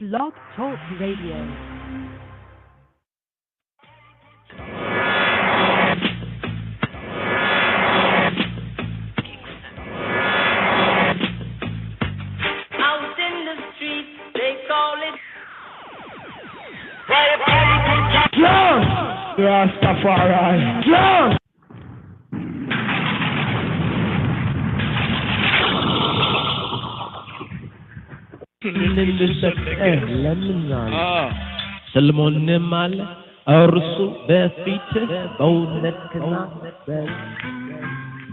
Blog Talk Radio. Rastafari. Yeah.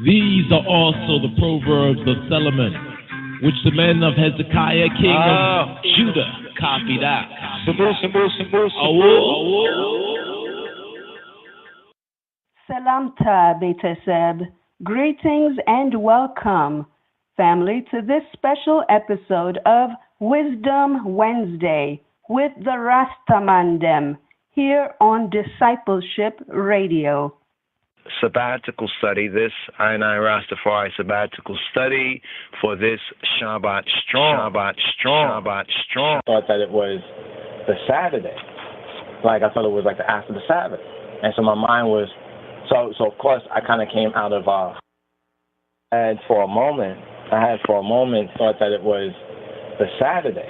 These are also the proverbs of Solomon, which the men of Hezekiah, king of Judah, copied out. Salamta Beteseb. Greetings and welcome, family, to this special episode of Wisdom Wednesday with the Rastamandem here on Discipleship Radio. Sabbatical study, this I Rastafari sabbatical study for this Shabbat Strong. I thought that it was the Saturday. I thought it was like the after the Sabbath. And so my mind was, so of course I kind of came out of, I had for a moment thought that it was the Saturday.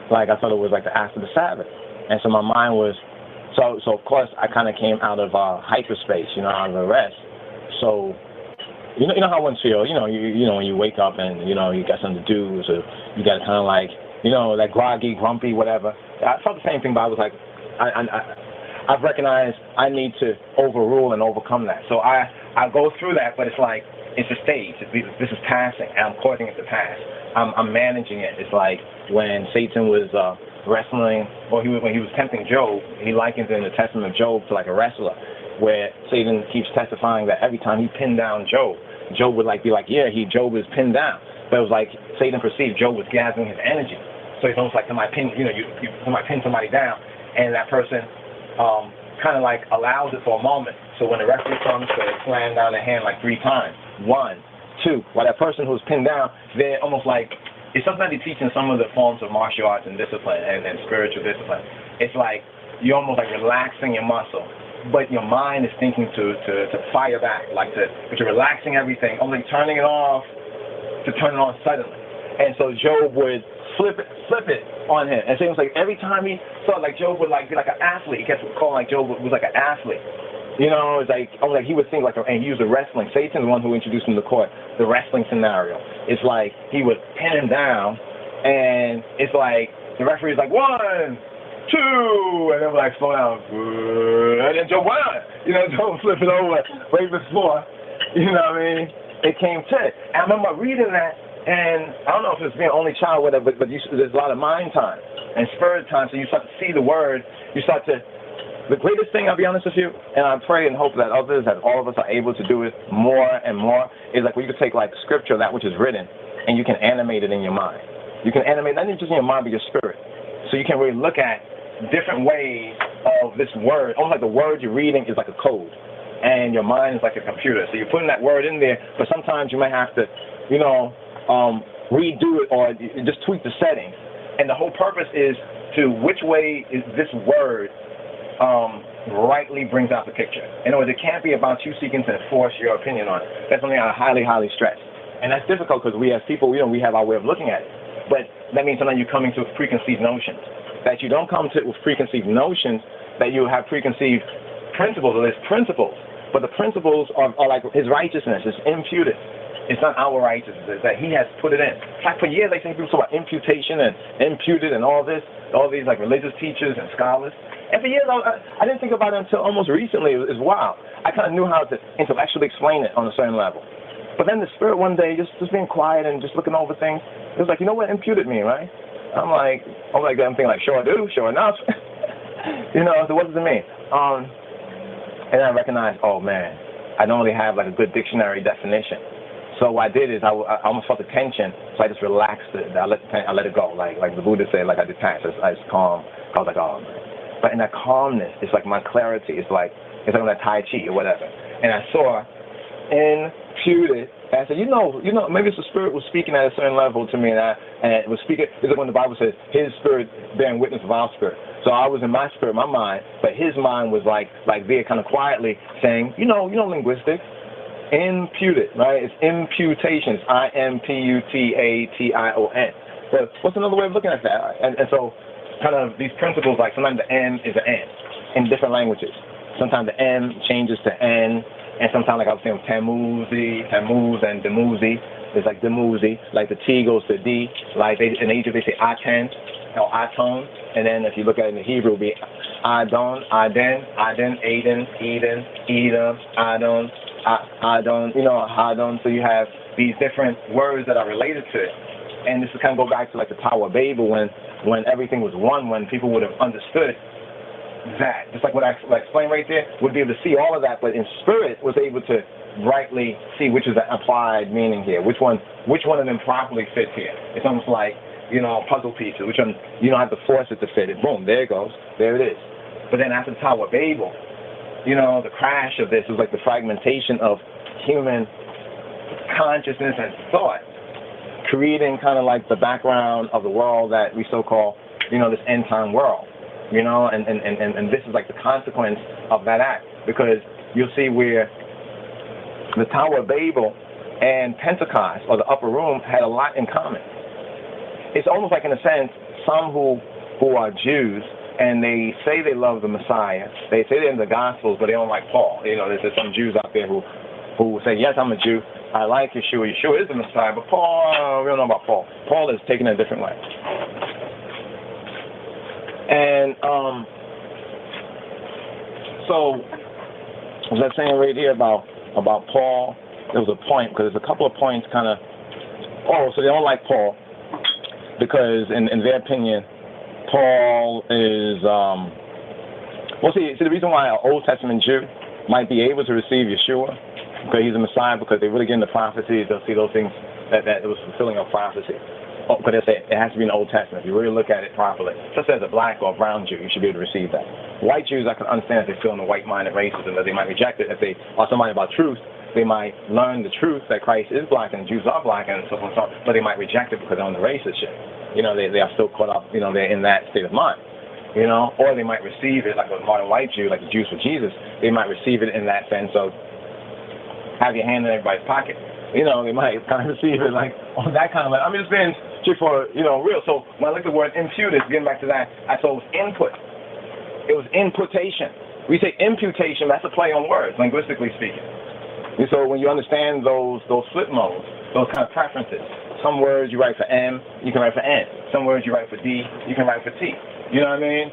I thought it was like the after the Sabbath. And so my mind was, so of course I kind of came out of hyperspace, out of the rest. So, you know how one feels, you know when you wake up and, you got something to do, so you got kind of like groggy, grumpy, whatever. I felt the same thing, but I was like, I've recognized I need to overrule and overcome that. So I go through that, but it's like, it's a stage. This is passing, and I'm causing it to pass. I'm managing it. It's like when Satan was wrestling, or when he was tempting Job, he likens it in the testament of Job to like a wrestler, where Satan keeps testifying that every time he pinned down Job, Job would be like, yeah, Job is pinned down. But it was like Satan perceived Job was gathering his energy. So it's almost like somebody pin somebody down, and that person kind of like allows it for a moment. So when the referee comes, they slam down their hand like 3 times. 1, 2. While that person who's pinned down, they're almost like, it's something that they teach in some of the forms of martial arts and discipline and spiritual discipline. It's like you're almost like relaxing your muscle, but your mind is thinking to fire back, but you're relaxing everything, only turning it off to turn it on suddenly. And so Job would flip it on him. And so it was like every time he thought like Job would be like an athlete, he kept calling like Job was like an athlete. It's like he would think and he used the wrestling. Satan's the one who introduced him to court, the wrestling scenario. It's like he would pin him down, and it's like the referee's like 1, 2, and then like slow down, and then Joe won. Joe flip it over, wave the floor. You know what I mean? It came to it. And I remember reading that, and I don't know if it's being only child with it, but there's a lot of mind time and spirit time. So you start to see the word. You start to. The greatest thing, I'll be honest with you, and I pray and hope that all of us are able to do it more and more, is like where you can take like scripture, that which is written, and you can animate it in your mind. You can animate not just in your mind, but your spirit. So you can really look at different ways of this word. Almost like the word you're reading is like a code, and your mind is like a computer. So you're putting that word in there, but sometimes you might have to, redo it or just tweak the settings. And the whole purpose is to which way is this word rightly brings out the picture. In other words, it can't be about you seeking to enforce your opinion on it. That's something I highly, highly stress. And that's difficult because we as people, we have our way of looking at it. But that means sometimes you're coming to preconceived notions. That you don't come to it with preconceived notions, that you have preconceived principles, or there's principles. But the principles are like his righteousness is imputed. It's not our righteousness, it's that he has put it in. Like for years, they think people talk about imputation and imputed and all these like religious teachers and scholars. And for years, I didn't think about it until almost recently. It's wild. I kind of knew how to intellectually explain it on a certain level. But then the spirit one day, just being quiet and just looking over things, it was like, you know what imputed mean, right? I'm thinking like, sure I do, sure enough. So what does it mean? And I recognized, oh man, I don't really have like a good dictionary definition. So what I did is I almost felt the tension, so I just relaxed it. I let it go, like the Buddha said, like I detached. I just calm. I was like, oh man. But in that calmness, it's like my clarity. It's like that Tai Chi or whatever. And I saw in imputed. And I said, you know, maybe the Spirit was speaking at a certain level to me, and it was speaking. This is when the Bible says His Spirit bearing witness of our spirit. So I was in my spirit, my mind, but His mind was like there, kind of quietly saying, you know, linguistics, imputed, right? It's imputation. It's IMPUTATION. But what's another way of looking at that? And so, kind of these principles, like sometimes the M is an N in different languages. Sometimes the M changes to N. And sometimes, like I was saying, Tammuz and Demuzi. It's like Demuzi. Like the T goes to D. Like in Egypt, they say Aten or Aton. And then if you look at it in the Hebrew, it would be Adon, Aden, Eden, Edom, Adon, Adon, Adon. So you have these different words that are related to it. And this is kind of go back to like the Tower of Babel when everything was one, when people would have understood that, just like what I explained right there, would be able to see all of that, but in spirit was able to rightly see which is the applied meaning here, which one of them properly fits here. It's almost like, puzzle pieces, which one you don't have to force it to fit it. Boom, there it goes, there it is. But then after the Tower of Babel, the crash of this was like the fragmentation of human consciousness and thought, creating kind of like the background of the world that we so-call, this end-time world. And this is like the consequence of that act, because you'll see where the Tower of Babel and Pentecost, or the upper room, had a lot in common. It's almost like, in a sense, some who are Jews, and they say they love the Messiah, they say they're in the Gospels, but they don't like Paul. There's some Jews out there who say, yes, I'm a Jew, I like Yeshua, Yeshua is the Messiah, but Paul, we don't know about Paul. Paul is taken a different way. And so, as I was saying right here about Paul, there was a point, because there's a couple of points kind of, so they don't like Paul, because in their opinion, Paul is, see, the reason why an Old Testament Jew might be able to receive Yeshua, because he's a Messiah, because they really get into prophecies, they'll see those things that it was fulfilling of prophecy. But they say it has to be in the Old Testament. If you really look at it properly, just as a black or a brown Jew, you should be able to receive that. White Jews, I can understand if they feel in the white-minded racism, that they might reject it. If they are somebody about truth, they might learn the truth that Christ is black and Jews are black and so forth and so on, but they might reject it because they're on the racist shit. They are still caught up, they're in that state of mind. Or they might receive it like a modern white Jew, like the Jews for Jesus. They might receive it in that sense of have your hand in everybody's pocket. They might kind of receive it like on that kind of level. It's been for, real. So when I look at the word imputed, getting back to that, I saw it was input. It was imputation. We say imputation, that's a play on words, linguistically speaking. And so when you understand those flip modes, those kind of preferences, some words you write for M, you can write for N. Some words you write for D, you can write for T. You know what I mean?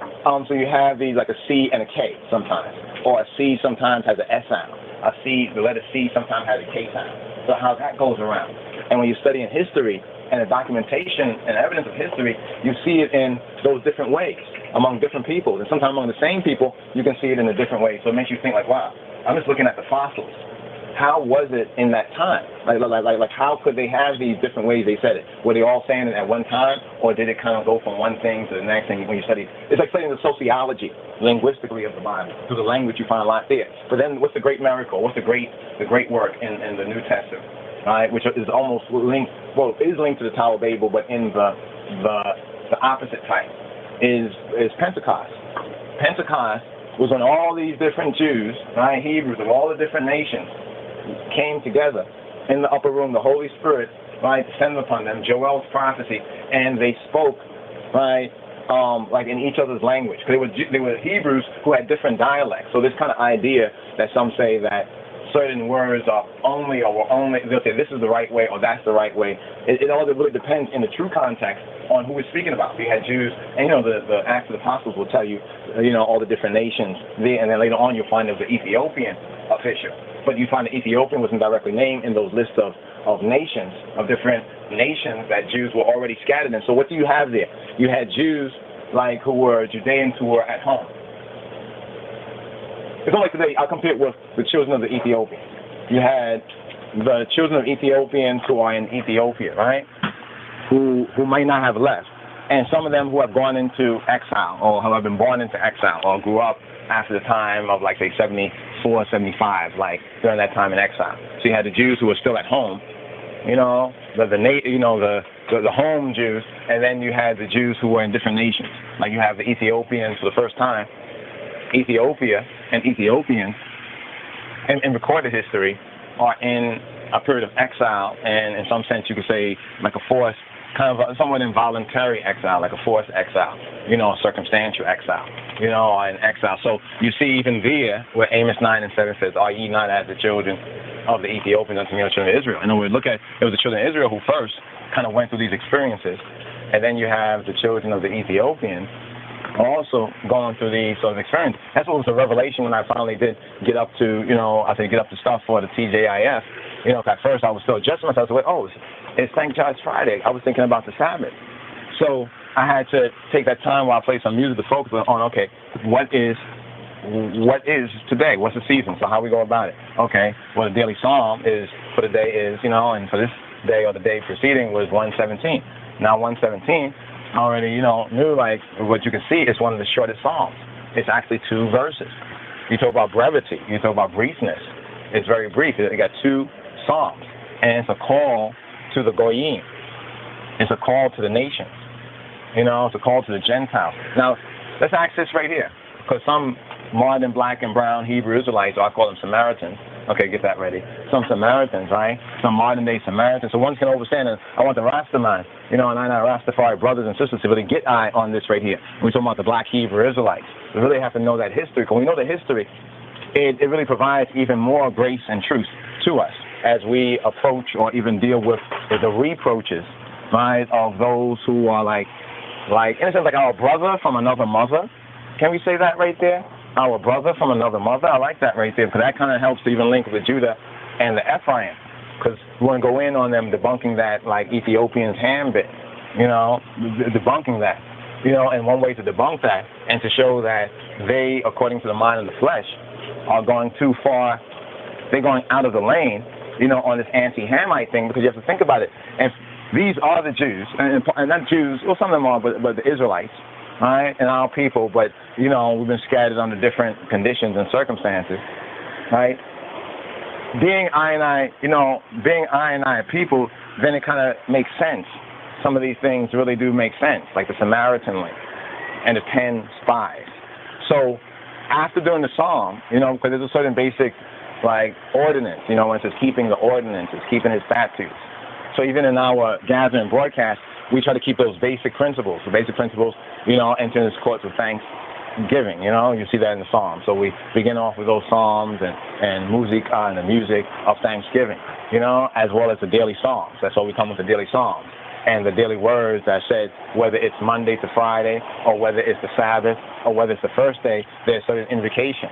So you have these like a C and a K sometimes, or a C sometimes has an S sound. The letter C sometimes has a K sound. So how that goes around. And when you're studying history and the documentation and evidence of history, you see it in those different ways among different people. And sometimes among the same people, you can see it in a different way. So it makes you think like, wow, I'm just looking at the fossils. How was it in that time? Like how could they have these different ways they said it? Were they all saying it at one time, or did it kind of go from one thing to the next thing when you study? It's like studying the sociology, linguistically of the Bible. Through the language, you find a lot there. But then what's the great miracle? What's the great work in the New Testament? Right, which is almost linked, it is linked to the Tower of Babel, but in the opposite type, is Pentecost. Pentecost was when all these different Jews, right, Hebrews of all the different nations, came together in the upper room. The Holy Spirit, right, descended upon them, Joel's prophecy, and they spoke, right, like in each other's language. Because they were Hebrews who had different dialects. So this kind of idea that some say that certain words are only, they'll say this is the right way or that's the right way. It all really depends in the true context on who we're speaking about. We had Jews, and the Acts of the Apostles will tell you, all the different nations there, and then later on you'll find there was an Ethiopian official. But you find that Ethiopian wasn't directly named in those lists of nations, of different nations that Jews were already scattered in. So what do you have there? You had Jews like who were Judeans who were at home. It's not like today, I'll compare it with the children of the Ethiopians. You had the children of Ethiopians who are in Ethiopia, right? Who might not have left. And some of them who have gone into exile or who have been born into exile or grew up after the time of, like, say, 74, 75, like, during that time in exile. So you had the Jews who were still at home, the home Jews, and then you had the Jews who were in different nations. Like, you have the Ethiopians for the first time. Ethiopia and Ethiopians, in recorded history, are in a period of exile, and in some sense you could say like a forced, kind of a somewhat involuntary exile, like a forced exile, a circumstantial exile, an exile. So you see even there where Amos 9 and 7 says, "Are ye not as the children of the Ethiopians unto me, the children of Israel?" And then we look at, it was the children of Israel who first kind of went through these experiences, and then you have the children of the Ethiopians also going through these sort of experiences. That's what was the revelation when I finally did get up to, get up to stuff for the TJIF. At first I was still adjusting myself to it. Oh, it's St. John's Friday. I was thinking about the Sabbath. So I had to take that time while I played some music to focus on, okay, what is today? What's the season? So how we go about it? Okay, well, the daily psalm is, for the day is, and for this day or the day preceding was 117. Now 117, I already, knew, like, what you can see is one of the shortest psalms. It's actually 2 verses. You talk about brevity. You talk about briefness. It's very brief. You got 2 psalms. And it's a call to the Goyim. It's a call to the nations. It's a call to the Gentiles. Now, let's ask this right here. Because some modern black and brown Hebrew Israelites, or I call them Samaritans. Okay, get that ready. Some Samaritans, right? Some modern-day Samaritans. So one can understand, and I want the Rastaman, and I Rastafari brothers and sisters to really get eye on this right here. We're talking about the black Hebrew Israelites. We really have to know that history. Because when we know the history, it really provides even more grace and truth to us as we approach or even deal with the reproaches, right, of those who are like in a sense, like our brother from another mother. Can we say that right there? Our brother from another mother. I like that right there, because that kind of helps to even link with Judah and the Ephraim, because we want to go in on them debunking that, like Ethiopians' handbit, debunking that, and one way to debunk that and to show that they, according to the mind of the flesh, are going too far. They're going out of the lane, on this anti-Hamite thing, because you have to think about it. And these are the Jews, and not Jews, well, some of them are, but the Israelites, right, and our people, but, we've been scattered under different conditions and circumstances, right? Being I and I people, then it kind of makes sense. Some of these things really do make sense, like the Samaritan link and the 10 spies. So after doing the psalm, because there's a certain basic, like, ordinance, when it says keeping the ordinances, keeping his statutes. So even in our gathering broadcast, we try to keep those basic principles. The basic principles, entering his courts with thanksgiving. You see that in the Psalms. So we begin off with those Psalms and music and the music of thanksgiving, as well as the daily Psalms. That's why we come with the daily Psalms. And the daily words that said, whether it's Monday to Friday, or whether it's the Sabbath, or whether it's the first day, there's certain invocation,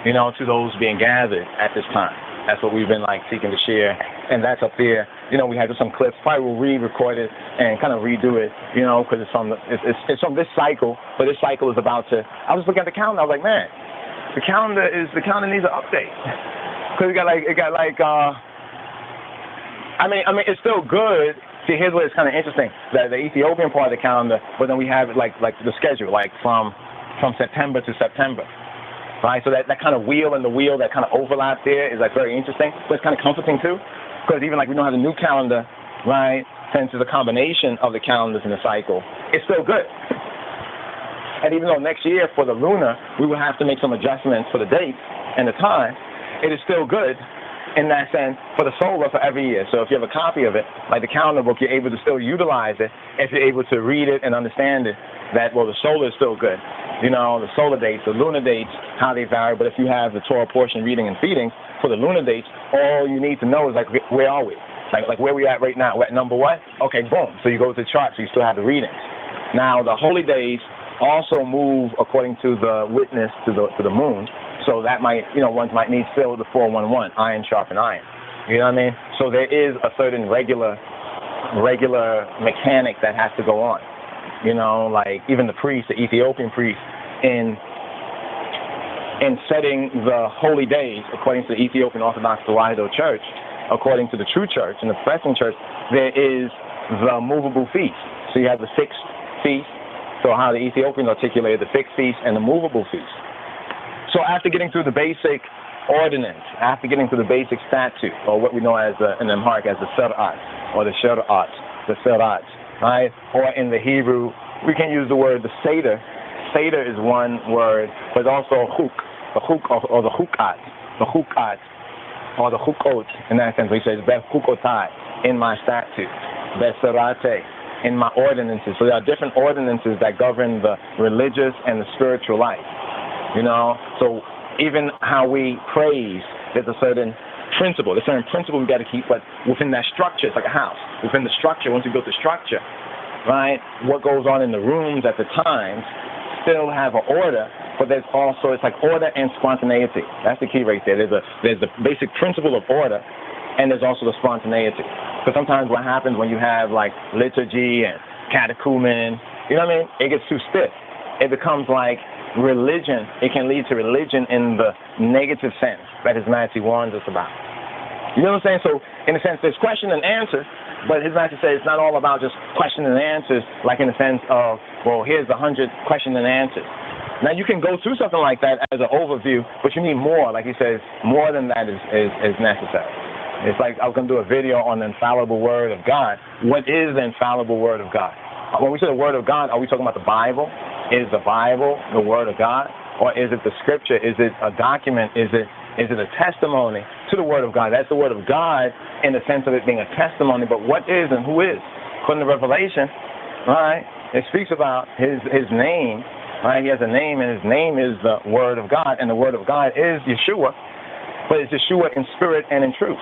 to those being gathered at this time. That's what we've been, like, seeking to share. And that's up there. We had some clips. Probably we'll re-record it and kind of redo it, because it's from this cycle. But this cycle is about to. I was looking at the calendar. I was like, man, the calendar needs an update, because it's still good. See, here's what is kind of interesting. The Ethiopian part of the calendar, but then we have like the schedule, like from September to September. Right, so that kind of wheel and the wheel that kind of overlap there is, like, very interesting, but it's kind of comforting too, because even like we don't have a new calendar, right? Since it's a combination of the calendars in the cycle, it's still good. And even though next year for the lunar we will have to make some adjustments for the dates and the time, it is still good in that sense for the solar for every year. So if you have a copy of it, like the calendar book, you're able to still utilize it if you're able to read it and understand it. That, well, the solar is still good. The solar dates, the lunar dates, how they vary. But if you have the Torah portion reading and feeding for the lunar dates, all you need to know is, like, where are we? Like where we at right now? We're at number what? Okay, boom. So you go to the chart, so you still have the readings. Now, the holy days also move according to the witness to the moon. So that might, one might need still the 411, iron sharpen iron. You know what I mean? So there is a certain regular mechanic that has to go on. Like even the priest, the Ethiopian priest, in setting the holy days according to the Ethiopian Orthodox Tewahedo Church, according to the true church and the professing church, there is the movable feast. So you have the fixed feast. So how the Ethiopians articulated the fixed feast and the movable feast. So after getting through the basic ordinance, after getting through the basic statute, or what we know as in Amharic as the Sarat, or the Sharat, right? Or in the Hebrew, we can use the word the Seder. Seder is one word, but also huk, the huk or the hukat, or the hukot, in that sense. He says, Beth hukotai, in my statute, Beth sarate, in my ordinances. So there are different ordinances that govern the religious and the spiritual life. You know, so even how we praise, there's a certain principle we got to keep, but within that structure, it's like a house. Within the structure, once you build the structure, right, what goes on in the rooms at the times still have an order, but there's also, it's like order and spontaneity. That's the key right there. There's the basic principle of order, and there's also the spontaneity. Because sometimes what happens when you have like liturgy and catechumen, you know what I mean? It gets too stiff. It becomes like religion. It can lead to religion in the negative sense that His Majesty warns us about. You know what I'm saying? So in a sense, there's question and answer, but His Majesty says it's not all about just question and answers, like in the sense of, well, here's the 100 question and answers. Now you can go through something like that as an overview, but you need more. Like he says, more than that is necessary. It's like I was going to do a video on the infallible Word of God. What is the infallible Word of God? When we say the Word of God, are we talking about the Bible? Is the Bible the Word of God? Or is it the Scripture? Is it a document? Is it a testimony to the Word of God? That's the Word of God in the sense of it being a testimony. But what is and who is? According to Revelation, right, it speaks about his name. Right? He has a name, and His name is the Word of God. And the Word of God is Yeshua, but it's Yeshua in spirit and in truth.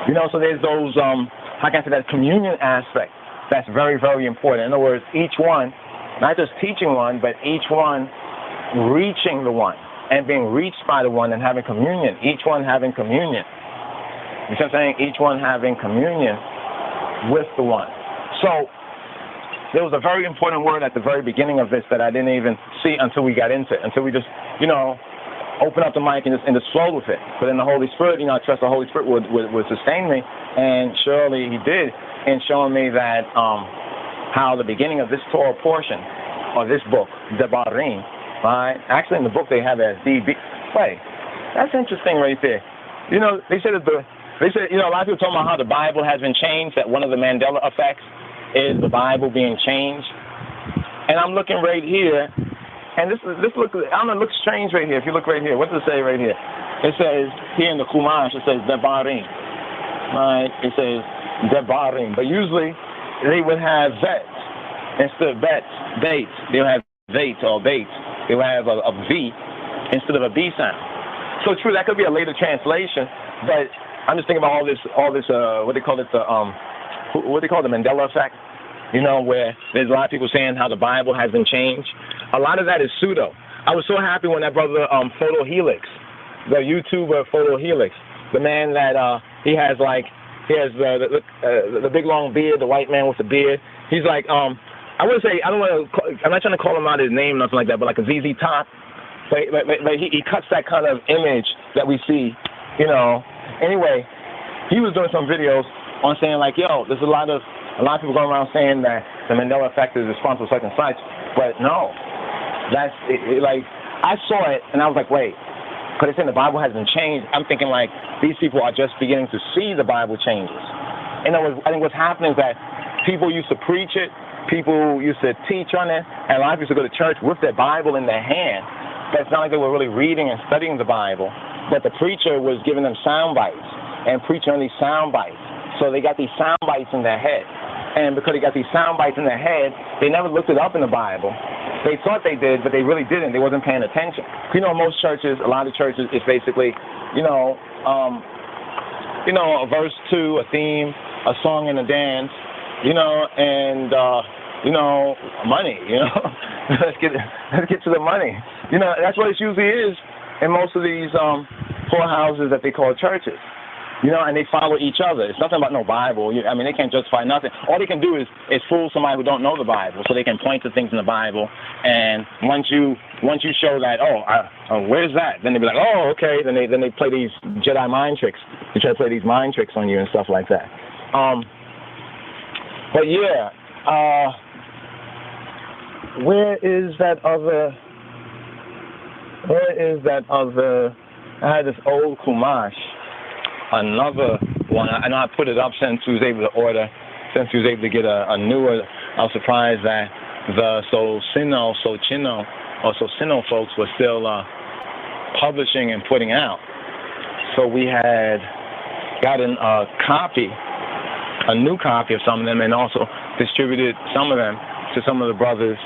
You know, so there's those, how can I say, that communion aspect that's very, very important. In other words, each one, not just teaching one, but each one reaching the one and being reached by the one and having communion. Each one having communion. You see what I'm saying? Each one having communion with the one. So there was a very important word at the very beginning of this that I didn't even see until we got into it, until we just, you know, open up the mic and just flow with it. But in the Holy Spirit, you know, I trust the Holy Spirit would sustain me, and surely He did in showing me that how the beginning of this Torah portion, or this book, Devarim, right? Actually, in the book they have it as DB. Wait, that's interesting right there. You know, they said you know, a lot of people talking about how the Bible has been changed. That one of the Mandela effects is the Bible being changed. And I'm looking right here. And this look, I don't know, it looks strange right here. If you look right here, what does it say right here? It says, here in the Chumash, it says Devarim. Right? It says Devarim. But usually, they would have vet instead of bait. They would have vait or bait. They would have a V instead of a B sound. So true, that could be a later translation. But I'm just thinking about all this, what they call it, the Mandela effect. You know, where there's a lot of people saying how the Bible has been changed. A lot of that is pseudo. I was so happy when that brother Photo Helix, the YouTuber Photo Helix, the man that he has the big long beard, the white man with the beard. He's like I wouldn't say, I'm not trying to call him out his name, nothing like that, but like a ZZ Top. But he cuts that kind of image that we see, you know. Anyway, he was doing some videos on saying like, yo, there's a lot of people going around saying that the Mandela effect is responsible for such and such, but no, that's like, I saw it and I was like, wait, because they're saying the Bible has been changed. I'm thinking like these people are just beginning to see the Bible changes. In other words, I think what's happening is that people used to preach it, people used to teach on it, and a lot of people used to go to church with their Bible in their hand. But it's not like they were really reading and studying the Bible, but the preacher was giving them sound bites and preaching on these sound bites. So they got these sound bites in their head. And because they got these sound bites in their head, they never looked it up in the Bible. They thought they did, but they really didn't. They wasn't paying attention. You know, most churches, a lot of churches, it's basically, a verse 2, a theme, a song and a dance, and money, let's get to the money. That's what it usually is in most of these poorhouses that they call churches. And they follow each other. It's nothing about no Bible. They can't justify nothing. All they can do is fool somebody who don't know the Bible, so they can point to things in the Bible. And once you show that, where's that? Then they be like, oh, okay. Then they play these Jedi mind tricks. They try to play these mind tricks on you and stuff like that. But yeah, where is that other? What is that other? I had this old Kumash, another one, and I put it up since we was able to order, since we was able to get a newer. I was surprised that the Socino folks were still publishing and putting out. So we had gotten a new copy of some of them, and also distributed some of them to some of the brothers.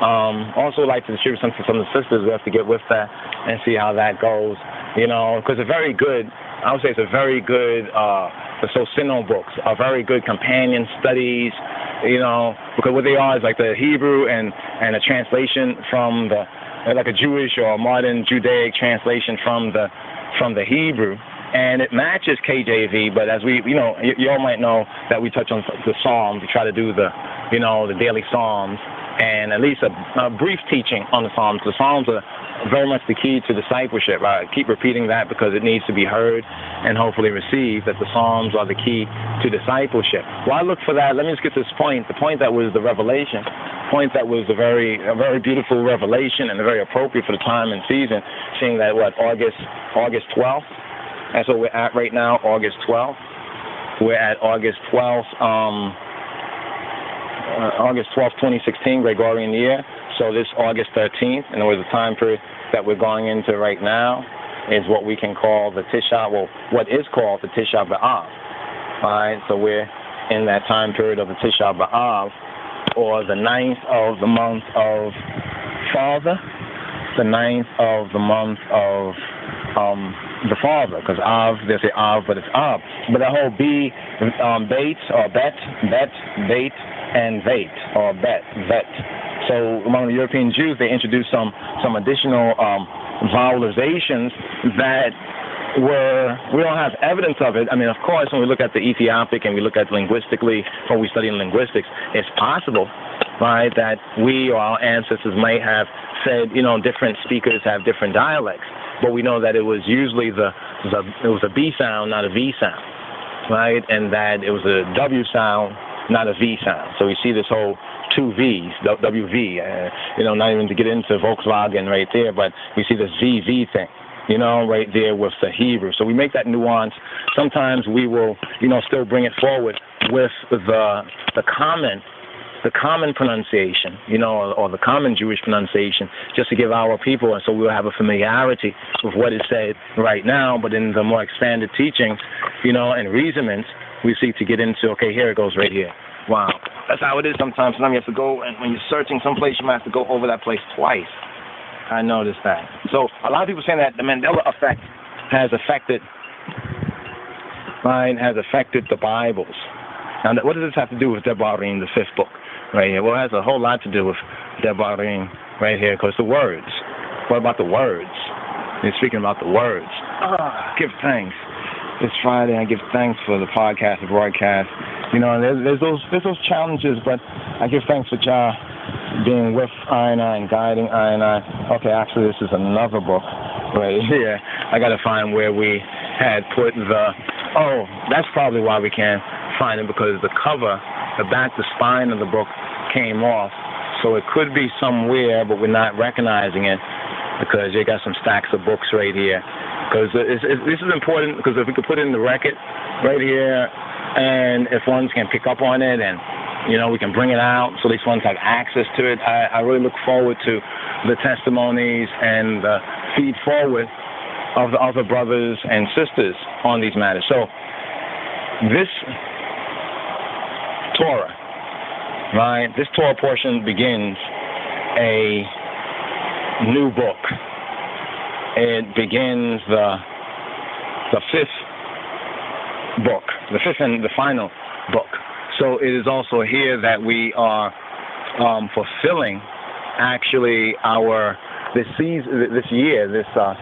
Also like to distribute some to some of the sisters. We have to get with that and see how that goes, because it's very good. I would say it's a very good, the Socino books are very good companion studies, because what they are is like the Hebrew and a translation from like a Jewish or modern Judaic translation from the Hebrew. And it matches KJV, but as we, you all might know that we touch on the Psalms. We try to do the daily Psalms, and at least a brief teaching on the Psalms. The Psalms are very much the key to discipleship. I keep repeating that because it needs to be heard and hopefully received, that the Psalms are the key to discipleship. Well, I look for that. Let me just get this point. The point that was the revelation, point that was a very beautiful revelation and very appropriate for the time and season, seeing that, August 12th? That's what we're at right now, August 12th. We're at August 12th, 2016, Gregorian year. So this August 13th, in other words, the time period that we're going into right now is what we can call the Tisha, what is called the Tisha B'Av. All right, so we're in that time period of the Tisha B'Av, or the 9th of the month of Father, the 9th of the month of the Father, because Av, they say Av, but it's Ab. But the whole Bait, or Bet, and Vait, or Bet. So among the European Jews, they introduced some additional vowelizations that we don't have evidence of it. I mean, of course, when we look at the Ethiopic and we look at linguistically, when we study in linguistics, it's possible, right, that we or our ancestors might have said, different speakers have different dialects. But we know that it was usually it was a B sound, not a V sound, right? And that it was a W sound, not a V sound. So we see this whole two V's, WV, not even to get into Volkswagen right there, but we see this VV thing, right there with the Hebrew. So we make that nuance. Sometimes we will, still bring it forward with the common pronunciation, or the common Jewish pronunciation, just to give our people, and so we'll have a familiarity with what is said right now. But in the more expanded teachings, and reasonments, we seek to get into, okay, here it goes right here. Wow. That's how it is sometimes. Sometimes you have to go, and when you're searching someplace, you might have to go over that place twice. I noticed that. So a lot of people saying that the Mandela effect has affected the Bibles. Now, what does this have to do with Devarim, the 5th book? Right here. Well, it has a whole lot to do with Devarim right here, because the words. What about the words? You're speaking about the words. Give thanks. It's Friday. I give thanks for the podcast, the broadcast. There's those challenges, but I give thanks for y'all being with I and guiding I. Okay, actually, this is another book right here. I got to find where we had put that's probably why we can't find it, because the cover, the spine of the book came off. So it could be somewhere, but we're not recognizing it, because you got some stacks of books right here. Because this is important, because if we could put it in the record right here, and if ones can pick up on it, and we can bring it out, so these ones have access to it. I really look forward to the testimonies and the feed forward of the other brothers and sisters on these matters. So this Torah, right? This Torah portion begins a new book. It begins the 5th book, the 5th and the final book. So it is also here that we are fulfilling actually this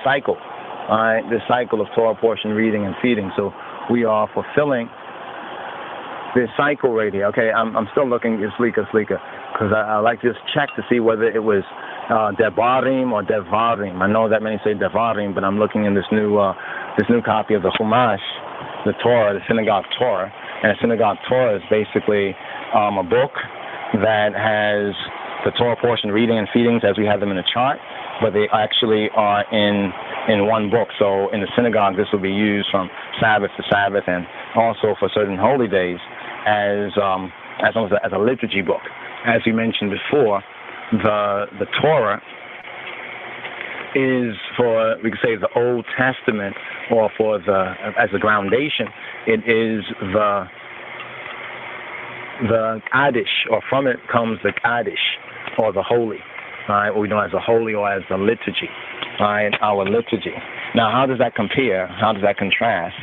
cycle, all right? This cycle of Torah portion reading and feeding. So we are fulfilling this cycle right here. Okay, I'm still looking at Slika, because I like to just check to see whether it was Devarim or Devarim. I know that many say Devarim, but I'm looking in this new copy of the Chumash, the Torah, the Synagogue Torah. And the Synagogue Torah is basically a book that has the Torah portion reading and feedings as we have them in the chart. but they actually are in one book. So in the synagogue, this will be used from Sabbath to Sabbath, and also for certain holy days as a liturgy book. As we mentioned before, the Torah is for, we could say, the Old Testament, or for as a groundation, it is the Kaddish, or from it comes the Kaddish, or the holy, right? What we know as the holy, or as the liturgy, right? Our liturgy. Now, how does that compare? How does that contrast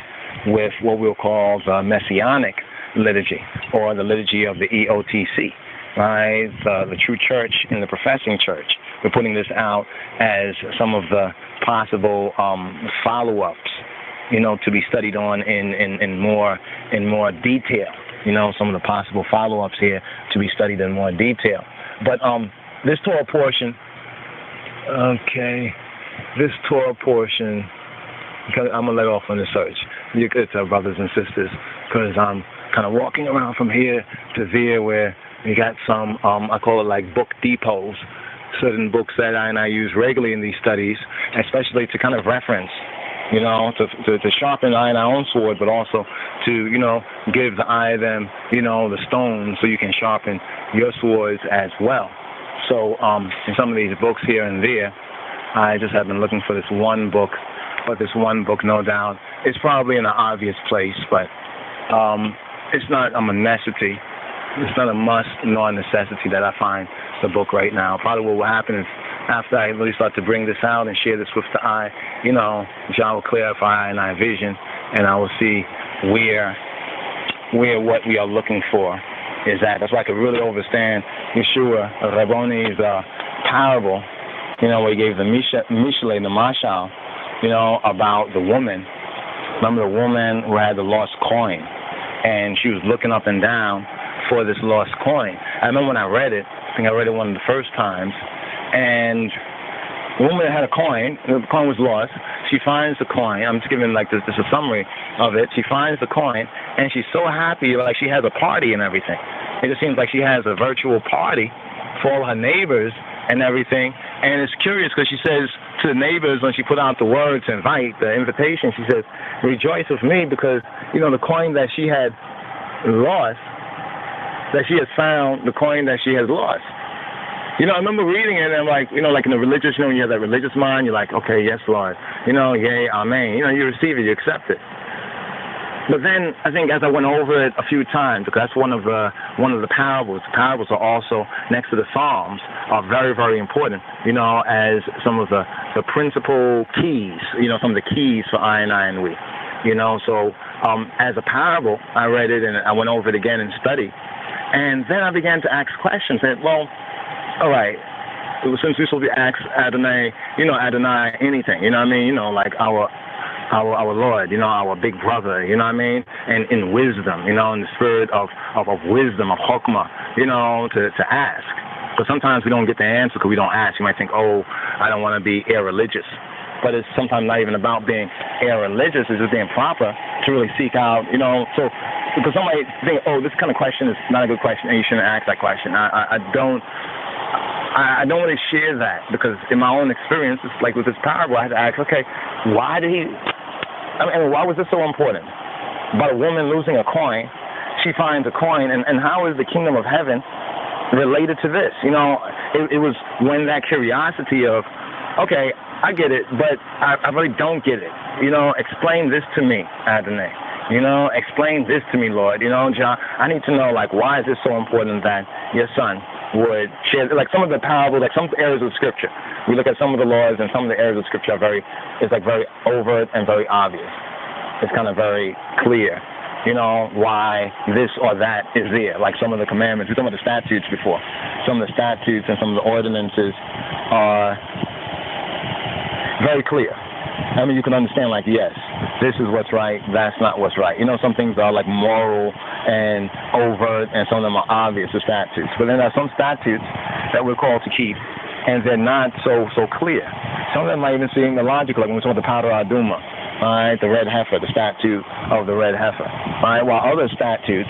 with what we'll call the Messianic liturgy, or the liturgy of the EOTC, right? The true church and the professing church. We're putting this out as some of the possible follow-ups, to be studied on in more detail. Some of the possible follow-ups here to be studied in more detail. But this Torah portion, I'm going to let off on the search. You could tell, brothers and sisters, because I'm kind of walking around from here to there, where we got some, I call it like book depots, certain books that I use regularly in these studies, especially to kind of reference, to sharpen our own sword, but also to, give the eye them, the stones, so you can sharpen your swords as well. So in some of these books here and there, I just have been looking for this one book, but this one book, no doubt, is probably in an obvious place, but it's not a necessity. It's not a must nor a necessity that I find the book right now. Probably what will happen is, after I really start to bring this out and share this with the eye, John will clarify in our vision, and I will see where what we are looking for is at. That's why I could really understand Yeshua Rabboni's parable, where he gave the Mishle, the Mashal, about the woman. Remember the woman who had the lost coin, and she was looking up and down for this lost coin. I remember when I read it, I think I read it one of the first times, and the woman had a coin, the coin was lost. She finds the coin. I'm just giving just a summary of it. She finds the coin, and she's so happy, like she has a party and everything. It just seems like she has a virtual party for all her neighbors and everything. And it's curious because she says to the neighbors, when she put out the word to invite, the invitation, she says, "Rejoice with me, because, the coin that she had lost, that she has found the coin that she has lost." I remember reading it, and I'm like, like in the religious, when you have that religious mind, you're like, okay, yes, Lord, yay, amen. You receive it, you accept it. But then I think as I went over it a few times, because that's one of the parables. The parables are also, next to the Psalms, are very, very important, as some of the principal keys, some of the keys for I and we. So as a parable, I read it and I went over it again and studied. And then I began to ask questions. And, well, all right, since we're supposed to ask Adonai, Adonai anything, like our Lord, our big brother, and in wisdom, in the spirit of wisdom, of chokmah, to ask. But sometimes we don't get the answer because we don't ask. You might think, oh, I don't want to be irreligious. But it's sometimes not even about being irreligious, it's just being proper to really seek out, so, because somebody think, oh, this kind of question is not a good question and you shouldn't ask that question. I don't really share that, because in my own experience, it's like with this parable, I had to ask, okay, why was this so important? About a woman losing a coin, she finds a coin, and how is the kingdom of heaven related to this? It was when that curiosity of, okay, I get it, but I really don't get it. Explain this to me, Adonai. Explain this to me, Lord. John, I need to know, why is this so important that your son would share, some of the parables, some areas of Scripture. We look at some of the laws, and some of the areas of Scripture are very overt and very obvious. It's kind of very clear, why this or that is there. Like some of the commandments, some of the statutes before. Some of the statutes and some of the ordinances are very clear. You can understand, yes, this is what's right, that's not what's right. Some things are moral and overt, and some of them are obvious, the statutes. But then there are some statutes that we're called to keep, and they're not so clear. Some of them might even seem illogical, like when we talk about the powder aduma, right, the red heifer, the statute of the red heifer, right, while other statutes,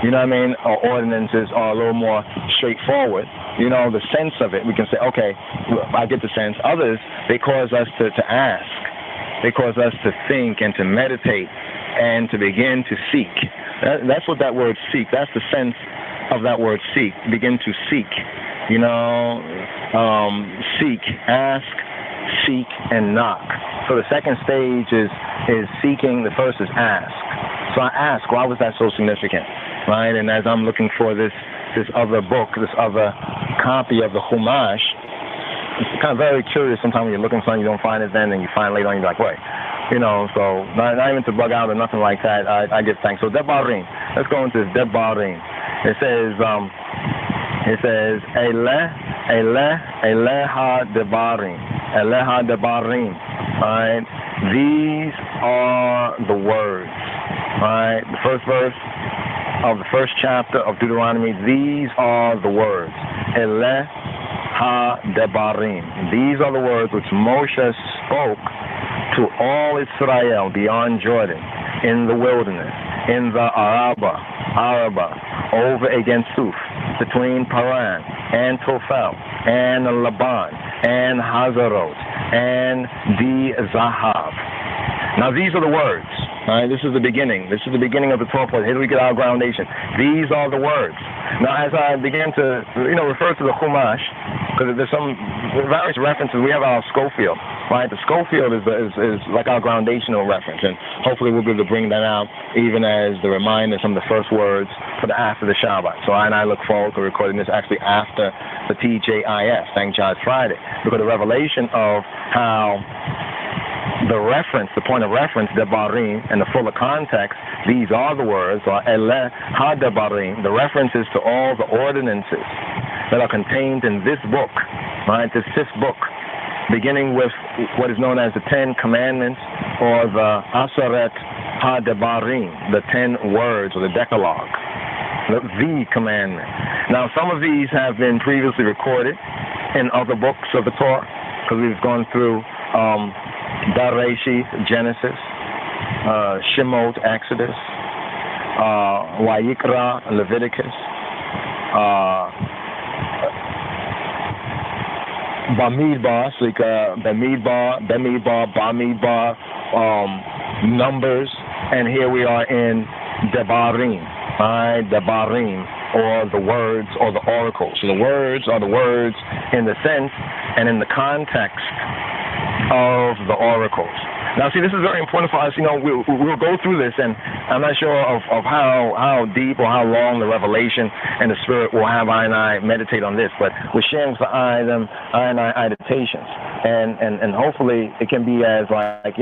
or ordinances are a little more straightforward, you know, the sense of it. We can say, okay, I get the sense. Others, they cause us to ask. They cause us to think and to meditate and to begin to seek. That's what that word seek, that's the sense of that word seek. Begin to seek, you know, seek, ask, seek, and knock. So the second stage is seeking, the first is ask. So I ask, why was that so significant, right? And as I'm looking for this other book, this other copy of the Chumash, it's kind of very curious sometimes when you're looking for something, you don't find it then, and you find it later on, you're like, wait. You know, so not even to bug out or nothing like that. I give thanks. So Debarim. Let's go into Debarim. It says Eleha Debarim. Eleha Debarim. Right? These are the words. Right? The first verse of the first chapter of Deuteronomy. These are the words. Eleha Debarim. These are the words which Moshe spoke to all Israel beyond Jordan, in the wilderness, in the Araba, over against Suf, between Paran and Tophel, and Laban, and Hazarot, and the Zahav. Now these are the words. Right? This is the beginning. This is the beginning of the 12 points. Here we get our groundation. These are the words. Now, as I begin to, refer to the Chumash, because there's some various references. We have our Schofield, right? The Schofield is like our groundational reference, and hopefully we'll be able to bring that out even as the reminder, some of the first words for the after the Shabbat. So I look forward to recording this actually after the TJIF, Thank God Friday, because the revelation of how the reference, the point of reference, Debarim, and the fuller context, these are the words, or Ele ha-Debarim, the references to all the ordinances that are contained in this book, right, this fifth book, beginning with what is known as the 10 Commandments, or the Aseret ha-Debarim, the 10 words, or the Decalogue, the commandment. Now, some of these have been previously recorded in other books of the Torah, because we've gone through Bereshith, Genesis, Shemot, Exodus, Wayikra, Leviticus, Bamidbar, Bamidbar, Numbers, and here we are in Debarim, Debarim, or the words, or the oracles. So the words are the words in the sense and in the context of the oracles. Now, see, this is very important for us. We'll go through this, and I'm not sure of how deep or how long the revelation and the Spirit will have I and I meditate on this, but we're sharing for I and I meditations, and hopefully it can be as like,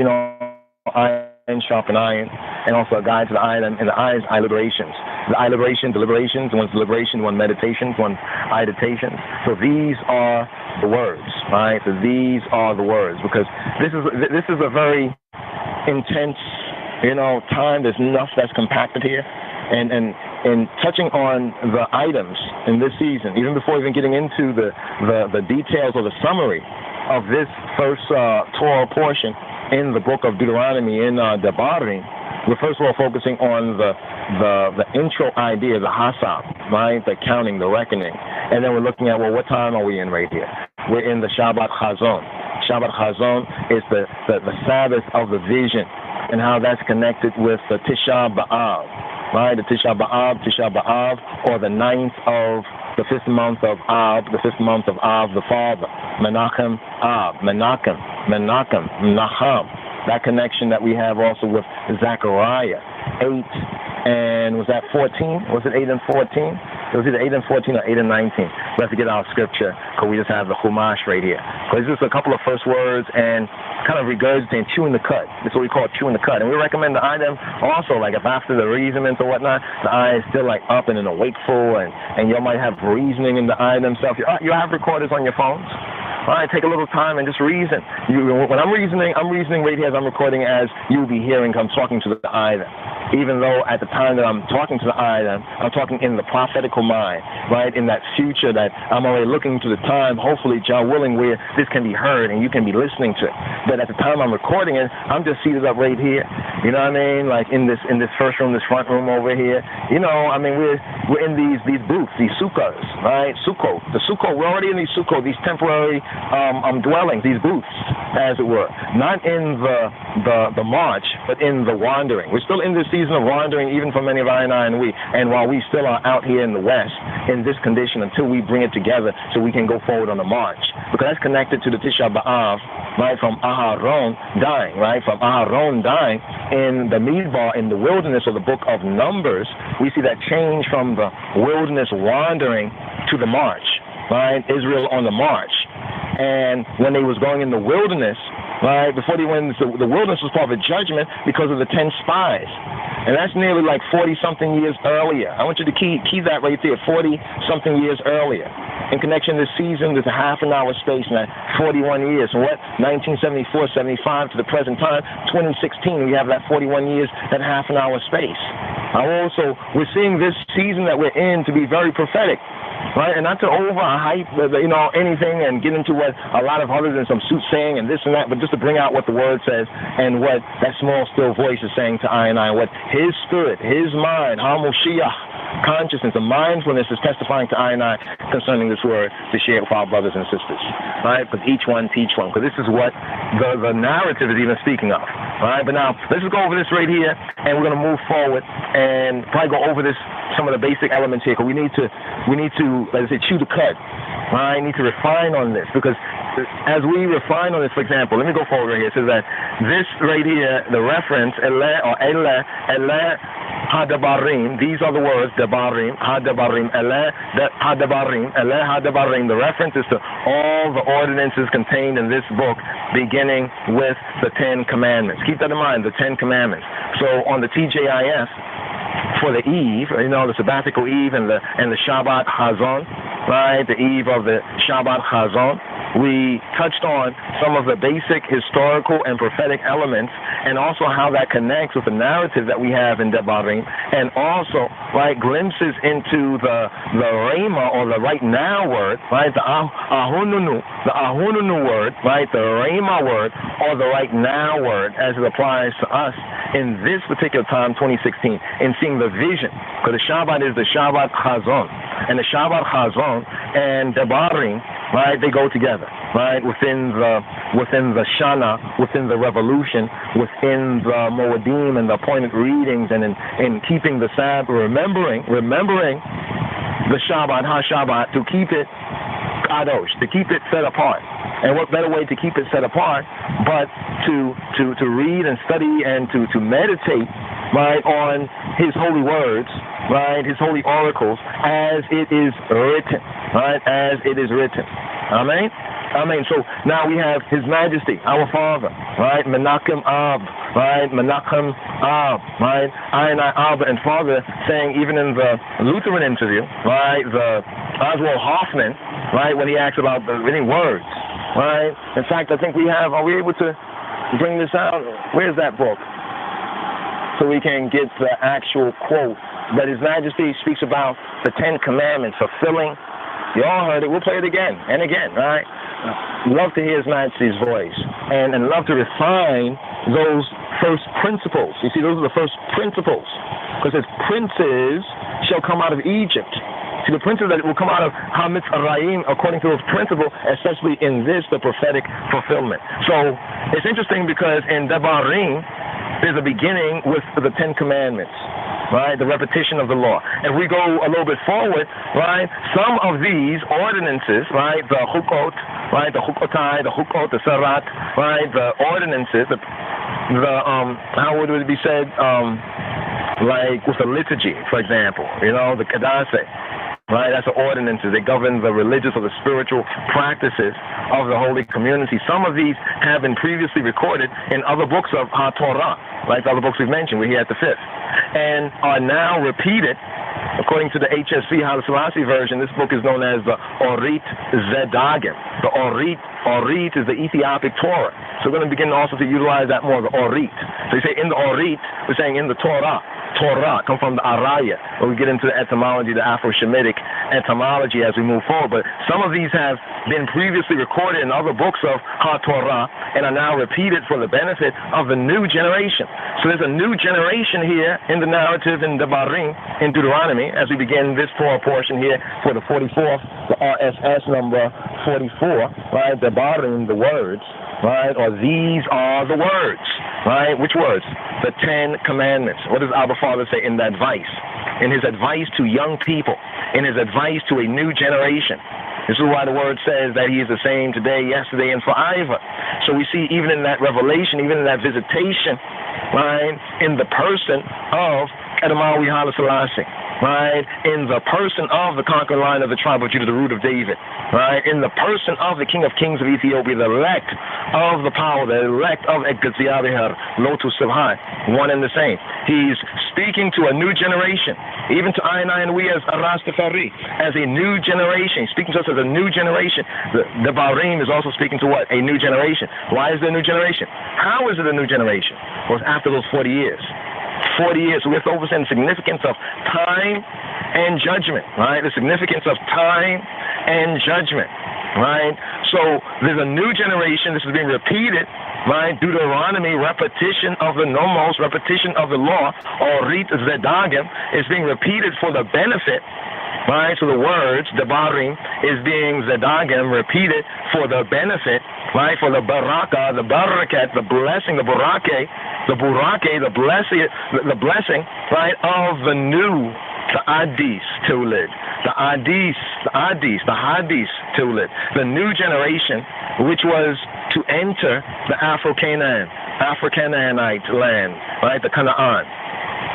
iron sharpen iron, and also a guide to the iron and the iron's eye liberations. The eye liberation, deliberations, one's deliberation, one meditations, one meditations. So these are the words, right? So these are the words, because this is a very intense, time. There's enough that's compacted here, and touching on the items in this season, even before even getting into the details or the summary of this first Torah portion in the book of Deuteronomy in Debarim, we're first of all focusing on the intro idea, the hasab, right? The counting, the reckoning. And then we're looking at, well, what time are we in right here? We're in the Shabbat Chazon. Shabbat Chazon is the Sabbath of the vision, and how that's connected with the Tisha B'Av, right? The Tisha B'Av, or the 9th of the 5th month of Av, the Father. Menachem Av, Menachem, Naham. That connection that we have also with Zechariah 8 and was that 14? Was it 8 and 14? It was either 8 and 14 or 8 and 19. We have to get our scripture because we just have the Chumash right here. Because it's just a couple of first words and kind of regurgitating, chewing the cud. That's what we call chewing the cud. And we recommend the item also, like if after the reasonings or whatnot, the eye is still like up and in a wakeful, and you might have reasoning in the eye themselves. You have recorders on your phones. All right, take a little time and just reason. When I'm reasoning right here as I'm recording, as you'll be hearing, I'm talking to the eye. even though at the time that I'm talking to the I am, I'm talking in the prophetical mind, right, in that future that I'm already looking to the time, hopefully, John willing, where this can be heard and you can be listening to it. But at the time I'm recording it, I'm just seated up right here, you know what I mean, like in this first room, this front room over here, you know, I mean, we're in these booths, these sukkahs, right, we're already in these sukkahs, these temporary dwellings, these booths, as it were, not in the march, but in the wandering. We're still in this season of wandering, even for many of I and we, and while we still are out here in the West, in this condition, until we bring it together so we can go forward on the march, because that's connected to the Tisha B'Av, right, from Aharon dying, right, from Aharon dying in the Midbar, in the wilderness, or the book of Numbers. We see that change from the wilderness wandering to the march, right, Israel on the march. And when they was going in the wilderness, right, before they went into the wilderness was part of a judgment because of the 10 spies. And that's nearly like 40-something years earlier. I want you to key that right there, 40-something years earlier. In connection to this season, there's a half an hour space in that 41 years. From what? 1974, 75 to the present time, 2016, we have that 41 years, that half an hour space. We're seeing this season that we're in to be very prophetic. Right, and not to overhype, anything and get into what a lot of others in some soothsaying and this and that, but just to bring out what the word says and what that small, still voice is saying to I, what his spirit, his mind, Hamushiach, consciousness, and mindfulness is testifying to I concerning this word to share with our brothers and sisters. Right, because each one teach one, because this is what the narrative is even speaking of. Right, but now let's just go over this right here, and we're going to move forward and probably go over this, some of the basic elements here, because we need to, as I say, chew the cud. I need to refine on this, because as we refine on this, for example, let me go forward right here. It says that this right here, the reference, ele hadabarim, these are the words, dabarim, hadabarim, ele hadabarim. The reference is to all the ordinances contained in this book, beginning with the 10 Commandments. Keep that in mind, the 10 Commandments. So on the TJIF, for the Eve, the sabbatical Eve and the Shabbat Chazon, right, the eve of the Shabbat Chazon, we touched on some of the basic historical and prophetic elements, and also how that connects with the narrative that we have in Debarim, and also, right, glimpses into the Rhema, or the right now word, right, the Ahununu word, right, the Rhema word, or the right now word, as it applies to us in this particular time, 2016, in seeing the vision, because the Shabbat is the Shabbat Chazon, and the Shabbat Chazon and Debarim, right, they go together, right, within the Shana, within the revolution, within the Moedim and the appointed readings, and in keeping the Sabbath, remembering the Shabbat, HaShabbat, to keep it Kadosh, to keep it set apart. And what better way to keep it set apart but to read and study and to meditate, right, on his holy words, right, his holy oracles, as it is written, right, as it is written. Amen? Amen. So now we have His Majesty, our Father, right, Menachem Ab, right, Menachem Ab, right, I Abba and Father, saying even in the Lutheran interview, right, the Oswald Hoffman, right, when he asked about the reading words, right, in fact, I think are we able to bring this out? Where's that book? So we can get the actual quote that His Majesty speaks about the 10 Commandments, fulfilling. You all heard it. We'll play it again and again, right? Love to hear His Majesty's voice, and love to refine those first principles. You see, those are the first principles, because His princes shall come out of Egypt. See, the princes that will come out of Hamitz Arayim, according to those principles, especially in this, the prophetic fulfillment. So it's interesting because in Devarim, there's a beginning with the 10 Commandments, right, the repetition of the law. If we go a little bit forward, right, some of these ordinances, right, the Chukot, right, the Chukotai, the Chukot, the Sarat, right, the ordinances, the how would it be said, like with the liturgy, for example, the Kadase, right, that's the ordinances. They govern the religious or the spiritual practices of the holy community. Some of these have been previously recorded in other books of HaTorah, like the other books we've mentioned. We're here at the 5th, and are now repeated according to the HSV, HAILE SELASSIE version. This book is known as the Orit Zedagim. The Orit is the Ethiopic Torah. So we're going to begin also to utilize that more, the Orit. So you say in the Orit, we're saying in the Torah. Torah, come from the Araya. When we get into the etymology, the Afro-Shemitic etymology as we move forward. But some of these have been previously recorded in other books of HaTorah and are now repeated for the benefit of the new generation. So there's a new generation here in the narrative in Devarim, in Deuteronomy, as we begin this portion here for the 44th, the RSS number 44, right? Devarim, the words, right? Or these are the words, right? Which words? The 10 Commandments. What does Abba-Father say in that advice? In his advice to young people, in his advice to a new generation. This is why the word says that he is the same today, yesterday, and forever. So we see even in that revelation, even in that visitation, right, in the person of Qedamawit HAILE SELASSIE, right, in the person of the conquering line of the tribe of Judah, the root of David, right, in the person of the King of Kings of Ethiopia, the elect of the power, the elect of Ekgaziabihar, Lotus Sabhai, one and the same. He's speaking to a new generation, even to I and we as a Rastafari, as a new generation. He's speaking to us as a new generation. The Barim is also speaking to what? A new generation. Why is there a new generation? How is it a new generation? Well, it's after those 40 years. 40 years. So we have to understand the significance of time and judgment, right? The significance of time and judgment, right? So there's a new generation. This is being repeated, right? Deuteronomy, repetition of the nomos, repetition of the law, or rit zedagim, is being repeated for the benefit, right? So the words, the barim, is being zedagim, repeated for the benefit, right? For the baraka, the barakat, the blessing, the burake, the blessing, right, of the new, the hadith tulid, the hadith tulid, the new generation, which was to enter the Afro-Canaanite land, right, the Canaan.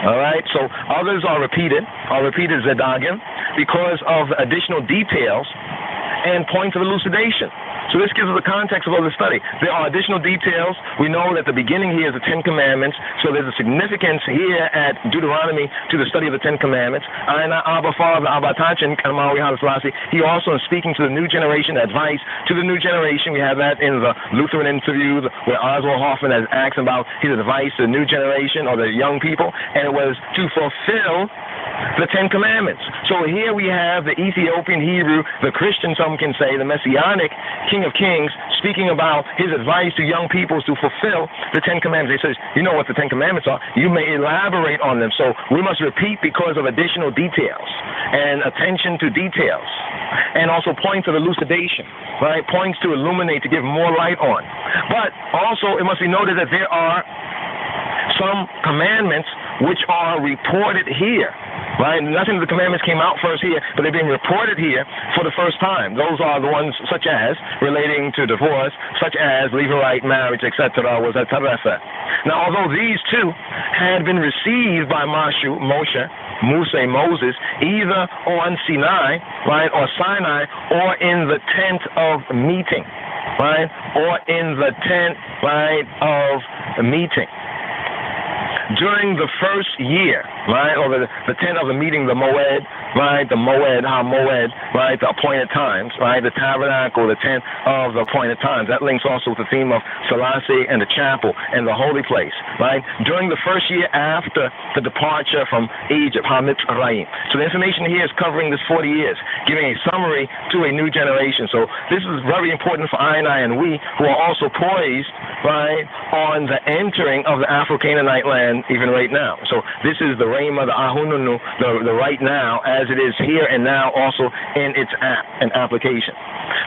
All right, so others are repeated zedagim because of additional details and points of elucidation. So this gives us the context of all the study. There are additional details. We know that the beginning here is the 10 Commandments, so there's a significance here at Deuteronomy to the study of the 10 Commandments. And Abba-Father, Qedamawit HAILE SELASSIE, he also is speaking to the new generation, advice to the new generation. We have that in the Lutheran interview where Oswald Hoffman has asked about his advice to the new generation or the young people, and it was to fulfill the 10 Commandments. So here we have the Ethiopian Hebrew, the Christian, some can say, the Messianic King of Kings, speaking about his advice to young people to fulfill the 10 Commandments. He says, you know what the 10 Commandments are. You may elaborate on them. So we must repeat because of additional details and attention to details and also points of elucidation, right? Points to illuminate, to give more light on. But also it must be noted that there are some commandments which are reported here, right? Nothing of the commandments came out first here, but they're being reported here for the first time. Those are the ones such as relating to divorce, such as levirate, marriage, etc. was a tarefa. Now, although these two had been received by Moses, Moses, either on Sinai, right, or Sinai, or in the tent of meeting, right, or in the tent, right, of meeting. During the first year, right, or the tent of the meeting, the moed, right, the moed, ha-moed, right, the appointed times, right, the tabernacle, the tent of the appointed times. That links also with the theme of Selassie and the chapel and the holy place, right, during the first year after the departure from Egypt, ha-mitzrayim. So the information here is covering this 40 years, giving a summary to a new generation. So this is very important for I and we, who are also poised, right, on the entering of the Afro-Canaanite land even right now. So this is the Rhema, the Ahununu, the right now, as it is here and now, also in its application.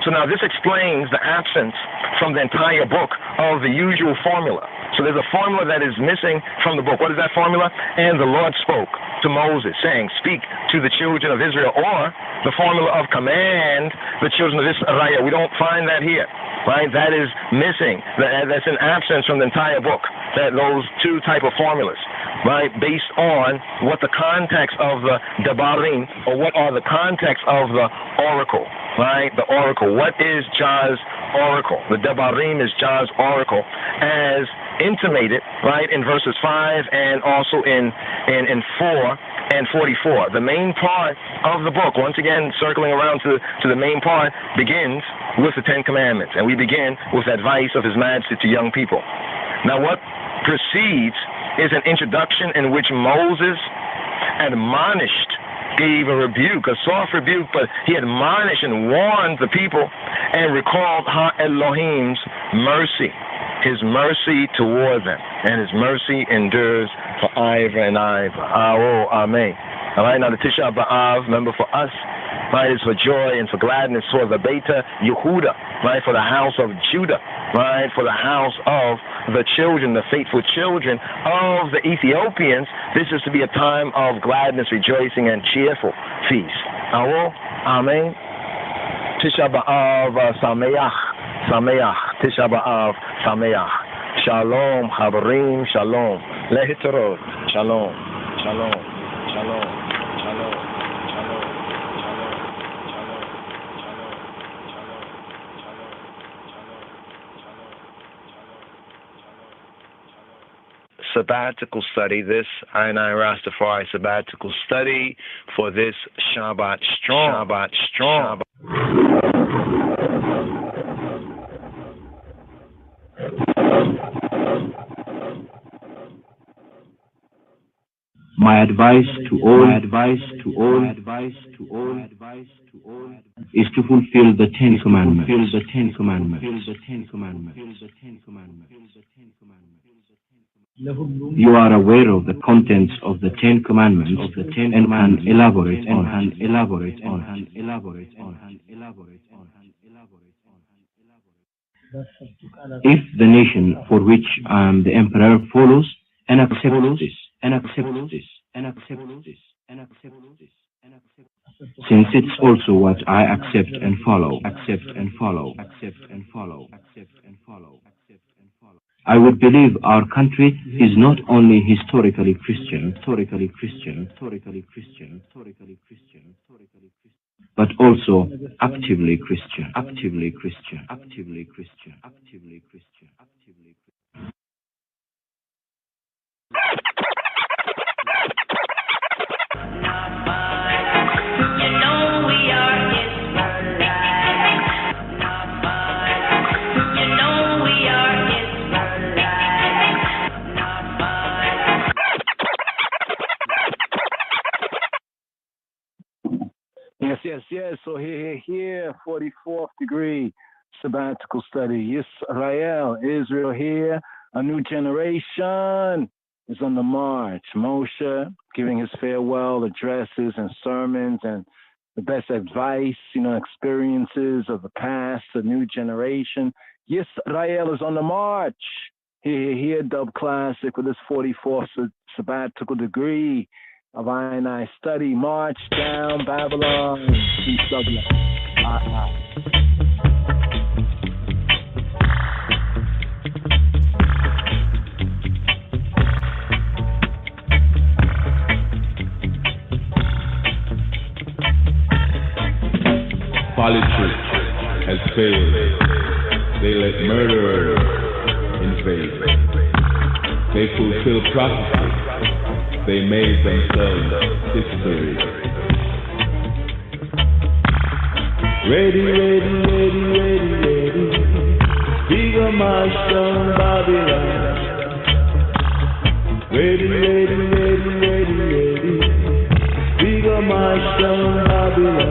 So now this explains the absence from the entire book of the usual formula. So there's a formula that is missing from the book. What is that formula? And the Lord spoke to Moses, saying, speak to the children of Israel, or the formula of command the children of Israel. We don't find that here, right? That is missing. That's an absence from the entire book, that those two type of formulas, right, based on what the context of the Devarim, or what are the context of the oracle, right? The oracle. What is Jah's oracle? The Devarim is Jah's oracle, as intimated, right, in verses 5 and also in 4 and 44. The main part of the book, once again circling around to the main part, begins with the 10 Commandments, and we begin with advice of His Majesty to young people. Now what precedes is an introduction in which Moses admonished, gave a rebuke, a soft rebuke, but he admonished and warned the people and recalled Elohim's mercy, his mercy toward them, and his mercy endures for ever and ever. Oh, amen. All right, now the Tisha B'Av, remember for us, right, is for joy and for gladness, for the Beta Yehuda, right, for the house of Judah, right, for the house of the children, the faithful children of the Ethiopians. This is to be a time of gladness, rejoicing, and cheerful feast. Amen. Tisha B'Av Sameach, Sameach, Tisha B'Av Sameach. Shalom, Habarim, Shalom. Lehitorot, Shalom, Shalom, Shalom. Sabbatical study, this I Rastafari sabbatical study for this Shabbat Strong. Shabbat Strong. My advice to all is to fulfill the Ten Commandments. You are aware of the contents of the Ten Commandments and can elaborate on. If the nation for which I am the emperor follows and accepts this, since it's also what I accept and follow. I would believe our country is not only historically Christian, but also actively Christian. Yes. So here, 44th degree sabbatical study. Israel here. A new generation is on the march. Moshe giving his farewell addresses and sermons and the best advice, experiences of the past, the new generation. Israel is on the march. Here, Dub Classic with this 44th sabbatical degree of I study. March down Babylon. Politics has failed. They let murderers invade. They fulfill prophecy. They made themselves history. Ready. Bigger march on Babylon. Ready. Bigger march on Babylon.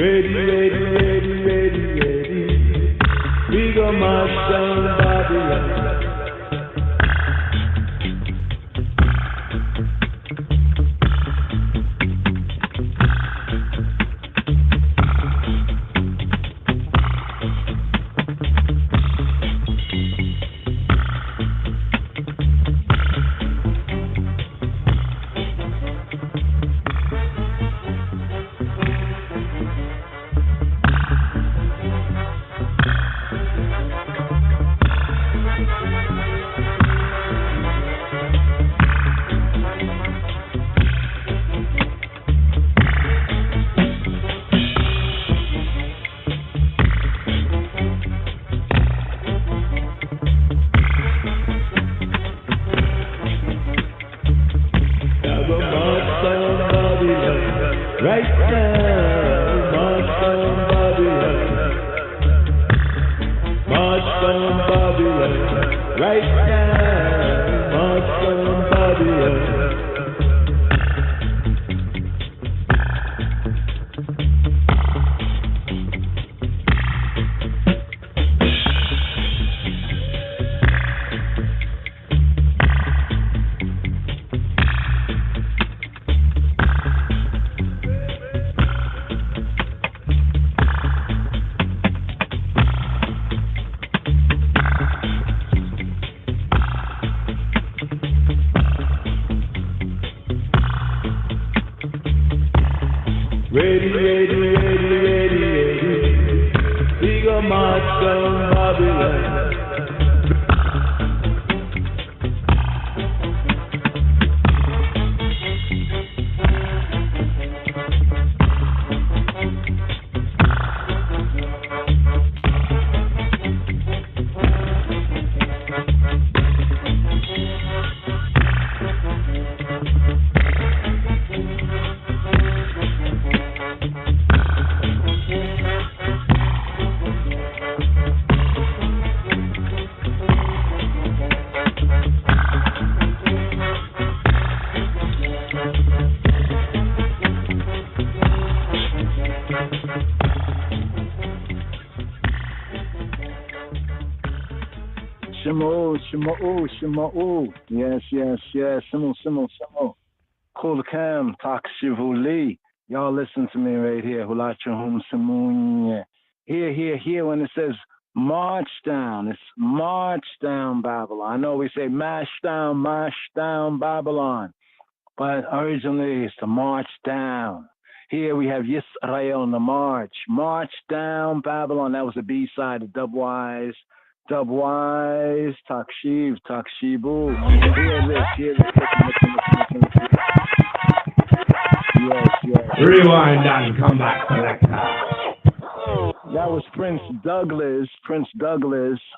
Ready, ready, ready, ready, ready. We go march down Babylon. Shema'u. Yes. Simo. Kulkam, Takshivuli. Y'all listen to me right here. Hulachahum Simunye. Here, when it says march down, it's march down Babylon. I know we say mash down Babylon. But originally it's to march down. Here we have Yisrael on the march. March down Babylon. That was the B-side of Dubwise, Takshiv, Takshibu. Hear this. Yes. Rewind and come back, selector. That was Prince Douglas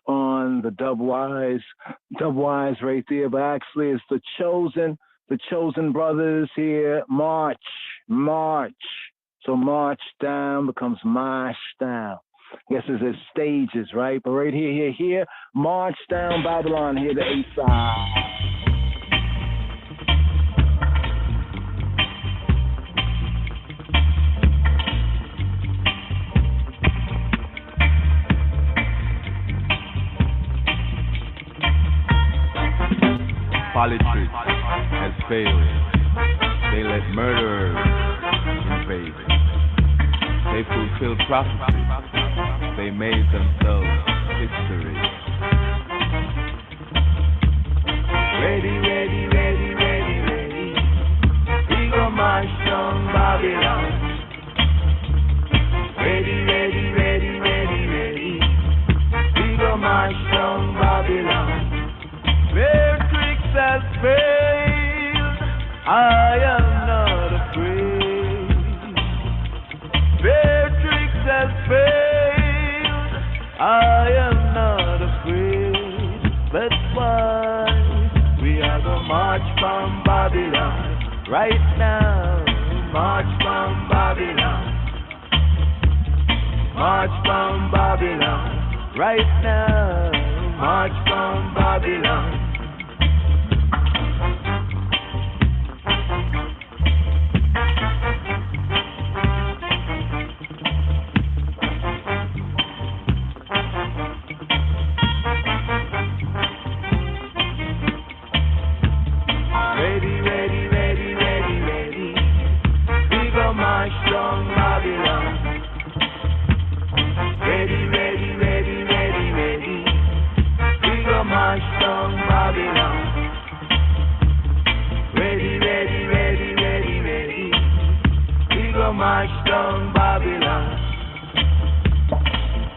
on the Dubwise right there. But actually it's the chosen brothers here. March. So march down becomes march down. I guess it's stages, right? But right here, march down Babylon, here the A side. Politics has failed. They let murderers invade. They fulfilled prophecy. They made themselves history. Ready. We go march down Babylon. Ready. We go march down Babylon. Matrix has failed. I am not afraid. Matrix has failed. I am not afraid. That's why we are gonna march from Babylon right now. March from Babylon. March from Babylon right now. March from Babylon. gon' march down Babylon.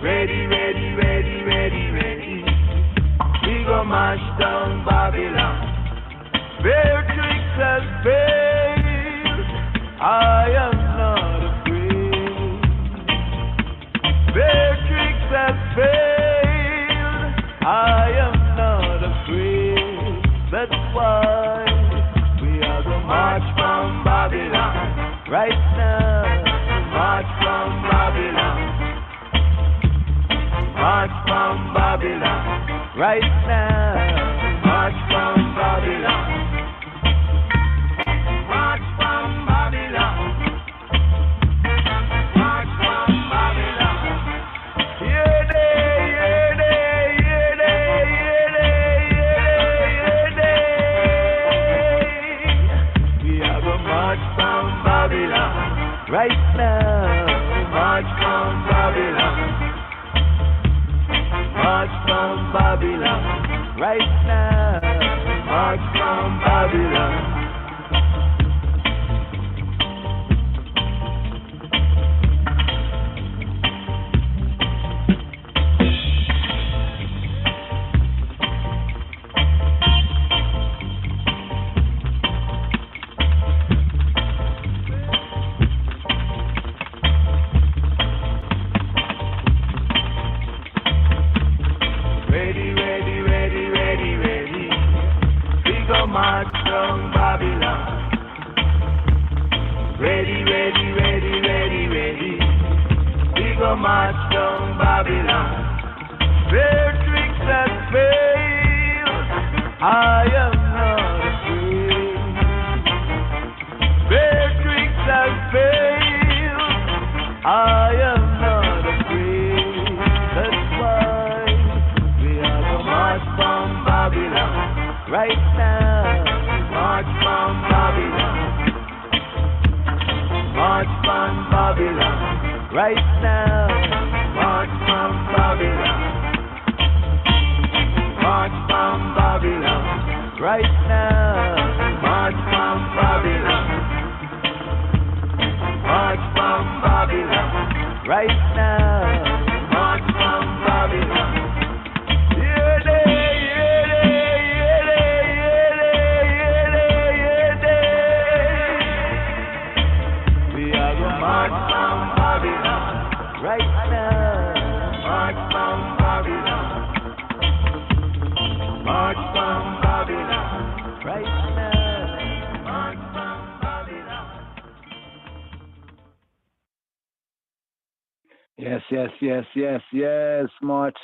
Ready, ready, ready, ready, ready. We gon' march down Babylon. Their tricks have failed. I am not afraid. Their tricks have failed. I am not afraid. That's why we are gonna march from Babylon. Right now, march from Babylon. March from Babylon. Right now, march from Babylon. March from Babylon. March from Babylon. Yeah, they, yeah, they, yeah, they, yeah, they, yeah, they, yeah, they. We are gonna march from Babylon. Right now, march from Babylon. March from Babylon. Right now, march from Babylon. March from Babylon. Ready, ready, ready, ready, ready. We go march from Babylon. Their tricks have failed. I am not afraid. Their tricks have failed. I am not afraid. That's why we are gonna march from Babylon. Right now, march from Babylon. March from Babylon. Right now, march from Babylon. March from Babylon. Right now, march from Babylon. March from Babylon. Right now, march from Babylon. Yeah, march from Babylon. Right now, march from Babylon. March from Babylon. Right now, march from Babylon. Yes, yes, yes, yes, yes. March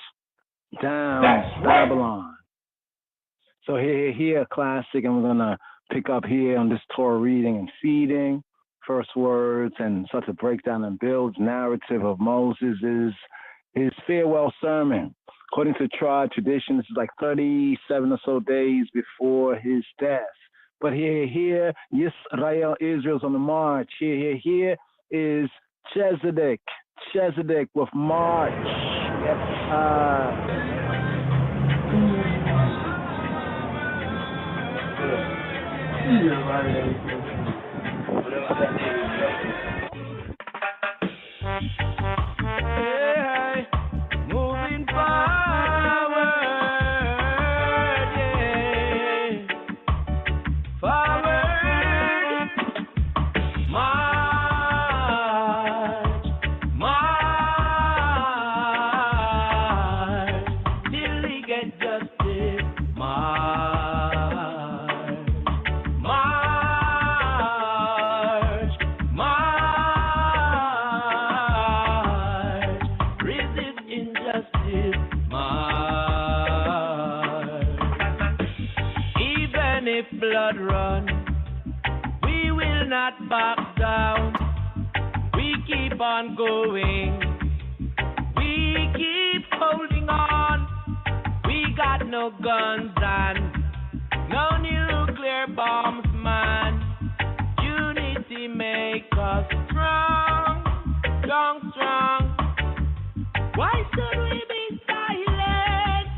down Babylon. So here, classic, and we're gonna pick up here on this Torah reading and feeding. First words and such a breakdown and builds narrative of Moses' his farewell sermon. According to tribe tradition, this is like 37 or so days before his death. But here, Israel's on the march. Here is Chezedek with March. Hey, moving forward, yeah. Forward, march, till we get justice. Blood run, we will not back down. We keep on going, we keep holding on. We got no guns and no nuclear bombs, man. Unity make us strong, strong. Why should we be silent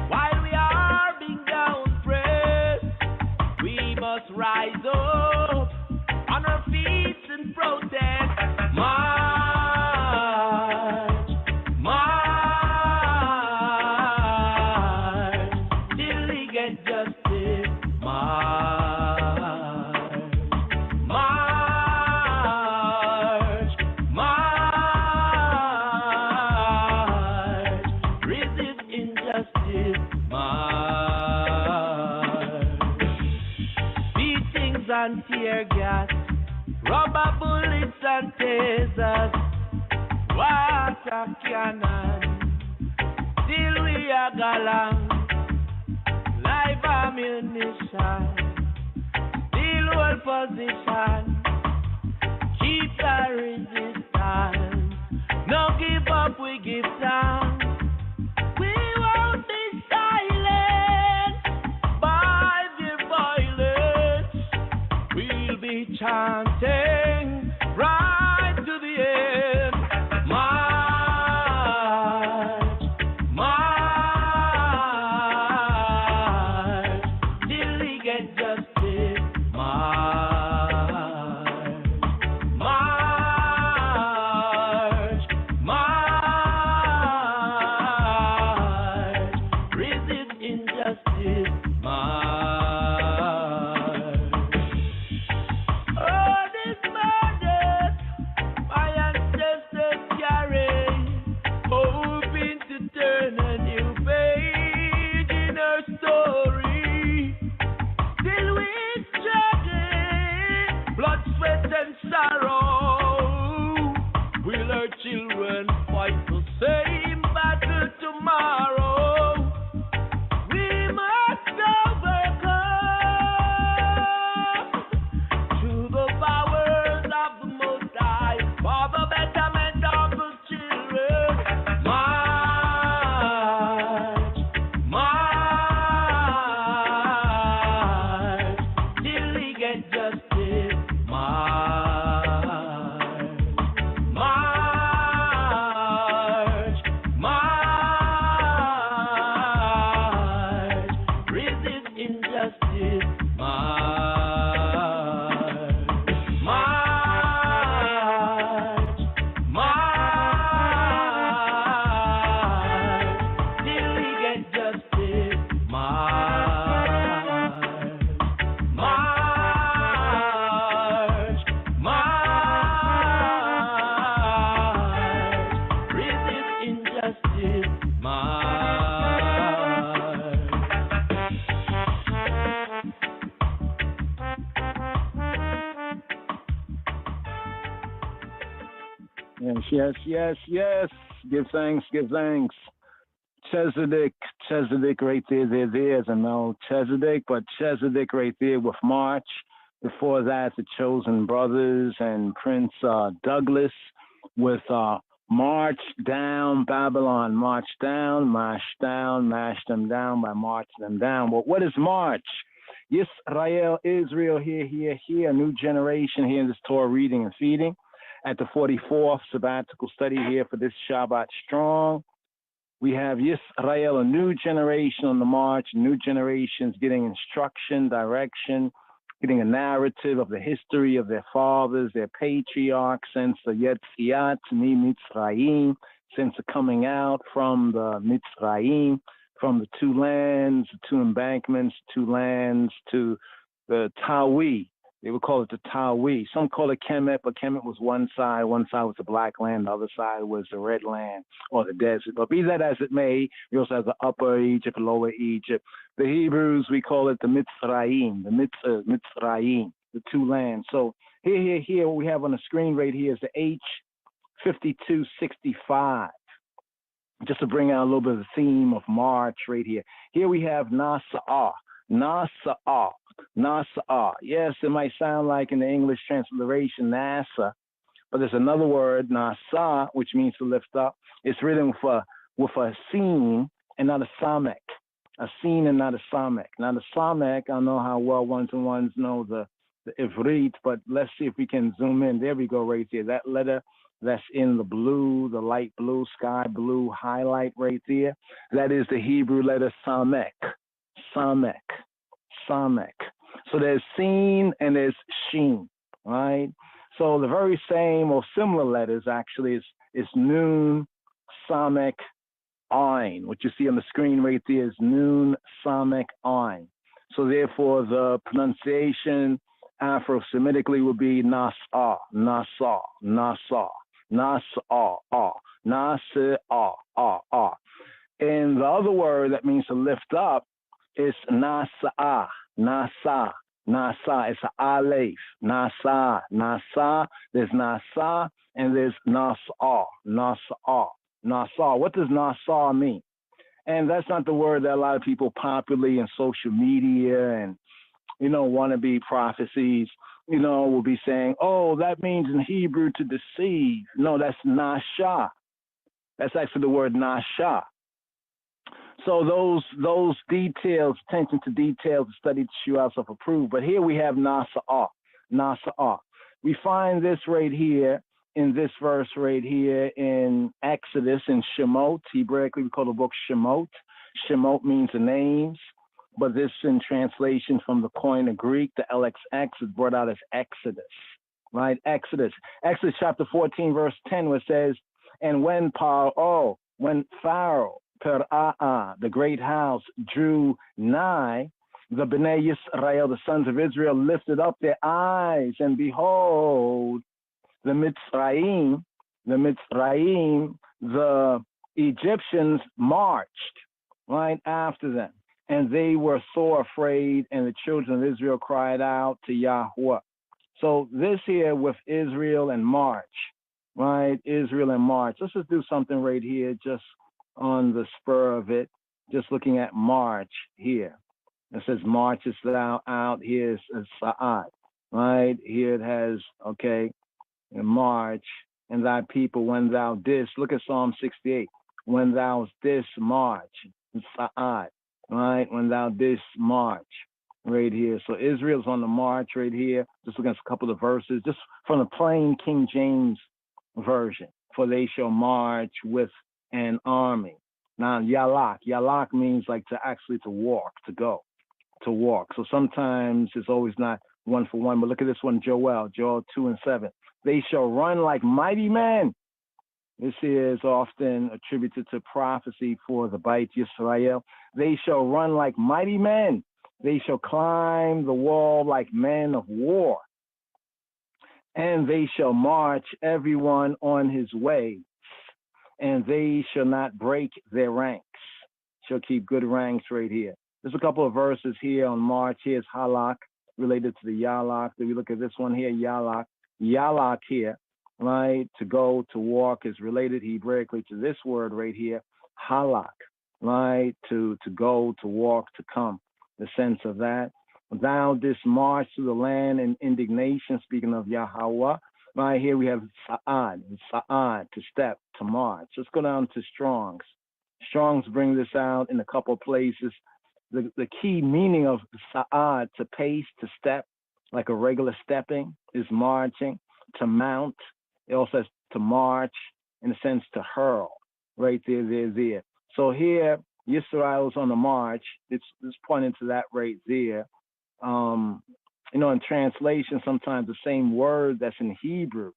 while we are being downpressed? We must rise up on our feet and protest. and tear gas, rubber bullets and tasers, water cannon. Till we are galang, live ammunition, still hold position, keep the resistance. No give up, we give thanks. We won't be silent by the violence. We'll be chanting right to the end. March, march, till we get justice. March, march, march, resist injustice. March. Oh, this burden my ancestors carry, hoping to turn a new page in our story. Till we struggle, blood, sweat, and sorrow. Will our children fight the same battle tomorrow? We must overcome through the powers of the Most High for the betterment of the children. March, march, till we get justice. March, march, march, resist injustice. March, march, march, till we get justice. March, march, march, resist injustice. March. Yes, yes, yes, yes. Give thanks, give thanks. Chesedek right there, there's a Melchizedek, but Chesedek right there with March. Before that, the Chosen Brothers and Prince Douglas with March Down Babylon. March down, mash them down by march them down. But what is March? Yisrael, Israel, here, a new generation here in this Torah reading and feeding. At the 44th sabbatical study here for this Shabbat Strong. We have Yisrael, a new generation on the march, new generations getting instruction, direction, getting a narrative of the history of their fathers, their patriarchs, since the Yetziat Mitzrayim, since the coming out from the Mitzrayim, from the two lands, the two embankments, two lands to the Tawi. They would call it the Tawi. Some call it Kemet, but Kemet was one side was the black land, the other side was the red land or the desert. But be that as it may, we also have the upper Egypt, lower Egypt. The Hebrews, we call it the Mitzrayim, the Mitzrayim, the two lands. So here, what we have on the screen right here is the H5265. Just to bring out a little bit of the theme of March right here. Here we have Nasa'ah. Yes, it might sound like in the English transliteration NASA, but there's another word, Nasa, which means to lift up. It's written with a sin and not a samek. A sin and not a samek. Now the samek, I don't know how well ones know the Ivrit, but let's see if we can zoom in. There we go right there. That letter that's in the blue, the light blue, sky blue highlight right there. That is the Hebrew letter samek. Samek. So there's sin and there's sheen, right? So the very same or similar letters actually is Nun, Samek, Ain. What you see on the screen right there is Nun, Samek, Ain. So therefore the pronunciation Afro-Semitically would be Nasa. And the other word that means to lift up is Nasa. Nasa, it's an aleph. Nasa, Nasa, there's Nasa, and there's Nasa, Nasa, Nasa. What does Nasa mean? And that's not the word that a lot of people popularly in social media and, wannabe prophecies, will be saying, oh, that means in Hebrew to deceive. No, that's Nasha. That's actually the word Nasha. So those details, attention to details, study to show ourselves approved. But here we have Nasa'ah, Nasa'ah. We find this right here in this verse right here in Exodus in Shemot. Hebraically, we call the book Shemot. Shemot means the names, but this in translation from the Koine Greek, the LXX, is brought out as Exodus, right? Exodus chapter 14, verse 10, where it says, and when Pharaoh, the great house, drew nigh, the Bnei Yisrael, the sons of Israel, lifted up their eyes, and behold, the Mitzrayim, the Egyptians marched right after them, and they were sore afraid, and the children of Israel cried out to Yahweh. So this here with Israel and March, right? Israel and March. Let's just do something right here, just on the spur of it, just looking at March here. It says, marchest thou out. Here's Sa'ad, right? Here it has, okay, March, and thy people when thou didst. Look at Psalm 68. When thou didst march, Sa'ad, right? When thou didst march, right here. So Israel's on the march right here. Just look at a couple of verses, just from the plain King James version. For they shall march with an army. Now, Yalak means like to walk, to walk. So sometimes it's always not one for one, but look at this one, Joel 2:7. They shall run like mighty men. This is often attributed to prophecy for the Beit Yisrael. They shall run like mighty men. They shall climb the wall like men of war. And they shall march everyone on his way. And they shall not break their ranks. Shall keep good ranks right here. There's a couple of verses here on March. Here's Halak, related to the Yalak. Then we look at this one here, Yalak. Yalak here, right? To go, to walk is related Hebraically to this word right here, Halak, right? To go, to walk, to come. The sense of that. Thou didst march through the land in indignation, speaking of Yahweh. Right here we have Sa'ad, to step, to march. Let's go down to Strong's. Strong's bring this out in a couple of places. The key meaning of Sa'ad, to pace, to step, like a regular stepping, is marching. To mount, it also says to march, in a sense to hurl. Right there. So here, Yisrael's on the march. It's pointing to that right there. In translation, sometimes the same word that's in Hebrew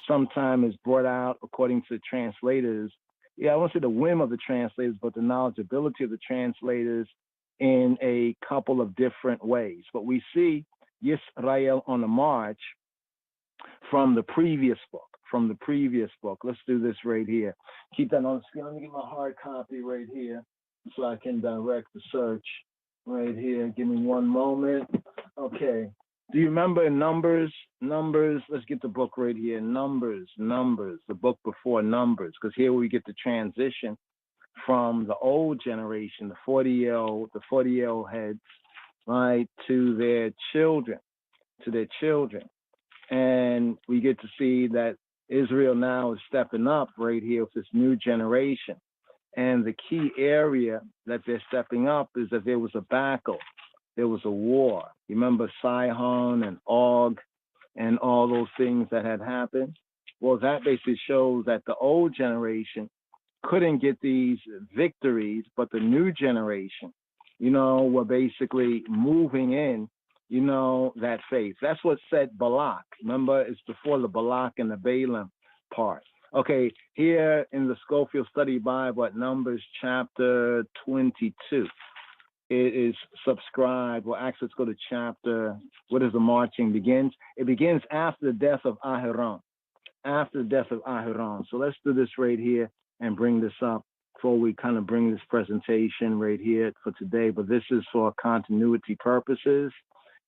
sometimes is brought out according to translators. I won't say the whim of the translators, but the knowledgeability of the translators in a couple of different ways. But we see Yisrael on the march from the previous book. Let's do this right here. Keep that on the screen. Let me get my hard copy right here so I can direct the search right here. Give me one moment. Okay. Do you remember in Numbers? Let's get the book right here. Numbers, the book before Numbers, because here we get the transition from the old generation, the 40-year-old heads, right, to their children. And we get to see that Israel now is stepping up right here with this new generation. And the key area that they're stepping up is that there was a battle. There was a war. You remember Sihon and Og and all those things that had happened? Well, that basically shows that the old generation couldn't get these victories, but the new generation, were basically moving in, that faith. That's what said Balak. Remember, it's before the Balak and the Balaam part. Okay, here in the Schofield Study Bible at Numbers chapter 22. It is subscribed. Well, actually, let's go to chapter. What is the marching begins? It begins after the death of Ahiram. So let's do this right here and bring this up before we kind of bring this presentation right here for today. But this is for continuity purposes.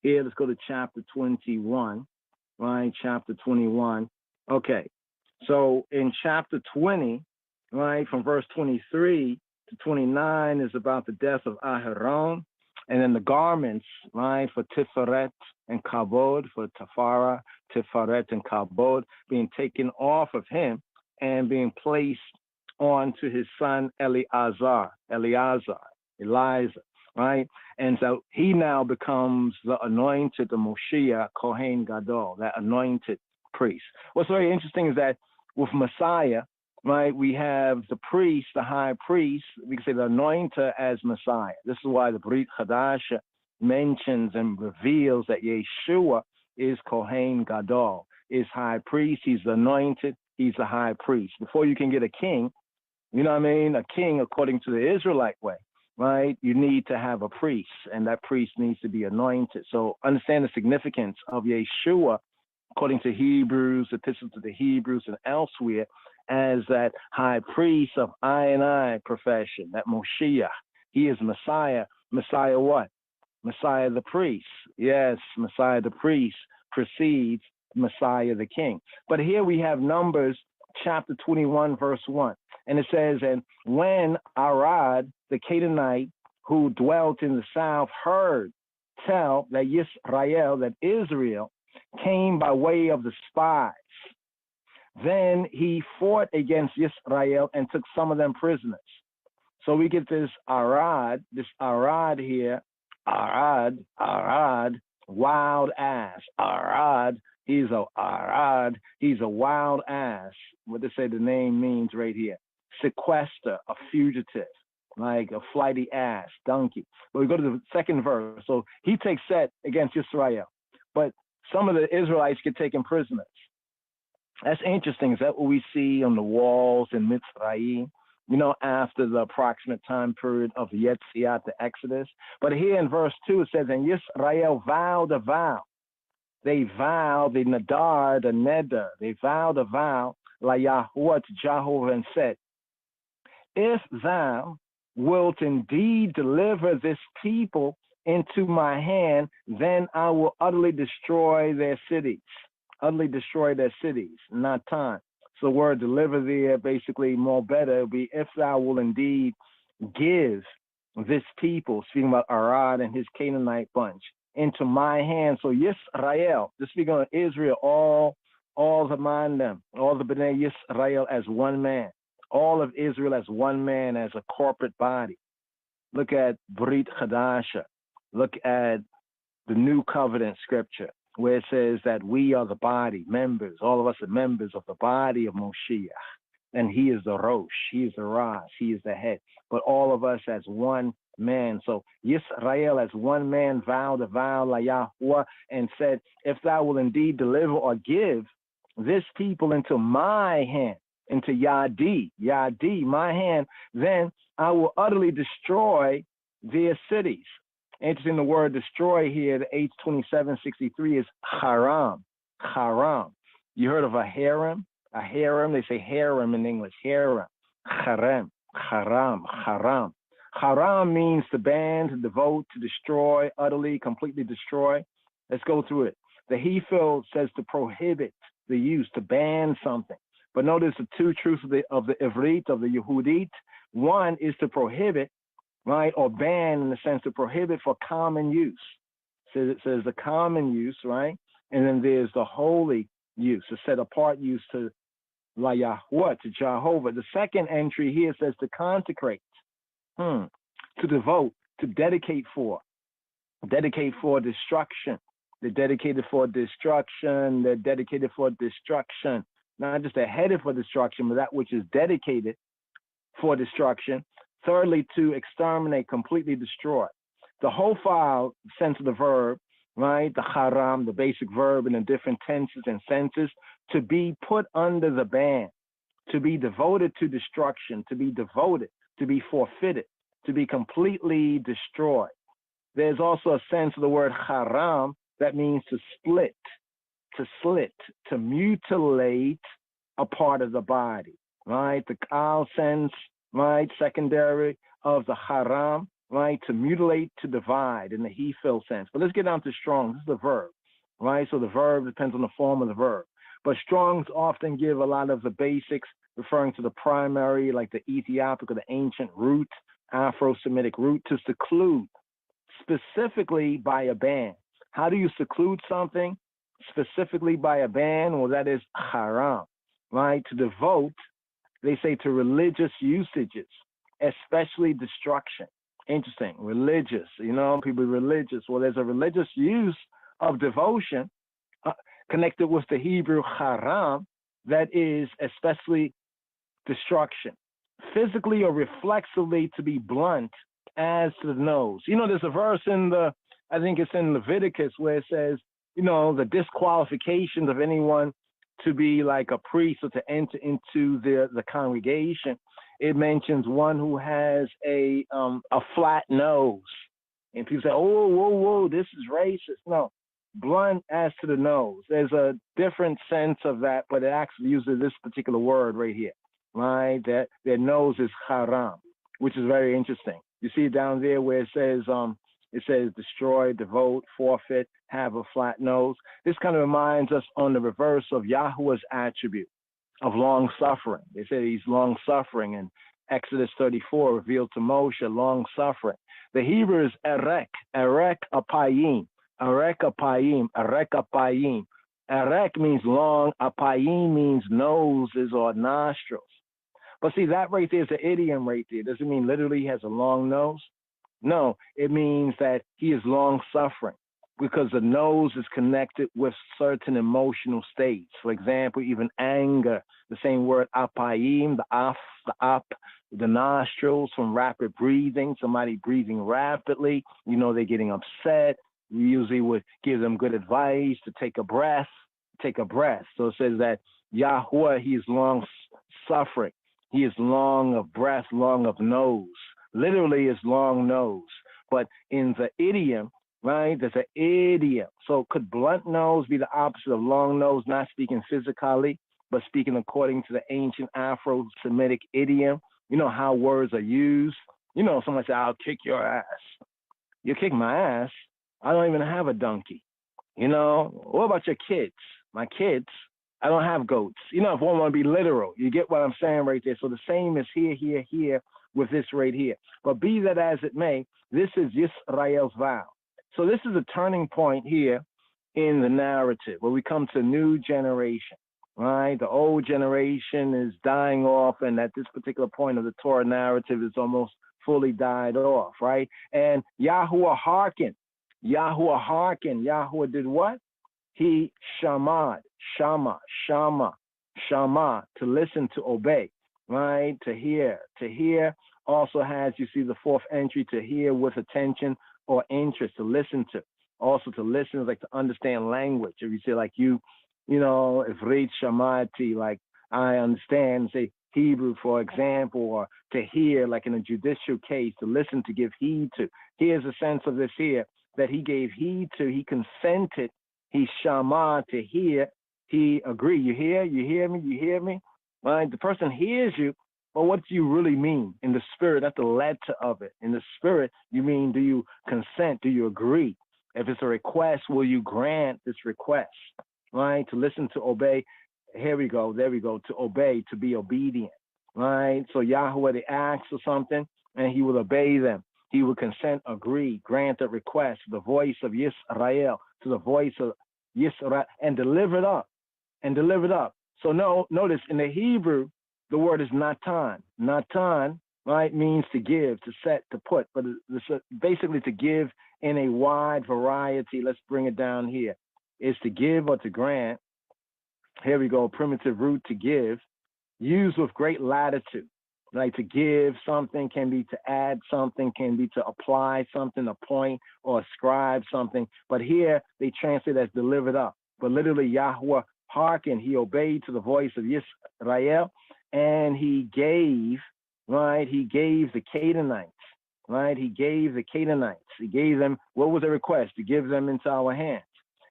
Here, let's go to chapter 21, right? Chapter 21. Okay. So in chapter 20, right, from verse 23 to 29 is about the death of Aharon. And then the garments, right, for Tiferet and Kabod, for Tafara, Tiferet and Kabod, being taken off of him and being placed onto his son Eleazar, right? And so he now becomes the anointed, the Moshiach, Kohen Gadol, that anointed priest. What's very interesting is that with Messiah, right, we have the priest, the high priest, we can say the anointer as Messiah. This is why the Brit Chadasha mentions and reveals that Yeshua is Kohen Gadol, is high priest, he's the anointed, he's the high priest. Before you can get a king, you know what I mean, a king according to the Israelite way, right, you need to have a priest, and that priest needs to be anointed. So understand the significance of Yeshua, according to Hebrews, epistles to the Hebrews and elsewhere, as that high priest of I profession, that Moshiach. He is Messiah. Messiah what? Messiah the priest. Yes, Messiah the priest precedes Messiah the king. But here we have Numbers chapter 21, verse 1. And it says, and when Arad, the Canaanite, who dwelt in the south, heard tell that Yisrael, that Israel, came by way of the spies, then he fought against Yisrael and took some of them prisoners. So we get this Arad here, Arad, wild ass. Arad, he's a wild ass. What they say the name means right here. Sequester, a fugitive, like a flighty ass, donkey. But we go to the second verse. So he takes set against Israel, but some of the Israelites get taken prisoners. That's interesting. Is that what we see on the walls in Mitzrayim? You know, after the approximate time period of Yetziat, the Exodus. But here in verse 2, it says, and Yisrael vowed a vow. They vowed, the nadar, the neder, they vowed a vow, la Yahuwah, to Jehovah, and said, if thou wilt indeed deliver this people into my hand, then I will utterly destroy their cities. Utterly destroy their cities, not time. So the word deliver there, basically more better, it'll be if thou will indeed give this people, speaking about Arad and his Canaanite bunch, into my hand. So Yisrael, just speaking of Israel, all the them, all the B'nai Yisrael as one man, all of Israel as one man, as a corporate body. Look at Brit Chadasha. Look at the New Covenant scripture, where it says that we are the body, members, all of us are members of the body of Moshiach. And he is the Rosh, he is the Ras, he is the head. But all of us as one man. So Yisrael as one man vowed a vow, la Yahuwah, and said, if thou will indeed deliver or give this people into my hand, into Yadi, my hand, then I will utterly destroy their cities. Interesting, the word destroy here, the H2763 is haram. You heard of a harem? A harem, they say harem in English, harem. Haram. Haram means to ban, to devote, to destroy, utterly, completely destroy. Let's go through it. The Hefil says to prohibit the use, to ban something. But notice the two truths of the Ivrit, of the Yehudit. One is to prohibit, right, or ban in the sense to prohibit for common use. So it says the common use, right? And then there's the holy use, the set apart use to La Yahuwah, to Jehovah. The second entry here says to consecrate, to devote, to dedicate for destruction. They're dedicated for destruction. They're dedicated for destruction. Not just they're headed for destruction, but that which is dedicated for destruction. Thirdly, to exterminate, completely destroy. The whole file sense of the verb, right? The haram, the basic verb in the different tenses and senses, to be put under the ban, to be devoted to destruction, to be devoted, to be forfeited, to be completely destroyed. There's also a sense of the word haram that means to split, to mutilate a part of the body, right? The kal sense, right, secondary of the haram, right? To mutilate, to divide in the he feel sense. But let's get down to strong. This is the verb, right? So the verb depends on the form of the verb. But Strongs often give a lot of the basics referring to the primary, like the Ethiopic or the ancient root, Afro-Semitic root, to seclude, specifically by a ban. How do you seclude something? Specifically by a ban? Well, that is haram, right? To devote, they say, to religious usages, especially destruction. Interesting. Religious, people religious. Well, there's a religious use of devotion connected with the Hebrew haram that is especially destruction. Physically or reflexively to be blunt as to the nose. There's a verse I think it's in Leviticus where it says, the disqualifications of anyone to be like a priest or to enter into the congregation. It mentions one who has a flat nose. And people say, oh, whoa, this is racist. No, blunt as to the nose. There's a different sense of that, but it actually uses this particular word right here, right? That their nose is haram, which is very interesting. You see down there where it says destroy, devote, forfeit, have a flat nose. This kind of reminds us on the reverse of Yahweh's attribute of long suffering. They say he's long suffering, and Exodus 34 revealed to Moshe long suffering. The Hebrew is erek apayim, erek apayim, erek apayim. Erek means long, apayim means noses or nostrils. But see, that right there is an idiom right there. Does it mean literally he has a long nose? No, it means that he is long suffering because the nose is connected with certain emotional states. For example, even anger, the same word apayim, the nostrils from rapid breathing, somebody breathing rapidly, they're getting upset. We usually would give them good advice to take a breath. So it says that Yahweh, he is long suffering. He is long of breath, long of nose. Literally is long nose. But in the idiom, right, there's an idiom. So could blunt nose be the opposite of long nose, not speaking physically, but speaking according to the ancient Afro-Semitic idiom? You know how words are used. Someone say, I'll kick your ass. You kick my ass? I don't even have a donkey. What about your kids? My kids, I don't have goats. If one want to be literal, you get what I'm saying right there. So the same is here with this right here. But be that as it may, this is Yisrael's vow. So this is a turning point here in the narrative where we come to a new generation, right? The old generation is dying off, and at this particular point of the Torah narrative is almost fully died off, right? And Yahuwah hearkened. Yahuwah did what? He shama, to listen, to obey, right? To hear. Also has, you see the fourth entry, to hear with attention or interest, to listen to. Also to listen is like to understand language. If you say like if read shamati, like I understand, say Hebrew, for example, or to hear, like in a judicial case, to listen, to give heed to. Here's a sense of this here, that he gave heed to, he consented, he shama, to hear, he agreed. You hear me? Right? The person hears you, but what do you really mean in the spirit? That's the letter of it. In the spirit, you mean, do you consent? Do you agree? If it's a request, will you grant this request? Right? To listen, to obey. There we go. To obey, to be obedient. Right? So Yahweh, they ask for something, and he will obey them. He will consent, agree, grant the request, the voice of Yisrael, to the voice of Yisrael, and deliver it up. So notice in the Hebrew, the word is natan. Natan, right, means to give, to set, to put, but it's basically to give in a wide variety. Let's bring it down here. Is to give or to grant. Here we go, primitive root, to give, used with great latitude. Like to give something can be to add something, can be to apply something, appoint or ascribe something. But here they translate as delivered up. But literally Yahweh hearkened, he obeyed to the voice of Yisrael, and he gave, right? He gave the Canaanites, right? He gave them, what was the request? To give them into our hands.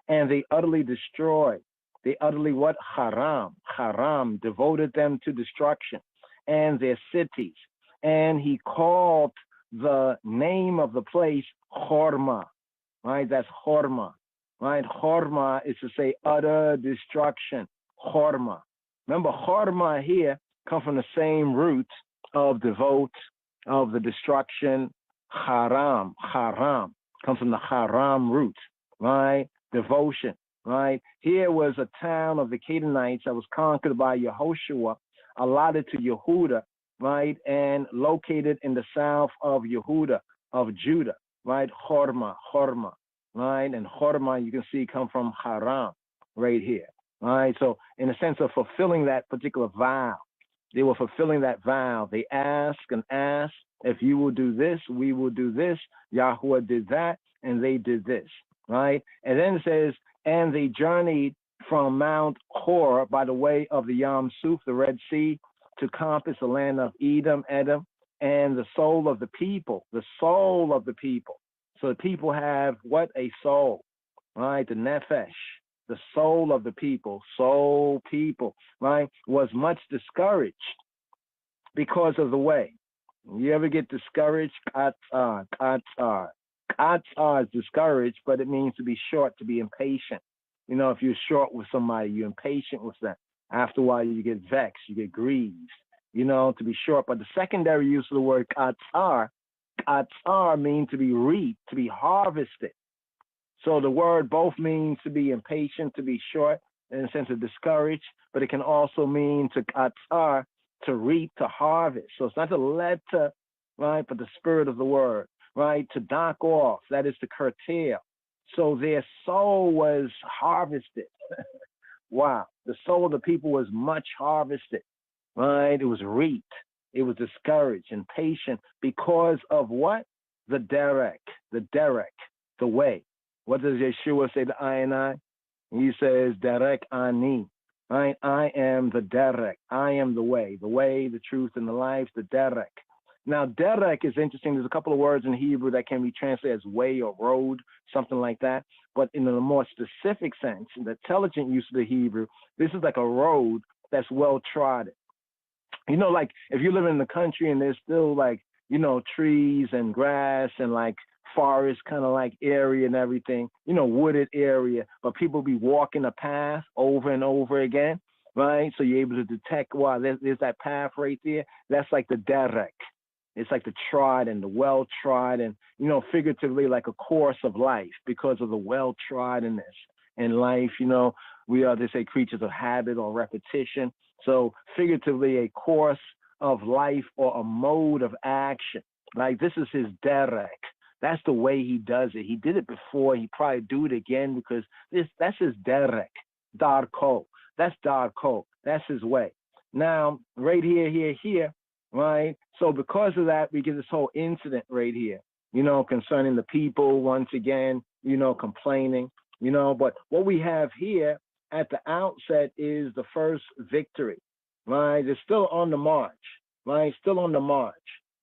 And they utterly destroyed. They utterly what? Haram, devoted them to destruction. And their cities. And he called the name of the place Horma, right? That's Horma, right? Horma is to say utter destruction, Horma. Remember, Horma here come from the same root of devote, of the destruction, haram, haram, comes from the haram root, right? Devotion, right? Here was a town of the Canaanites that was conquered by Yehoshua, allotted to Yehuda, right? And located in the south of Yehuda, of Judah, right? Horma, Horma, right? And Horma, you can see, come from haram right here, right? So in a sense of fulfilling that particular vow, they were fulfilling that vow. They ask and ask, if you will do this, we will do this. Yahuwah did that, and they did this, right? And then it says, and they journeyed from Mount Hor by the way of the Yam Suf, the Red Sea, to compass the land of Edom, and the soul of the people, the soul of the people. So the people have what? A soul, right? The nefesh, the soul of the people, soul people, right? Was much discouraged because of the way. You ever get discouraged? Qatar is discouraged, but it means to be short, to be impatient. You know, if you're short with somebody, you're impatient with them. After a while, you get vexed, you get grieved, you know, to be short. But the secondary use of the word qatar means to be reaped, to be harvested. So the word both means to be impatient, to be short, in a sense of discouraged, but it can also mean to qatar, to reap, to harvest. So it's not the letter, right, but the spirit of the word, right, to dock off, that is to curtail. So their soul was harvested. Wow. The soul of the people was much harvested, right? It was reaped. It was discouraged and patient because of what? The derek, the way. What does Yeshua say to I and I? He says, derek ani, right? I am the derek. I am the way, the truth, and the life, the derek. Now, derek is interesting. There's a couple of words in Hebrew that can be translated as way or road, something like that. But in a more specific sense, in the intelligent use of the Hebrew, this is like a road that's well trodden. You know, like if you live in the country and there's still like, you know, trees and grass and like forest kind of like area and everything, you know, wooded area, but people be walking a path over and over again, right? So you're able to detect, wow, there's that path right there. That's like the derek. It's like the trodden, the well-trodden, you know, figuratively like a course of life because of the well-troddenness in life. You know, we are, they say, creatures of habit or repetition. So figuratively, a course of life or a mode of action. Like this is his derek. That's the way he does it. He did it before. He probably do it again because that's his derek. Darko. That's Darko. That's his way. Now, right here, right? So because of that, we get this whole incident right here, you know, concerning the people once again, you know, complaining, you know. But what we have here at the outset is the first victory, right? It's still on the march, right? Still on the march,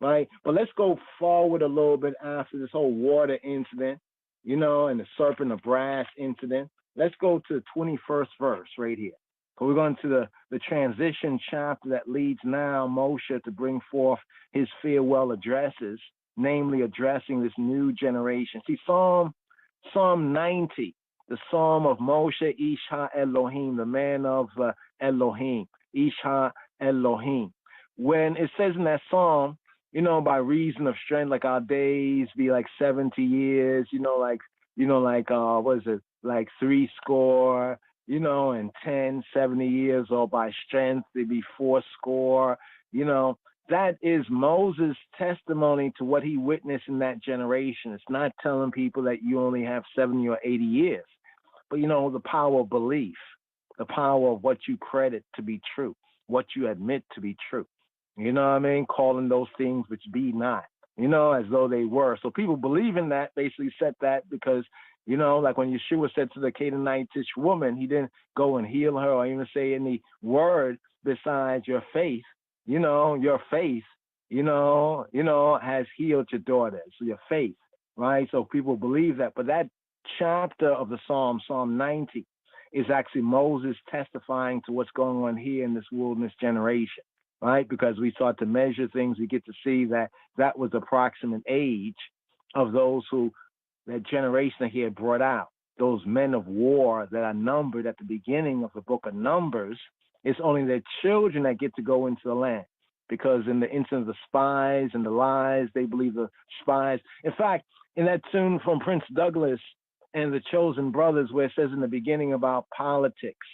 right? But let's go forward a little bit after this whole water incident, you know, and the serpent of brass incident. Let's go to the 21st verse right here. So we're going to the transition chapter that leads now Moshe to bring forth his farewell addresses, namely addressing this new generation. See, Psalm 90, the Psalm of Moshe, Isha Elohim, the man of Elohim, Isha Elohim. When it says in that Psalm, you know, by reason of strength, like our days be like 70 years, what is it, like 80, you know, and 70 years, or by strength, they be 80, you know. That is Moses' testimony to what he witnessed in that generation. It's not telling people that you only have 70 or 80 years, but, you know, the power of belief, the power of what you credit to be true, what you admit to be true. You know what I mean? Calling those things which be not, you know, as though they were. So people believe in that, basically said that because, you know, like when Yeshua said to the Qedamawit woman, he didn't go and heal her or even say any word besides your faith. You know, your faith, you know, has healed your daughter. So your faith, right? So people believe that. But that chapter of the Psalm 90, is actually Moses testifying to what's going on here in this wilderness generation. right? Because we start to measure things, we get to see that that was the approximate age of those who, that generation that he had brought out, those men of war that are numbered at the beginning of the book of Numbers. It's only their children that get to go into the land. Because in the instance of the spies and the lies, they believe the spies. In fact, in that tune from Prince Douglas and the Chosen Brothers, where it says in the beginning about politics,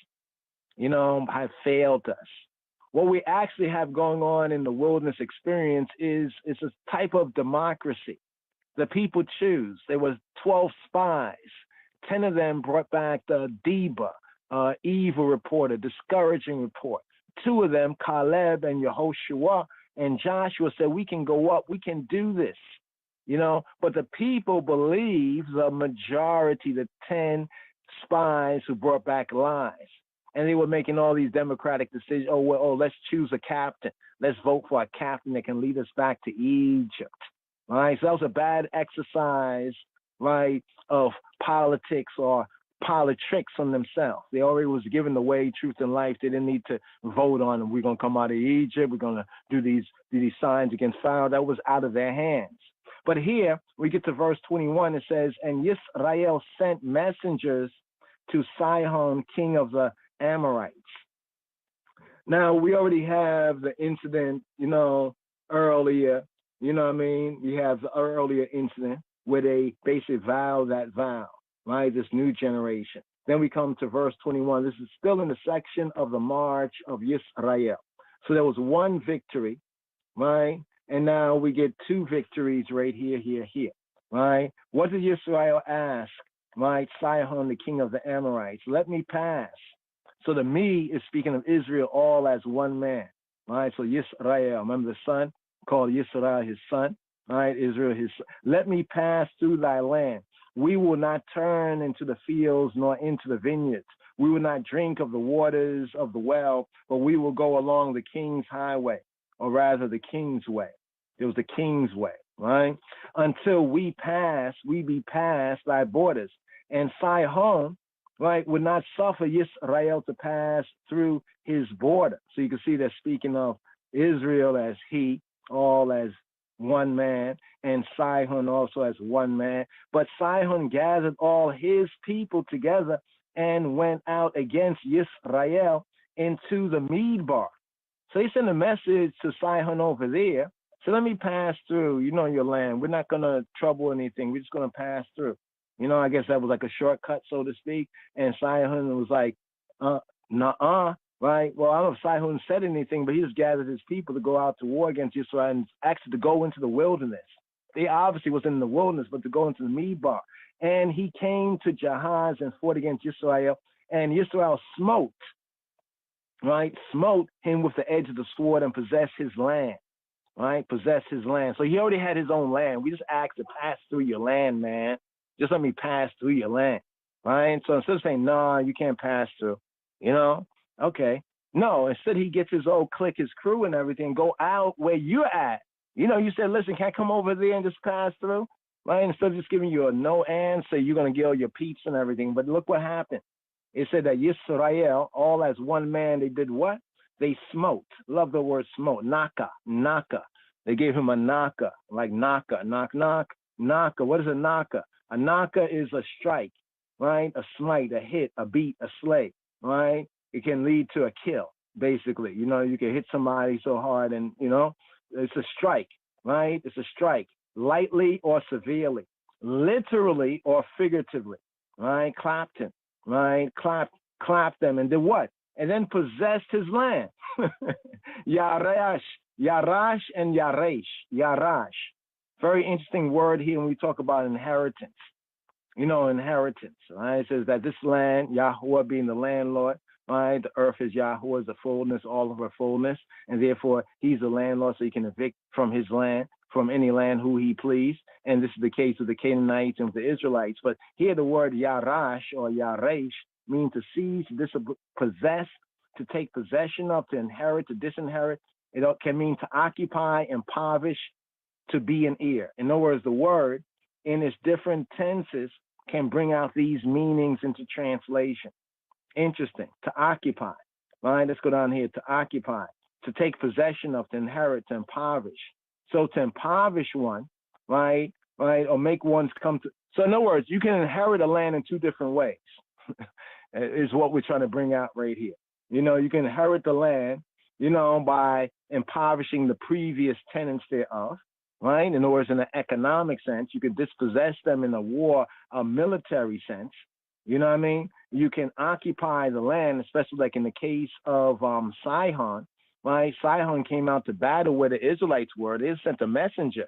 have failed us. What we actually have going on in the wilderness experience is a type of democracy. The people choose. There was 12 spies. 10 of them brought back the Deba, evil report, a discouraging report. 2 of them, Caleb and Yehoshua and Joshua, said, we can go up, we can do this, But the people believe the majority, the 10 spies who brought back lies. And they were making all these democratic decisions. Let's choose a captain. Let's vote for a captain that can lead us back to Egypt. Right? So that was a bad exercise, right, of politics or politics on themselves. They already was given the way, truth, and life. They didn't need to vote on, we're going to come out of Egypt. We're going to do these signs against Pharaoh. That was out of their hands. But here we get to verse 21. It says, and Yisrael sent messengers to Sihon, king of the Amorites. Now, we already have the incident, earlier, We have the earlier incident where they basically vow that vow, right? This new generation. Then we come to verse 21. This is still in the section of the march of Yisrael. So there was one victory, right? And now we get 2 victories right here, right? What did Yisrael ask, right? Sihon, the king of the Amorites, let me pass. So the me is speaking of Israel all as one man, right? So Yisrael, remember the son, called Yisrael his son, right? Israel his son. Let me pass through thy land. We will not turn into the fields nor into the vineyards. We will not drink of the waters of the well, but we will go along the king's highway, or rather the king's way. It was the king's way, right? Until we be past thy borders. And Sihon, right, would not suffer Yisrael to pass through his border. So you can see they're speaking of Israel as he, all as one man, and Sihon also as one man. But Sihon gathered all his people together and went out against Yisrael into the Midbar. So he sent a message to Sihon over there. So let me pass through, your land. We're not going to trouble anything. We're just going to pass through. I guess that was like a shortcut, so to speak. And Sihon was like, nuh-uh. Right? Well, I don't know if Sihon said anything, but he just gathered his people to go out to war against Israel and actually to go into the wilderness. They obviously was in the wilderness, but to go into the Midbar. And he came to Jahaz and fought against Israel, and Israel smote him with the edge of the sword and possessed his land, right? Possessed his land. So he already had his own land. We just asked to pass through your land, man. Just let me pass through your land, right? So instead of saying, no, you can't pass through, okay. No, instead he gets his old clique, his crew and everything, go out where you're at. You said, listen, can I come over there and just pass through? Right? Instead of just giving you a no answer, you're going to get all your peeps and everything. But look what happened. It said that Yisrael, all as one man, they did what? They smote. Love the word smote. Naka. They gave him a naka, like naka, knock, knock, naka. What is a naka? A naka is a strike, right? A smite, a hit, a beat, a slay, right? It can lead to a kill, basically. You can hit somebody so hard and, it's a strike, right? It's a strike, lightly or severely, literally or figuratively, right? Clapped him, right? Clapped them and did what? And then possessed his land. Yarash and Yarash. Very interesting word here when we talk about inheritance. Inheritance, right? It says that this land, Yahuwah being the landlord, right? The earth is Yahuwah's, the fullness, all of her fullness, and therefore he's the landlord, so he can evict from his land, from any land who he please. And this is the case with the Canaanites and with the Israelites. But here the word Yarash or Yaresh means to seize, possess, to take possession of, to inherit, to disinherit. It can mean to occupy, impoverish, to be an heir. In other words, the word in its different tenses can bring out these meanings into translation. Interesting. To occupy. Right? Let's go down here. To occupy. to take possession of, to inherit, to impoverish. So to impoverish one, right, or make one's come to. So in other words, you can inherit a land in two different ways, is what we're trying to bring out right here. You can inherit the land, by impoverishing the previous tenants thereof, right? In other words, in an economic sense, you can dispossess them in a military sense. You know what I mean? You can occupy the land, especially like in the case of Sihon, right? Sihon came out to battle where the Israelites were. They sent a messenger,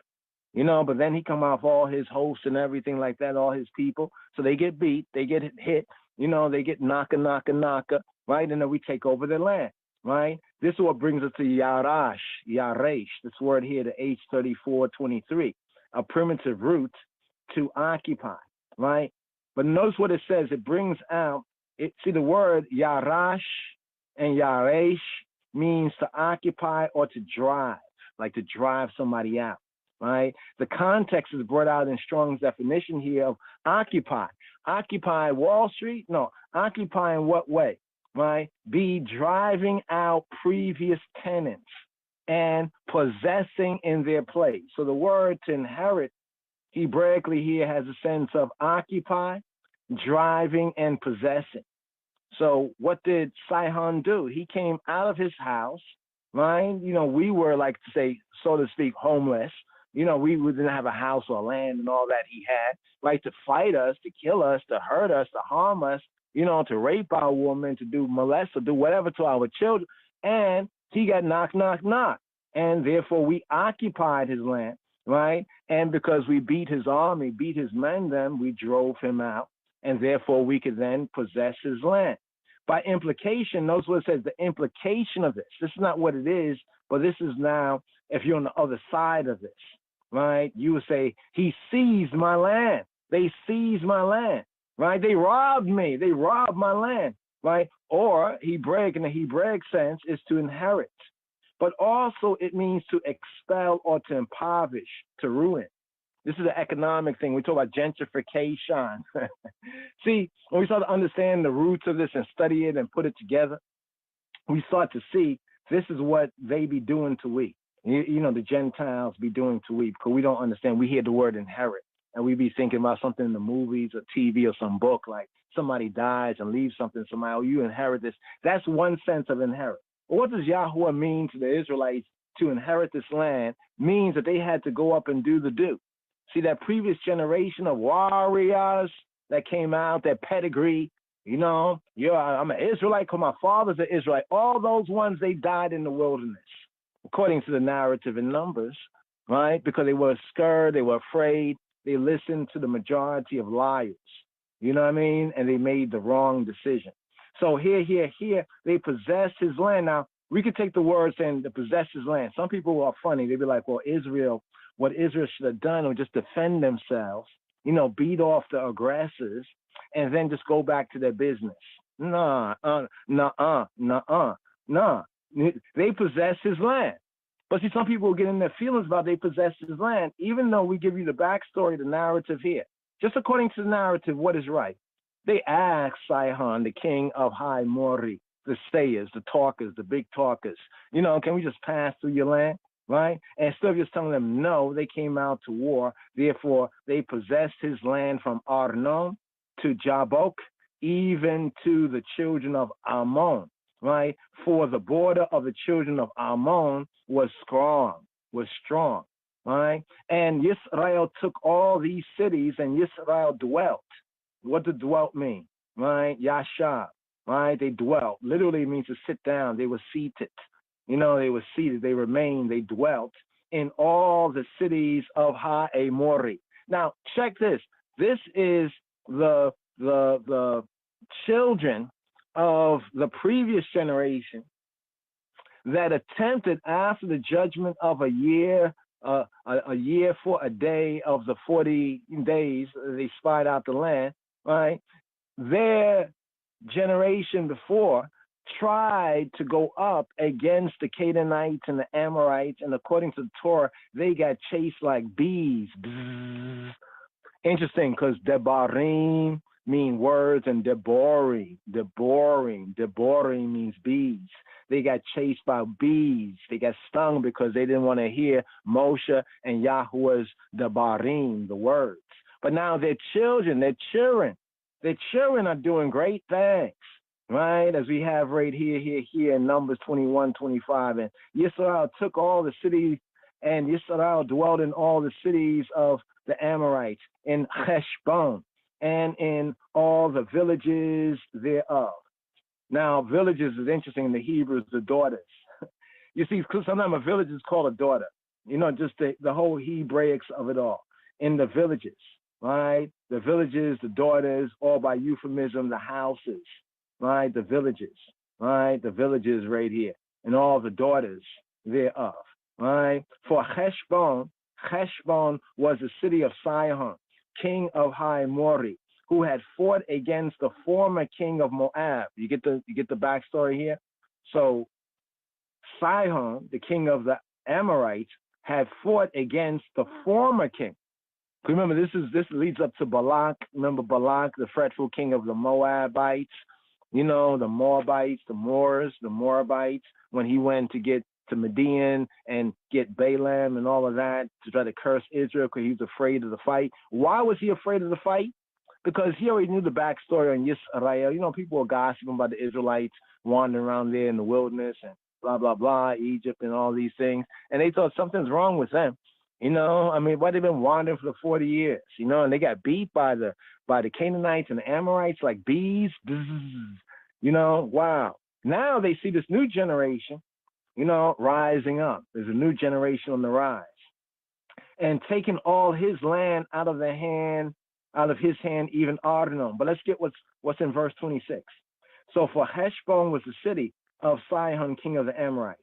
but then he come off all his hosts and everything like that, all his people. So they get beat, they get hit, they get knocker, right? And then we take over their land, right? This is what brings us to Yaresh, this word here, the H3423, a primitive root to occupy, right? But notice what it says. It brings out, see the word Yarash and Yaresh means to occupy or to drive, like to drive somebody out, right? The context is brought out in Strong's definition here of occupy. Occupy Wall Street? No, occupy in what way, right? Be driving out previous tenants and possessing in their place. So the word to inherit Hebraically here has a sense of occupy, driving, and possessing. So what did Sihon do? He came out of his house, right? We were, like to say, so to speak, homeless. We didn't have a house or land and all that he had, right? To fight us, to kill us, to hurt us, to harm us, to rape our woman, to do molest or do whatever to our children. And he got knock. And therefore we occupied his land, right? And because we beat his army, beat his men, then we drove him out. And therefore we could then possess his land. By implication, notice what it says, the implication of this. This is not what it is, but this is now, if you're on the other side of this, right? You would say, he seized my land. They seized my land, right? They robbed me. They robbed my land, right? Or Hebraic, in the Hebraic sense, is to inherit. But also it means to expel or to impoverish, to ruin. This is an economic thing. We talk about gentrification. See, when we start to understand the roots of this and study it and put it together, we start to see this is what they be doing to we. The Gentiles be doing to we, because we don't understand. We hear the word inherit, and we be thinking about something in the movies or TV or some book, like somebody dies and leaves something, somebody, you inherit this. That's one sense of inherit. But what does Yahweh mean to the Israelites to inherit this land? Means that they had to go up and do the do. See, that previous generation of warriors that came out, that pedigree, I'm an Israelite because my father's an Israelite. All those ones, they died in the wilderness, according to the narrative in Numbers, right? Because they were scared, they were afraid, they listened to the majority of liars, you know what I mean? And they made the wrong decision. So here, they possessed his land. Now, we could take the word saying to possess his land. Some people are funny. They'd be like, well, what Israel should have done was just defend themselves, beat off the aggressors, and then just go back to their business. Nah. They possess his land. But see, some people will get in their feelings about they possess his land, even though we give you the backstory, the narrative here. Just according to the narrative, what is right? They asked Sihon, the king of High Mori, the sayers, the talkers, the big talkers, can we just pass through your land? Right? And instead of just telling them no, they came out to war. Therefore, they possessed his land from Arnon to Jabbok, even to the children of Ammon, right? For the border of the children of Ammon was strong, right? And Yisrael took all these cities, and Yisrael dwelt. What did dwelt mean? Right? Yashab, right? They dwelt. Literally means to sit down. They were seated. They were seated, they remained, they dwelt in all the cities of Ha-e-Mori. Now, check this. This is the children of the previous generation that attempted, after the judgment of a year for a day of the 40 days, they spied out the land, right? Their generation before tried to go up against the Canaanites and the Amorites, and according to the Torah, they got chased like bees. Bzzz. Interesting, because Debarim, mean words, and Deborim means bees. They got chased by bees. They got stung because they didn't want to hear Moshe and Yahweh's Debarim, the words. But now their children are doing great things, right? As we have right here in Numbers 21:25. And Yisrael took all the cities, and Yisrael dwelled in all the cities of the Amorites, in Heshbon, and in all the villages thereof. Now, villages is interesting in the Hebrew, the daughters. You see, because sometimes a village is called a daughter. You know, just the whole Hebraics of it all. In the villages, right? The villages, the daughters, all by euphemism, the houses, right? The villages, right? The villages right here. And all the daughters thereof, right? For Heshbon was the city of Sihon, king of Haimori, who had fought against the former king of Moab. You get the backstory here? So Sihon, the king of the Amorites, had fought against the former king. Remember, this leads up to Balak. Remember Balak, the fretful king of the Moabites, you know, the Moabites, the Moors, the Moabites, when he went to get to Midian and get Balaam and all of that to try to curse Israel because he was afraid of the fight. Why was he afraid of the fight? Because he already knew the backstory on Yisrael. You know, people were gossiping about the Israelites wandering around there in the wilderness and blah, blah, blah, Egypt and all these things. And they thought something's wrong with them. You know, I mean, why they've been wandering for the 40 years, you know, and they got beat by the Canaanites and the Amorites like bees. You know, wow. Now they see this new generation, you know, rising up. There's a new generation on the rise. And taking all his land out of his hand, even Arnon. But let's get what's in verse 26. So for Heshbon was the city of Sihon, king of the Amorites,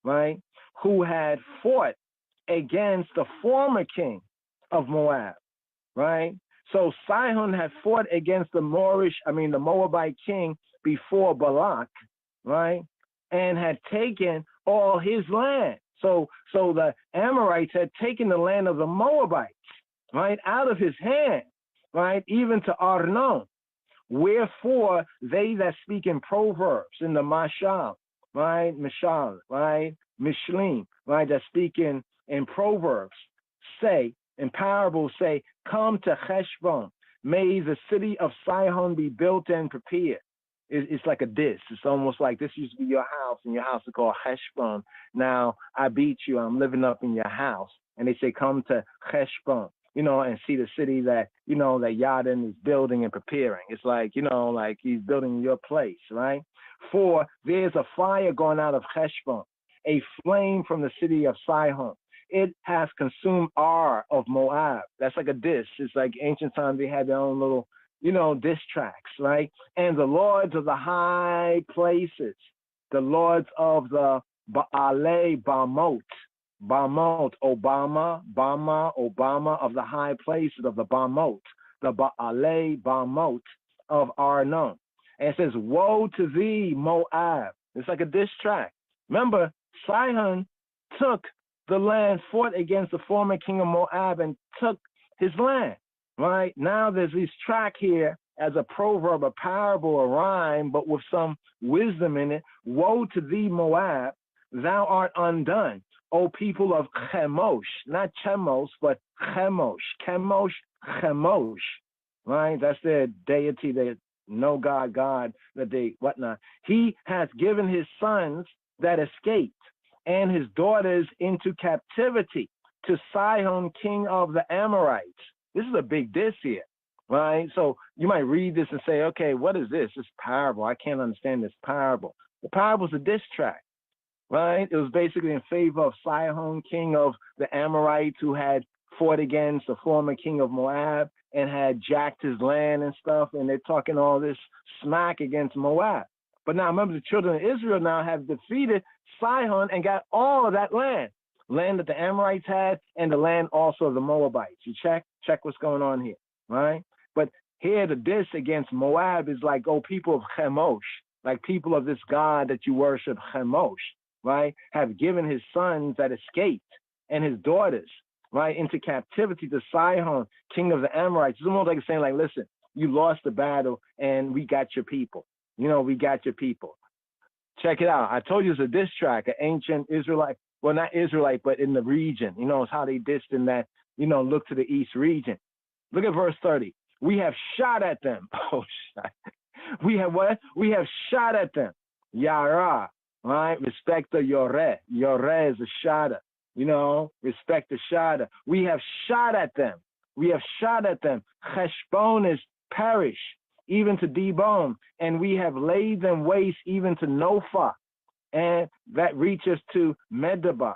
right? Who had fought against the former king of Moab, right? So Sihon had fought against the Moabite king before Balak, right? And had taken all his land. So the Amorites had taken the land of the Moabites, right, out of his hand, right, even to Arnon. Wherefore they that speak in proverbs, in the Mashal, right, Mishlim, right, that speak in proverbs, say, in parables say, come to Heshbon, may the city of Sihon be built and prepared. It's like a diss. It's almost like this used to be your house, and your house is called Heshbon. Now I beat you. I'm living up in your house. And they say, come to Heshbon, you know, and see the city that, you know, that Yadin is building and preparing. It's like, you know, like he's building your place, right? For there's a fire going out of Heshbon, a flame from the city of Sihon. It has consumed Ar of Moab. That's like a diss. It's like ancient times they had their own little, you know, diss tracks, right? And the lords of the high places, the lords of the Baalei Bamot, Obama of the high places of the Bamot, the Baalei Bamot of Arnon. And it says, woe to thee, Moab. It's like a diss track. Remember, Sihon took the land, fought against the former king of Moab and took his land, right? Now there's this track here as a proverb, a parable, a rhyme, but with some wisdom in it. Woe to thee, Moab, thou art undone, O people of Chemosh, not Chemos, but Chemosh, right? That's their deity, their no God, that they whatnot. He has given his sons that escaped and his daughters into captivity to Sihon, king of the Amorites. This is a big diss here, right? So you might read this and say, okay, what is this? This parable. I can't understand this parable. The parable is a diss track, right? It was basically in favor of Sihon, king of the Amorites, who had fought against the former king of Moab and had jacked his land and stuff, and they're talking all this smack against Moab. But now remember, the children of Israel now have defeated Sihon and got all of that land that the Amorites had, and the land also of the Moabites. You check what's going on here, right? But here the diss against Moab is like, oh, people of Chemosh, like people of this God that you worship, Chemosh, right, have given his sons that escaped and his daughters, right, into captivity to Sihon, king of the Amorites. It's almost like saying, like, listen, You lost the battle, and we got your people. We got your people. Check it out. I told you it's a diss track, an ancient Israelite, well, not Israelite, but in the region. It's how they dissed in that, look to the east region. Look at verse 30. We have shot at them. Oh, we have what? We have shot at them. Yara, right? Respect the Yoreh. Yoreh is a shotter. Respect the shotter. We have shot at them. We have shot at them. Heshbon is perish, even to Dibon, and we have laid them waste even to Nophah, and that reaches to Medeba.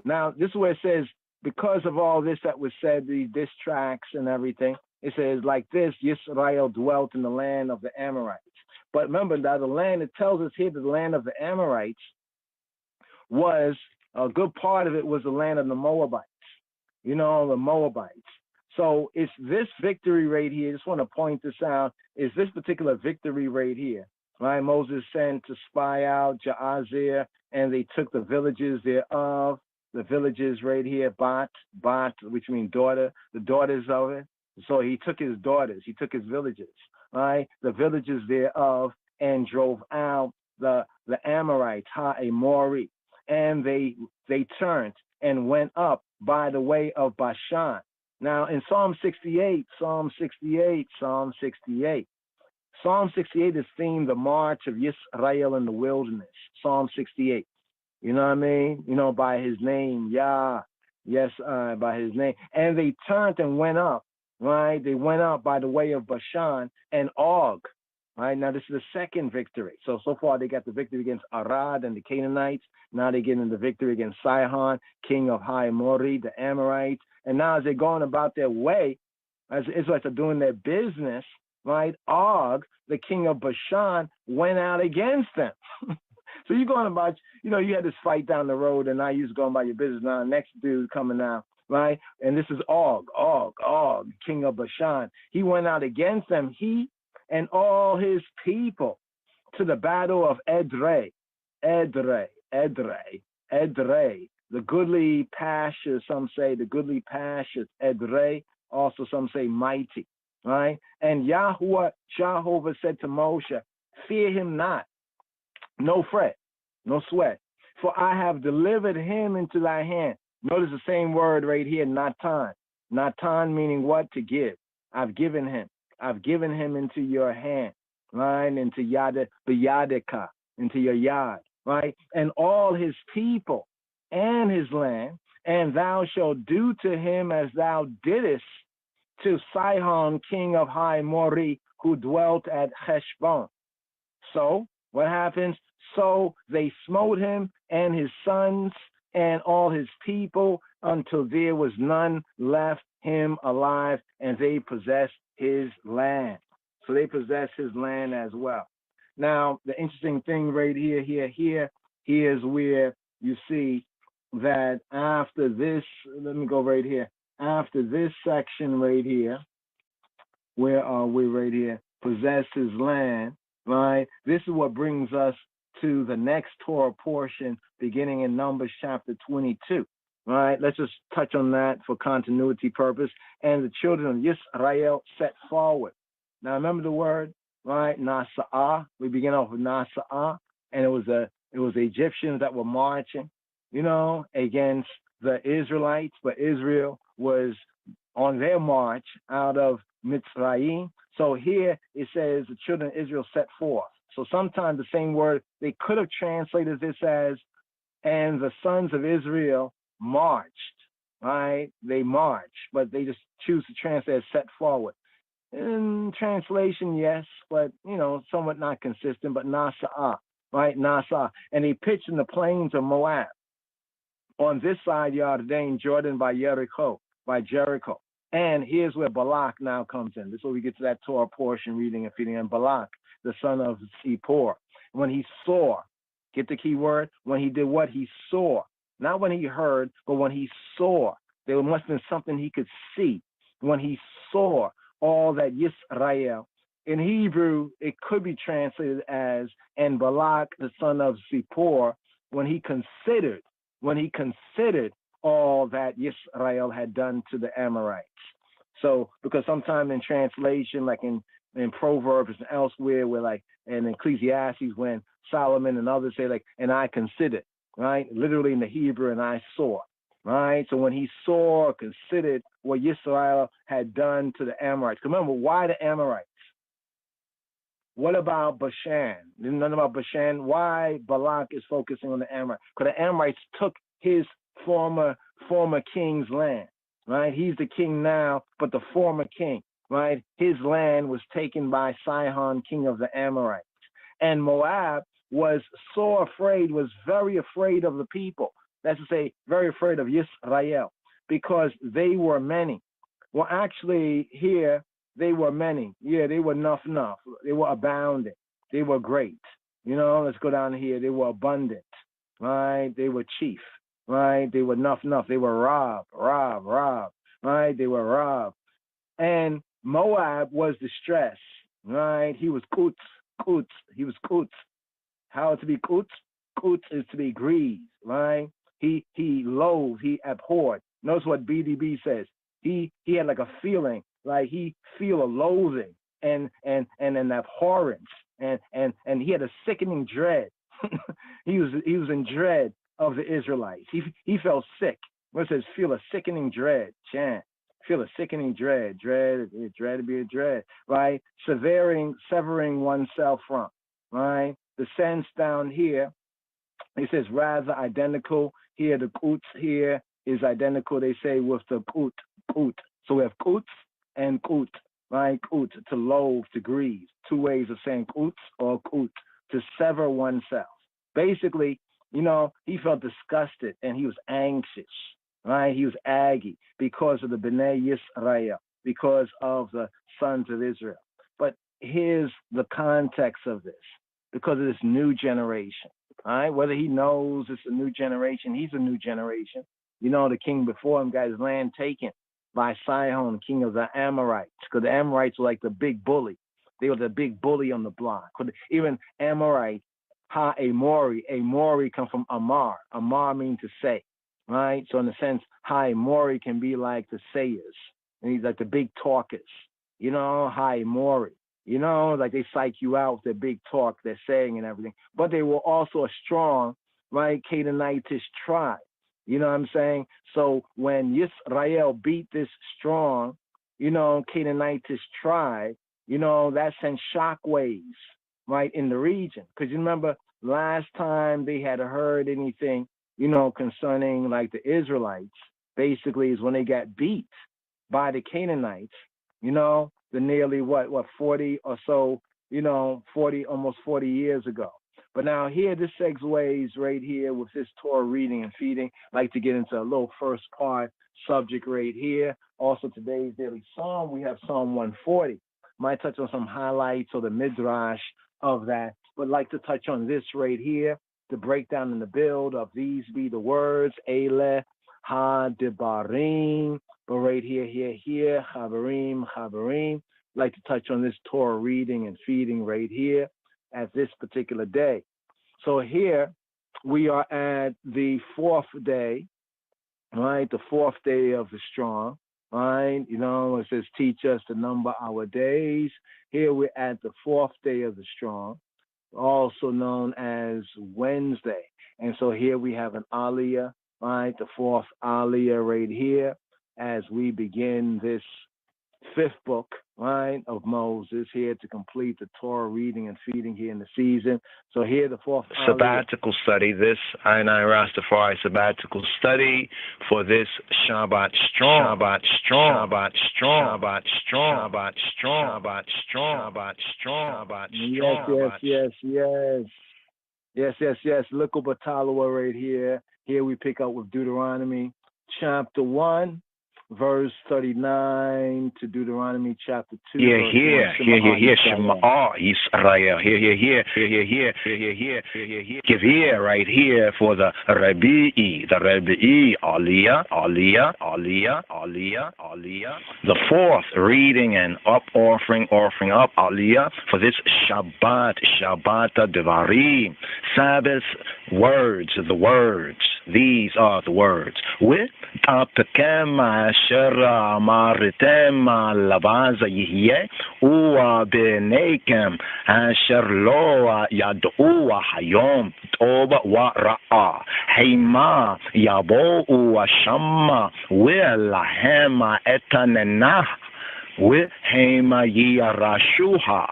Now, this is where it says, because of all this that was said, these diss tracks and everything, it says, like this, Yisrael dwelt in the land of the Amorites. But remember that the land, it tells us here that the land of the Amorites was, a good part of it was the land of the Moabites, the Moabites. So it's this victory right here. I just want to point this out. Is this particular victory right here, right? Moses sent to spy out Jaazir, and they took the villages thereof. The villages right here, Bat, which means daughter, the daughters of it. So he took his daughters, he took his villages, right? The villages thereof, and drove out the Amorites, Ha-Amori, and they turned and went up by the way of Bashan. Now, in Psalm 68 is themed the march of Yisrael in the wilderness. Psalm 68. You know what I mean? By his name, Yah. Yes, by his name. And they turned and went up, right? They went up by the way of Bashan and Og, right? Now, this is the second victory. So far, they got the victory against Arad and the Canaanites. Now they're getting the victory against Sihon, king of Ha-Amori, the Amorites. And now as they're going about their way, as the Israelites are doing their business, right, Og, the king of Bashan, went out against them. So you're going about, you had this fight down the road, and now you're just going about your business. Now the next dude coming out, right? And this is Og, king of Bashan. He went out against them, he and all his people, to the battle of Edrei. The goodly pastures, some say the goodly pastures, Edrei, also some say mighty, right? And Jehovah said to Moshe, fear him not, no fret, no sweat, for I have delivered him into thy hand. Notice the same word right here, Natan. Natan meaning what? To give. I've given him into your hand, right? Into Yadika, into your yard, right? And all his people and his land, and thou shalt do to him as thou didst to Sihon, king of Ha-Amori, who dwelt at Heshbon. So what happens? So they smote him and his sons and all his people until there was none left him alive, and they possessed his land. So they possessed his land as well. Now, the interesting thing right here is where you see that after this, let me go right here. After this section right here, where are we right here? Possess his land, right? This is what brings us to the next Torah portion, beginning in Numbers chapter 22, right? Let's just touch on that for continuity purpose. And the children of Yisrael set forward. Now, remember the word, right? Nasa'ah. We begin off with Nasa'ah, and it was the Egyptians that were marching, against the Israelites, but Israel was on their march out of Mitzrayim. So here it says the children of Israel set forth. So sometimes the same word, they could have translated this as, and the sons of Israel marched, right? They marched, but they just choose to translate as set forward. In translation, yes, but, somewhat not consistent, but Nasa'ah, right? Nasa'ah. And he pitched in the plains of Moab. On this side, Yarden, Jordan, by Jericho. And here's where Balak now comes in. This is where we get to that Torah portion, reading and feeding. And Balak, the son of Zippor, when he saw, get the key word, when he did what? He saw. Not when he heard, but when he saw. There must have been something he could see. When he saw all that Yisrael. In Hebrew, it could be translated as, and Balak, the son of Zippor, when he considered all that Yisrael had done to the Amorites. So because sometimes in translation, like in Proverbs and elsewhere, where like in Ecclesiastes, when Solomon and others say like, and I considered, right? Literally in the Hebrew, and I saw, right? So when he saw, considered what Israel had done to the Amorites. Remember, why the Amorites? What about Bashan? Nothing about Bashan. Why Balak is focusing on the Amorites? Because the Amorites took his former king's land, right? He's the king now, but the former king, right? His land was taken by Sihon, king of the Amorites. And Moab was so afraid, was very afraid of the people. That's to say, very afraid of Israel, because they were many. Well, actually, here, they were many. Yeah, they were enough. They were abounding. They were great. You know, let's go down here. They were abundant, right? They were chief, right? They were enough. They were rob, right? They were rob. And Moab was distress, right? He was kutz. He was kutz. How to be kutz? Kutz is to be grieved, right? He loathed, he abhorred. Notice what BDB says. He had like a feeling, like he feel a loathing and an abhorrence, and he had a sickening dread. he was in dread of the Israelites. He felt sick. What it says, feel a sickening dread. Chant. Feel a sickening dread. Dread to be a dread, right? Severing oneself from, right? The sense down here, it says rather identical. Here, the kutz here is identical, they say, with the kut. So we have kutz and kut, right? Kut, to loathe, to grieve. Two ways of saying kutz or kut, to sever oneself. Basically, you know, he felt disgusted and he was anxious, right? He was aggy because of the Bnei Yisrael, because of the sons of Israel. But here's the context of this, because of this new generation, all right? Whether he knows it's a new generation, he's a new generation. You know, the king before him got his land taken by Sihon, king of the Amorites, because the Amorites were like the big bully. They were the big bully on the block. Even Amorite, Amori come from Amar. Amar means to say, right? So in a sense, Mori can be like the sayers, and he's like the big talkers. You know, Mori. You know, like they psych you out with their big talk, their saying and everything. But they were also a strong, right, Canaanitish tribe. You know what I'm saying? So when Yisrael beat this strong, you know, Canaanitish tribe, you know, that sent shockwaves, right, in the region. Because you remember last time they had heard anything, you know, concerning like the Israelites, basically is when they got beat by the Canaanites, you know, the nearly, what, 40 or so, you know, almost 40 years ago. But now here, this segues right here with this Torah reading and feeding. I'd like to get into a little first part subject right here. Also today's daily psalm, we have Psalm 140. Might touch on some highlights or the midrash of that, but like to touch on this right here, the breakdown and the build of these be the words, Eile ha-debarim, but right here, Chaverim. Like to touch on this Torah reading and feeding right here at this particular day. So here we are at the fourth day, right? The fourth day of the strong, right? You know, it says, teach us to number our days. Here we're at the fourth day of the strong, also known as Wednesday. And so here we have an Aliyah, right? The fourth Aliyah right here as we begin this fifth book, right, of Moses, here to complete the Torah reading and feeding here in the season. So here the fourth sabbatical study, this I Rastafari sabbatical study for this Shabbat strong. Yes. Look up Batalawa right here. Here we pick up with Deuteronomy chapter 1. Verse 39 to Deuteronomy chapter 2. Here, Shema Israel. Here. Give ear right here for the Rabbi, Aliyah. The fourth reading and offering up Aliyah for this Shabbat Devarim, Sabbath words, the words. These are the words. With Apekemash Asher Maritem Lavaza Yihye Ua Benekem Asher Loa Yadua Hayom Toba Wa Ra'a Heima Yabo Ua Shamma Willahema Etanena with Hema Yarashuha.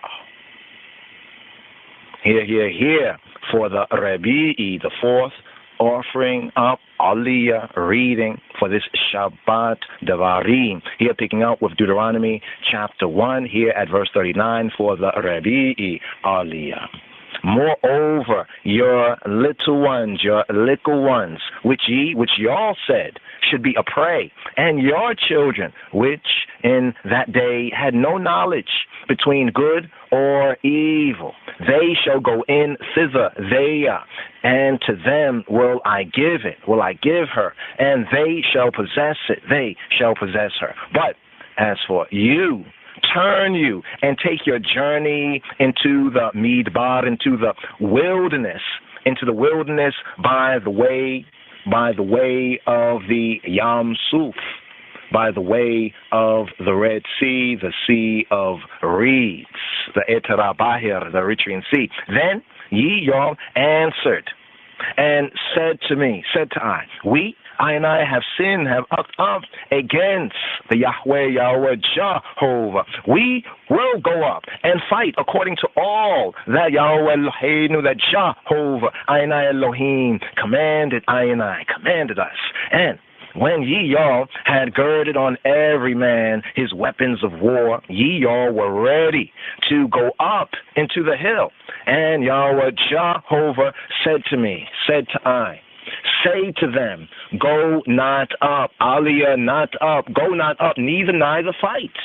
Here, for the Rebi'i, the fourth offering up Aliyah reading for this Shabbat Devarim. Here, picking up with Deuteronomy chapter 1, here at verse 39 for the Rebi'i Aliyah. Moreover, your little ones, which y'all said should be a prey, and your children, which in that day had no knowledge between good or evil, they shall go in thither, and to them will I give her, and they shall possess it, they shall possess her. But as for you, turn you and take your journey into the Midbar, into the wilderness by the way of the Yam Suf, by the way of the Red Sea, the Sea of Reeds, the Etera Bahir, the Eritrean Sea. Then ye y'all answered and said to I and I have sinned, have up against the Yahweh Jehovah. We will go up and fight according to all that Yahweh Eloheinu, that Jehovah, I and I Elohim, commanded us. And when ye y'all had girded on every man his weapons of war, ye y'all were ready to go up into the hill. And Yahweh Jehovah said to I, say to them, go not up, Aliyah not up, go not up, neither fight.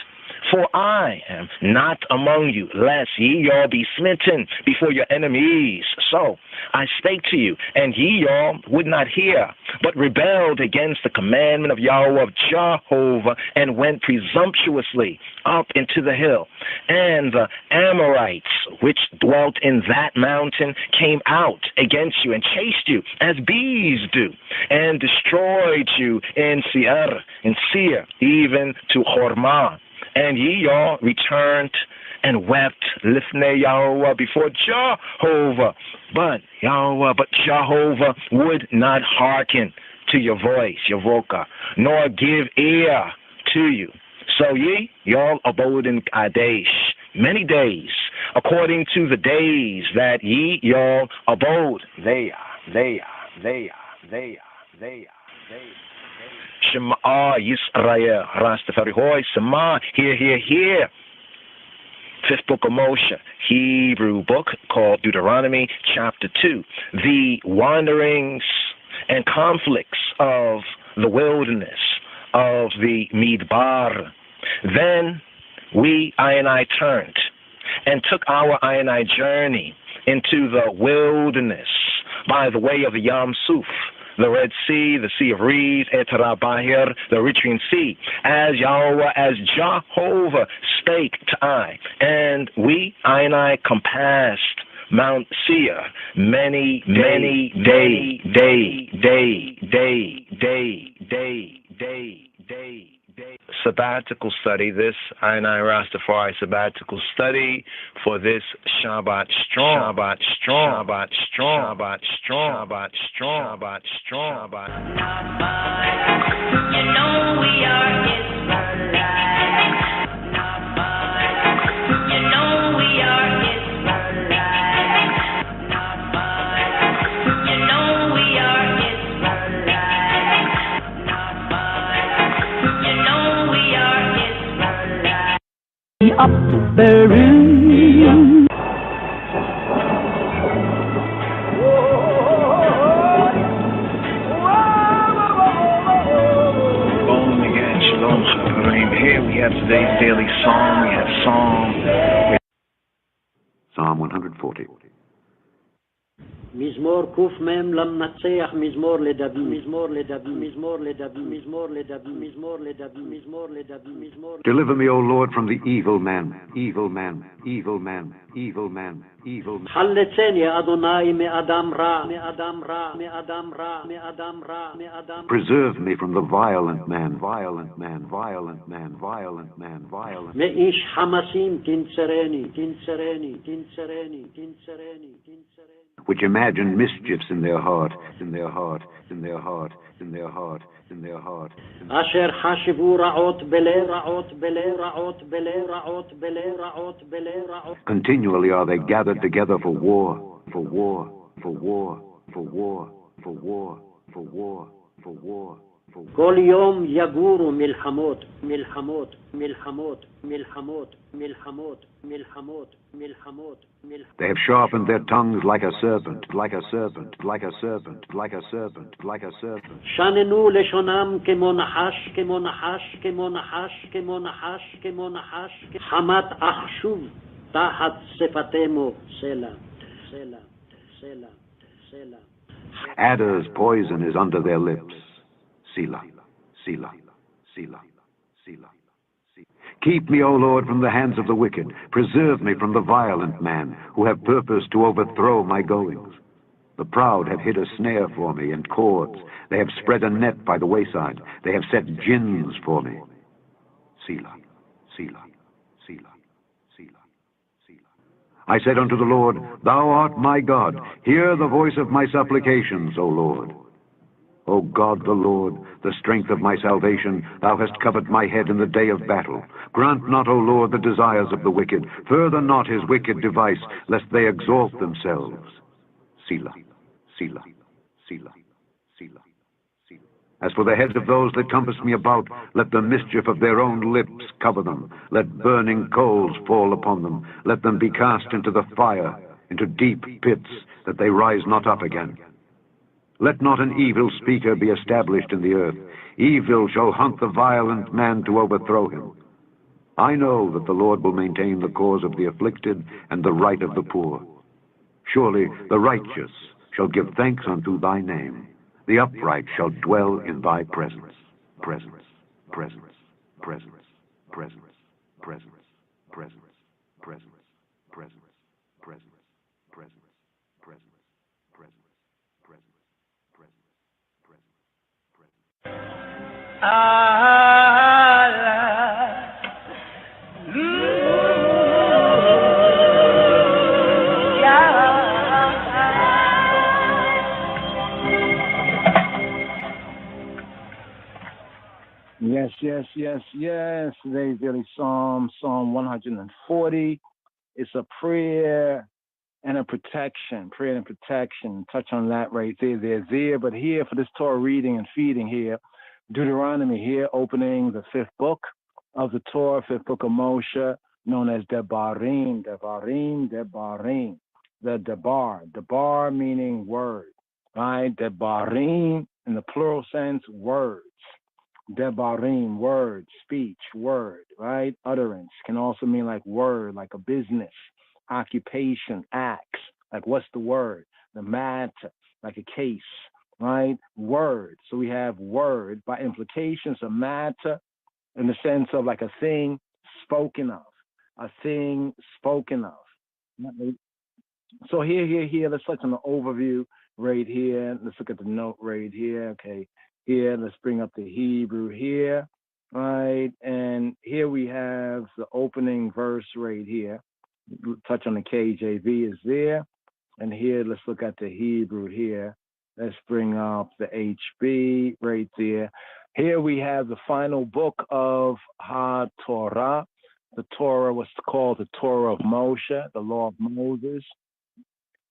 For I am not among you, lest ye y'all be smitten before your enemies. So I spake to you, and ye y'all would not hear, but rebelled against the commandment of Yahweh of Jehovah, and went presumptuously up into the hill. And the Amorites, which dwelt in that mountain, came out against you and chased you as bees do, and destroyed you in Seir, even to Hormah. And ye y'all returned and wept lifnei Yahweh before Jehovah. But Jehovah would not hearken to your voice, your voka, nor give ear to you. So y'all abode in Kadesh many days, according to the days that ye y'all abode. They are. Shema Yisrael, Rastafari, Hoy, Shema, hear. Fifth book of Moshe, Hebrew book called Deuteronomy, chapter 2. The wanderings and conflicts of the wilderness of the Midbar. Then I and I turned and took our I and I journey into the wilderness by the way of the Yam Suf, the Red Sea, the Sea of Reeds, Etera Bahir, the Eritrean Sea, as Jehovah spake to I. And I and I compassed Mount Seir many day. Sabbatical study, this I and I Rastafari sabbatical study for this Shabbat strong. You know we are Israelites. You know we are Israelites. You know we are Israelites. You know we are Israelites. Up the room. Here we have today's daily psalm. We have Psalm 140. מזמור קמ"ם למנצח, מזמור לדוד, מזמור לדוד, מזמור לדוד, מזמור לדוד, מזמור לדוד, מזמור לדוד, מזמור. Deliver me, O Lord, from the evil man, evil man, evil man, evil man, evil man. חלצני אדוני מאדם רע, מאדם רע, מאדם רע, מאדם רע, מאדם. Preserve me from the violent man, violent man, violent man, violent man, violent. מאיש חמסים תנצרני, תנצרני, תנצרני, תנצרני, תנצרני. Which imagine mischiefs in their heart, in their heart, in their heart, in their heart, in their heart. אשר חשבו רעות בלב, רעות בלב, רעות בלב, רעות בלב, רעות בלב, רעות. Continually are they gathered together for war, for war, for war, for war, for war, for war, for war. כל יום יגורו מלחמות, מלחמות, מלחמות, מלחמות, מלחמות, מלחמות, מלחמות. They have sharpened their tongues like a serpent, like a serpent, like a serpent, like a serpent, like a serpent. שננו לשונם כמו נחש, כמו נחש, כמו נחש, כמו נחש, כמו נחש, חמת אחשוב תחת שפתמו, סלע, סלע, סלע, סלע. Adder's poison is under their lips. Selah, Selah, Selah, Selah. Keep me, O Lord, from the hands of the wicked. Preserve me from the violent man who have purpose to overthrow my goings. The proud have hid a snare for me and cords. They have spread a net by the wayside. They have set gins for me. Selah, Selah, Selah, Selah, Selah. I said unto the Lord, Thou art my God. Hear the voice of my supplications, O Lord. O God the Lord, the strength of my salvation, Thou hast covered my head in the day of battle. Grant not, O Lord, the desires of the wicked. Further not his wicked device, lest they exalt themselves. Selah, Selah, Selah, Selah, Selah. As for the heads of those that compass me about, let the mischief of their own lips cover them. Let burning coals fall upon them. Let them be cast into the fire, into deep pits, that they rise not up again. Let not an evil speaker be established in the earth. Evil shall hunt the violent man to overthrow him. I know that the Lord will maintain the cause of the afflicted and the right of the poor. Surely the righteous shall give thanks unto thy name. The upright shall dwell in thy presence. Presence, presence, presence, presence, presence, presence, presence, presence, presence, presence, presence, presence, presence. Yes, yes, yes, yes. Today's daily Psalm, Psalm 140. It's a prayer and a protection. Prayer and protection. Touch on that right there. But here for this Torah reading and feeding here, Deuteronomy here, opening the fifth book of the Torah, fifth book of Moshe, known as Debarim, Debarim, Debarim. The Debar meaning word, right? Debarim, in the plural sense, words. Debarim, word, speech, word, right? Utterance can also mean like word, like a business, occupation, acts, like what's the word? The matter, like a case, right? Word. So we have word by implications, a matter in the sense of like a thing spoken of, a thing spoken of. So here, let's touch on the overview right here. Let's look at the note right here. Okay, here, let's bring up the Hebrew here, right? And here we have the opening verse right here. Touch on the KJV is there. And here, let's look at the Hebrew here. Let's bring up the HB right there. Here we have the final book of HaTorah. The Torah was called the Torah of Moshe, the law of Moses.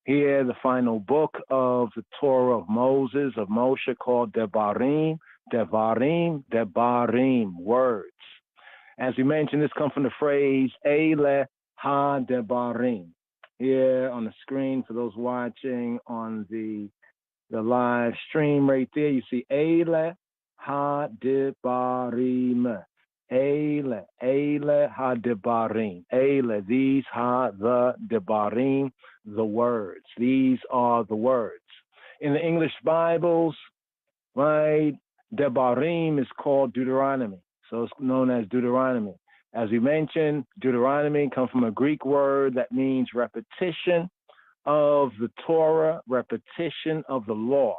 Here, the final book of the Torah of Moses, of Moshe, called Debarim, Devarim, Debarim, words. As we mentioned, this comes from the phrase Eile Ha-Debarim. Here on the screen, for those watching on the live stream right there, you see Eile Ha-Debarim. HAILE ha-debarim. HAILE, these the debarim, the words. These are the words. In the English Bibles, right, debarim is called Deuteronomy. So it's known as Deuteronomy. As we mentioned, Deuteronomy comes from a Greek word that means repetition of the Torah, repetition of the law,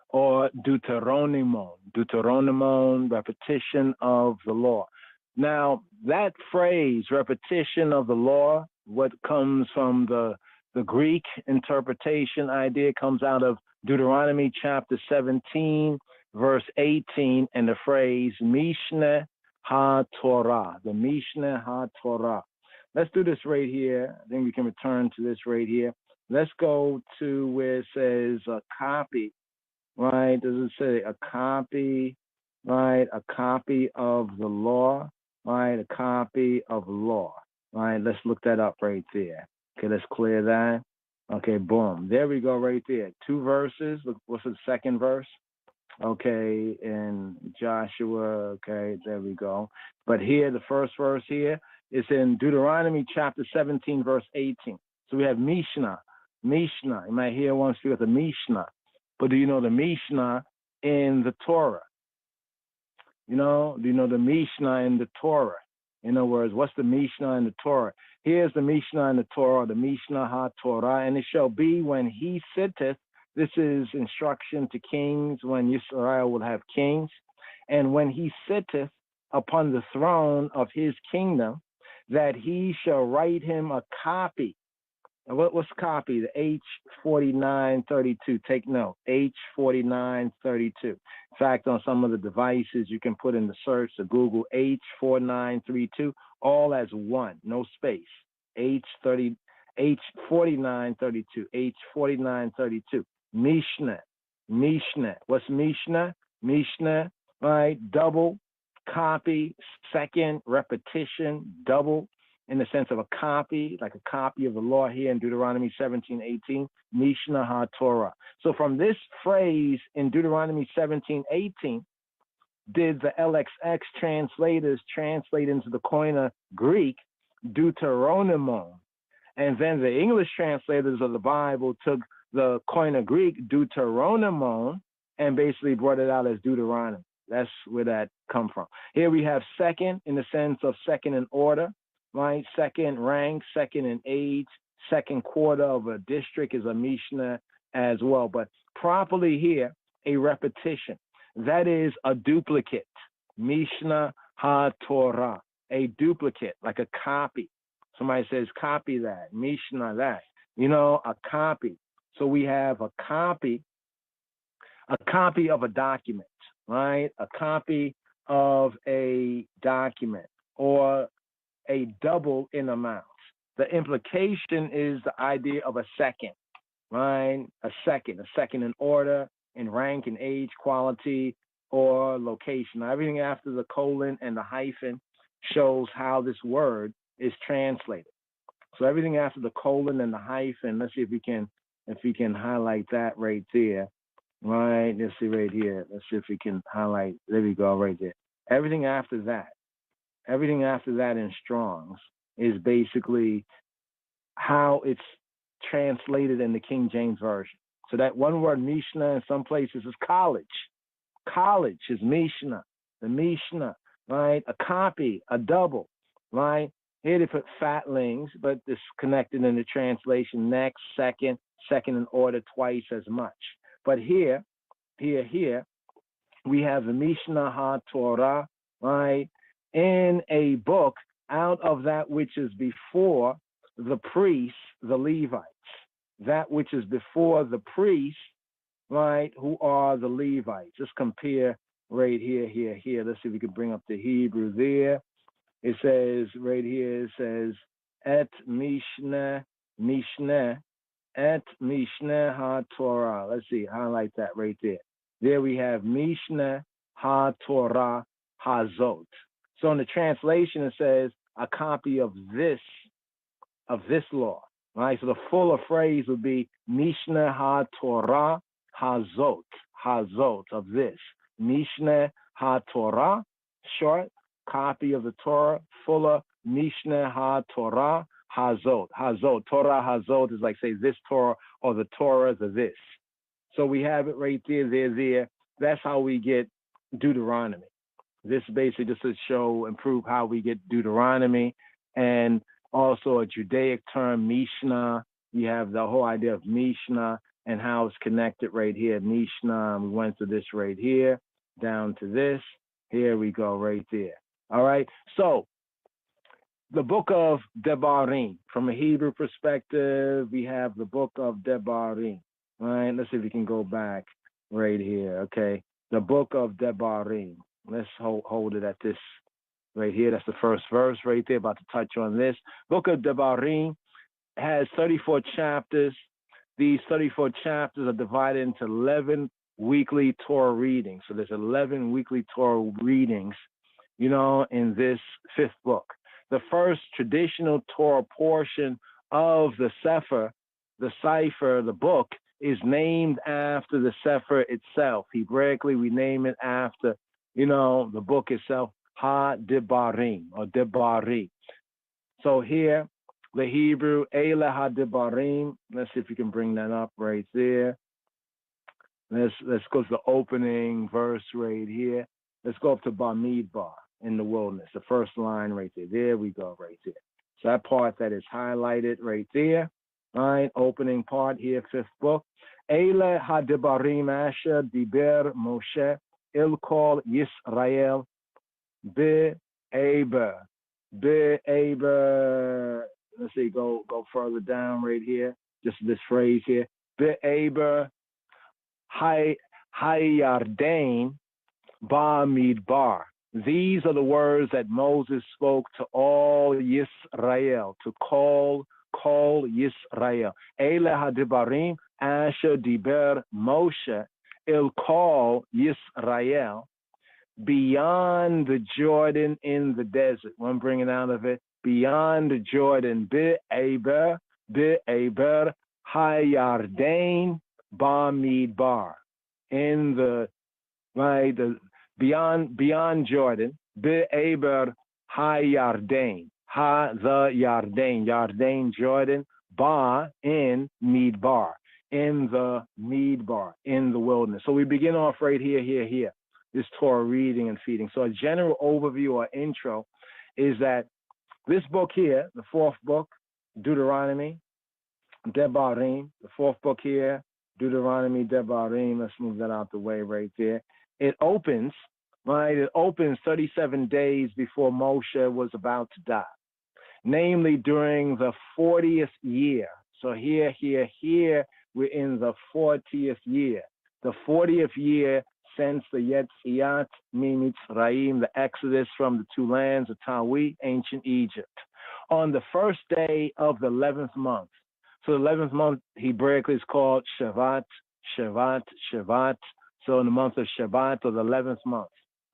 or Deuteronomon, repetition of the law. Now, that phrase, repetition of the law, what comes from the Greek interpretation idea, comes out of Deuteronomy chapter 17, verse 18, and the phrase Mishneh HaTorah, the Mishneh HaTorah. Let's do this right here. I think we can return to this right here. Let's go to where it says a copy, right? Does it say a copy, right? A copy of the law, right? A copy of law, right? Let's look that up right there. Okay, let's clear that. Okay, boom. There we go right there. 2 verses. Look, what's the second verse? Okay, in Joshua, okay, there we go. But here, the first verse here is in Deuteronomy chapter 17, verse 18. So we have Mishnah. Mishnah. You might hear one speak of the Mishnah. But do you know the Mishnah in the Torah? You know, do you know the Mishnah in the Torah? In other words, what's the Mishnah in the Torah? Here's the Mishnah in the Torah, the Mishneh HaTorah. And it shall be when he sitteth, this is instruction to kings, when Israel will have kings. And when he sitteth upon the throne of his kingdom, that he shall write him a copy. And what's copy? The H4932. Take note, H4932. In fact, on some of the devices, you can put in the search to Google H4932, all as one, no space. H4932, H4932. Mishneh. What's Mishneh? Mishneh, right? Double, copy, second, repetition, double, in the sense of a copy, like a copy of the law here in Deuteronomy 17:18, Mishneh HaTorah. So from this phrase in Deuteronomy 17:18, did the LXX translators translate into the Koine Greek Deuteronomon. And then the English translators of the Bible took the Koine Greek Deuteronomon and basically brought it out as Deuteronomy. That's where that come from. Here we have second in the sense of second in order, right? Second rank, second in age, second quarter of a district is a Mishnah as well. But properly here, a repetition. That is a duplicate. Mishneh HaTorah, a duplicate, like a copy. Somebody says, copy that, Mishnah that. You know, a copy. So we have a copy of a document, right? A copy of a document, or a double in amount. The implication is the idea of a second, right? A second in order, in rank, in age, quality, or location. Now, everything after the colon and the hyphen shows how this word is translated. So everything after the colon and the hyphen, let's see if we can highlight that right there. Right, let's see right here. Let's see if we can highlight. There we go, right there. Everything after that in Strong's is basically how it's translated in the King James Version. So that one word Mishnah in some places is college. College is Mishnah, the Mishnah, right? A copy, a double, right? Here they put fatlings, but it's connected in the translation next, second in order, twice as much. But here, we have the Mishneh HaTorah, right? In a book out of that which is before the priests, the Levites. That which is before the priests, right, who are the Levites. Just compare right here. Let's see if we can bring up the Hebrew there. It says, right here, it says, Et Mishneh, Et Mishneh HaTorah. Let's see, highlight that right there. There we have Mishneh HaTorah Hazot. So in the translation, it says a copy of this law, right? So the fuller phrase would be Mishneh HaTorah Hazot of this. Mishneh HaTorah short copy of the Torah, fuller Mishnah HaTorah Hazot. Hazot, Torah Hazot is like, say, this Torah or the Torahs of this. So we have it right there. That's how we get Deuteronomy. This basically just to show and prove how we get Deuteronomy, and also a Judaic term, Mishnah. We have the whole idea of Mishnah and how it's connected right here. Mishnah, we went to this right here, down to this. Here we go right there. All right. So the book of Devarim, from a Hebrew perspective, we have the book of Devarim. All right. Let's see if we can go back right here. Okay. The book of Devarim. Let's hold it at this right here. That's the first verse right there. About to touch on this. Book of Devarim has 34 chapters. These 34 chapters are divided into 11 weekly Torah readings. So there's 11 weekly Torah readings, in this fifth book. The first traditional Torah portion of the Sefer, the Cipher, the book, is named after the Sefer itself. Hebraically, we name it after, the book itself, Ha-Debarim, or Debari. So here, the Hebrew, Eile Ha-Debarim. Let's see if we can bring that up right there. Let's go to the opening verse right here. Let's go up to Bamidbar in the wilderness, the first line right there. There we go right there. So that part that is highlighted right there. All right, opening part here, fifth book. Eile Ha-Debarim Asher Diber Moshe Il Kol Yisrael Be-Eber. Be-Eber. Let's see, go further down right here. Just this phrase here. Be-Eber Hayardain Ba-Midbar. These are the words that Moses spoke to all Yisrael, to call Yisrael. Eile Ha-Debarim Asher Diber Moshe Il Kol Yisrael, beyond the Jordan in the desert. One bringing out of it, beyond the Jordan, Be-Eber Hayardain Ba-Midbar. In the beyond Jordan, Be-Eber Hayardain, the Yardain, Jordan, Ba in Midbar, in the Midbar, in the wilderness. So we begin off right here. This Torah reading and feeding. So a general overview or intro is that this book here, the fourth book, Deuteronomy, Devarim, the fourth book here, Deuteronomy, Devarim. Let's move that out the way right there. It opens 37 days before Moshe was about to die, namely during the 40th year. So here, we're in the 40th year. The 40th year since the Yetziat Mitzrayim, the Exodus from the two lands of Tawi, ancient Egypt, on the first day of the 11th month. So the 11th month, Hebraically, is called Shevat. So in the month of Shevat, or the 11th month,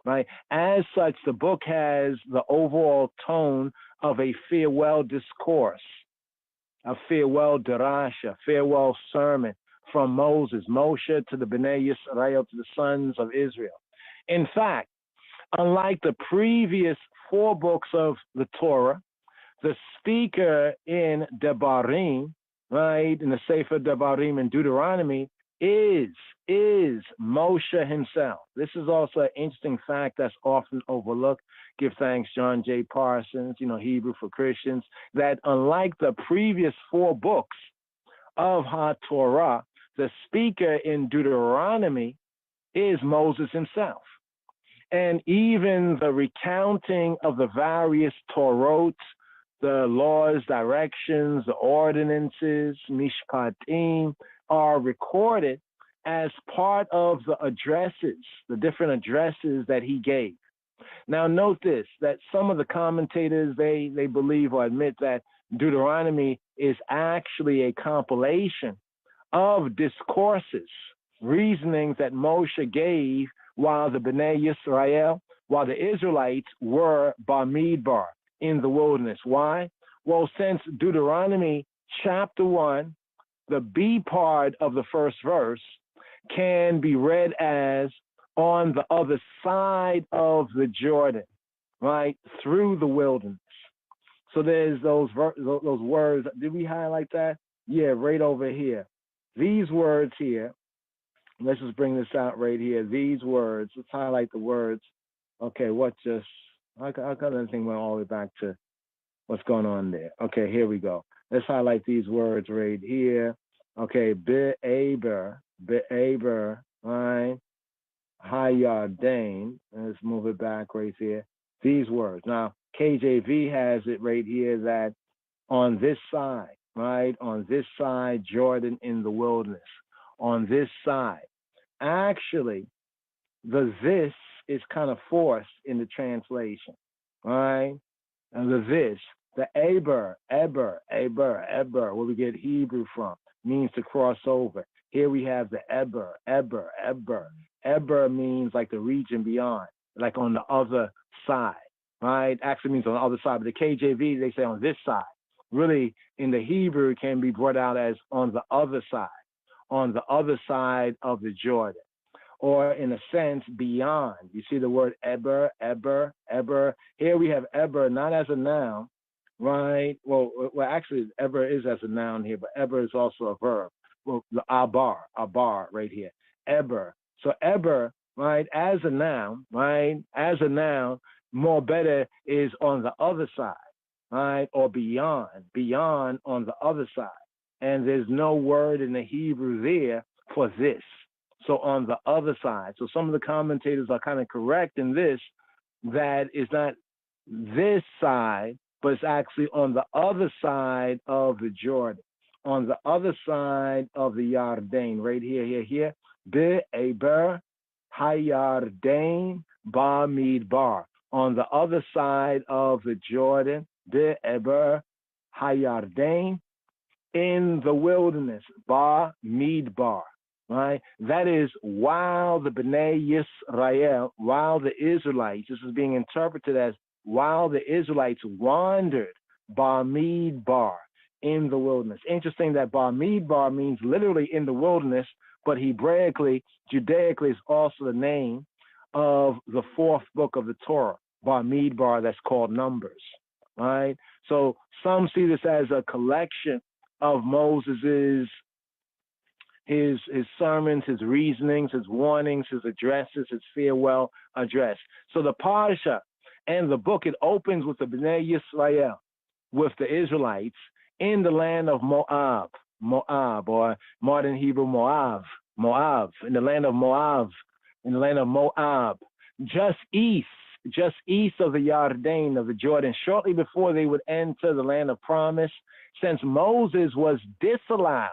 right? As such, the book has the overall tone of a farewell discourse, a farewell darash, a farewell sermon from Moshe to the Bnei Yisrael, to the sons of Israel. In fact, unlike the previous four books of the Torah, the speaker in Devarim, right, in the Sefer Devarim and Deuteronomy, is Moshe himself. This is also an interesting fact that's often overlooked. Give thanks, John J. Parsons, Hebrew for Christians, that unlike the previous four books of HaTorah, the speaker in Deuteronomy is Moses himself. And even the recounting of the various Torot, the laws, directions, the ordinances, mishpatim, are recorded as part of the addresses, the different addresses that he gave. Now note this, that some of the commentators, they believe or admit that Deuteronomy is actually a compilation of discourses, reasonings that Moshe gave while the Bnei Yisrael, while the Israelites were Bamidbar, in the wilderness. Why? Well, since Deuteronomy chapter 1, the B part of the first verse, can be read as on the other side of the Jordan, right, through the wilderness. So there's those words. Did we highlight that? Yeah, right over here. These words here. Let's just bring this out right here. These words. Let's highlight the words. Okay, how come anything went all the way back to what's going on there? Okay, here we go. Let's highlight these words right here. Okay, Be'aber, right? Hayardain. Let's move it back right here. These words. Now, KJV has it right here that on this side, right? On this side, Jordan in the wilderness. On this side. Actually, the this is kind of forced in the translation, right? And the this, the Eber, where we get Hebrew from, means to cross over. Here we have the Eber. Eber means like the region beyond, like on the other side, right? Actually means on the other side, but the KJV, they say on this side. Really, in the Hebrew, it can be brought out as on the other side of the Jordan, or in a sense, beyond. You see the word Eber. Here we have Eber not as a noun, right? Well, actually, Eber is as a noun here, but Eber is also a verb. Well, the abar right here, Eber. So Eber, right, as a noun, more better is on the other side, right, or beyond on the other side. And there's no word in the Hebrew there for this. So on the other side. So some of the commentators are kind of correct in this, that it's not this side, but it's actually on the other side of the Jordan, on the other side of the Yarden, right here. Be'eber hayarden ba midbar. On the other side of the Jordan, Be'eber hayarden, in the wilderness, ba midbar. Right? That is, while the B'nai Yisrael, while the Israelites, this is being interpreted as while the Israelites wandered Bamidbar, in the wilderness. Interesting that Bamidbar means literally in the wilderness, but Hebraically, Judaically is also the name of the fourth book of the Torah, Bamidbar, that's called Numbers. Right? So some see this as a collection of Moses's his sermons, his reasonings, his warnings, his addresses, his farewell address. So the Parsha and the book, it opens with the B'nai Yisrael, with the Israelites in the land of Moab, or modern Hebrew Moab, in the land of Moab, just east of the Yarden, of the Jordan, shortly before they would enter the land of promise, since Moses was disallowed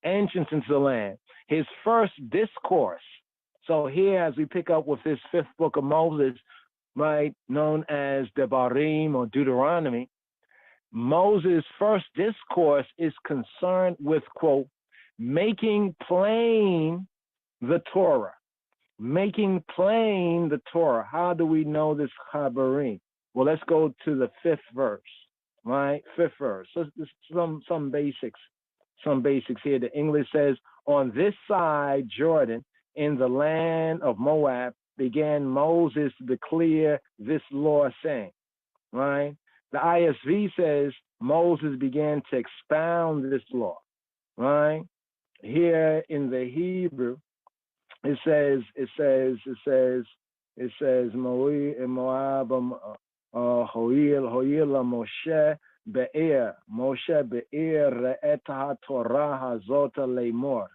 entrance into the land, his first discourse. So here, as we pick up with this fifth book of Moses, right, known as Devarim or Deuteronomy, Moses' first discourse is concerned with, quote, making plain the Torah. Making plain the Torah. How do we know this Chabarim? Well, let's go to the fifth verse, right? Fifth verse. So some basics. Some basics here. The English says, on this side, Jordan, in the land of Moab, began Moses to declare this law, saying, right? The ISV says Moses began to expound this law, right? Here in the Hebrew, it says Moab, Hoil Moshe Be'er re'et ha-Torah hazota le'mor.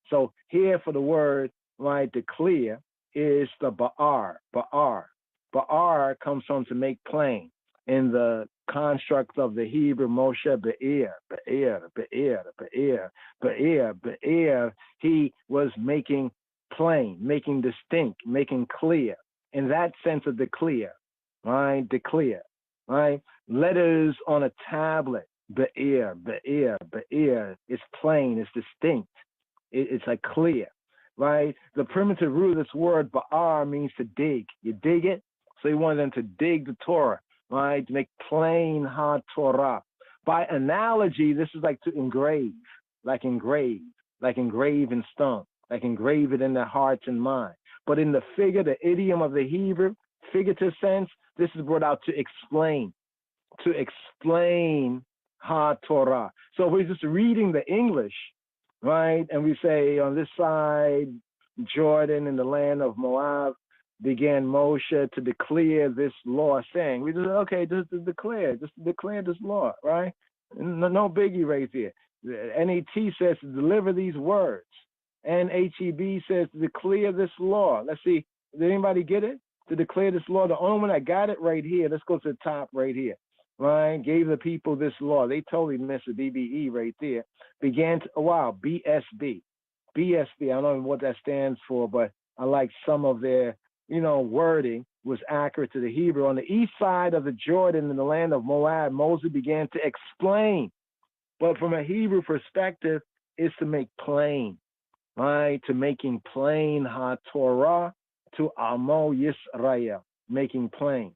So here for the word, right, declare, is the ba'ar. Ba'ar comes from to make plain. In the construct of the Hebrew, Moshe Be'er, he was making plain, making distinct, making clear. In that sense of declare, right, declare. Right? Letters on a tablet, be'er. It's plain, it's distinct. It's like clear, right? The primitive root of this word, ba'ar, means to dig. You dig it, so you want them to dig the Torah, right? To make plain ha-Torah. By analogy, this is like to engrave, like engrave in stone, like engrave it in their hearts and mind. But in the idiom of the Hebrew, figurative sense, this is brought out to explain Ha-Torah. So if we're just reading the English, right, and we say on this side, Jordan in the land of Moab, began Moshe to declare this law, saying, we just, okay, just to declare this law, right? No biggie right there. The NAT says to deliver these words. NHEB says to declare this law. Let's see, did anybody get it? To declare this law. The only one that got it right here, let's go to the top right here. Right? Gave the people this law. They totally missed the BBE right there. Began to, BSB. BSB, I don't know what that stands for, but I like some of their, wording was accurate to the Hebrew. On the east side of the Jordan in the land of Moab, Moses began to explain. But from a Hebrew perspective, it's to make plain, right? To making plain Ha-Torah to Amo Yisrael, making plain,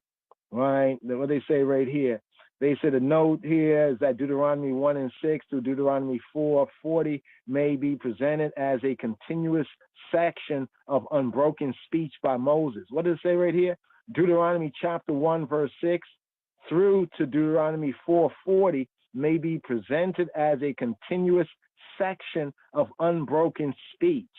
right? What they say right here. They said a note here is that Deuteronomy 1 and 6 through Deuteronomy 4:40 may be presented as a continuous section of unbroken speech by Moses. What does it say right here? Deuteronomy chapter 1 verse 6 through to Deuteronomy 4:40 may be presented as a continuous section of unbroken speech,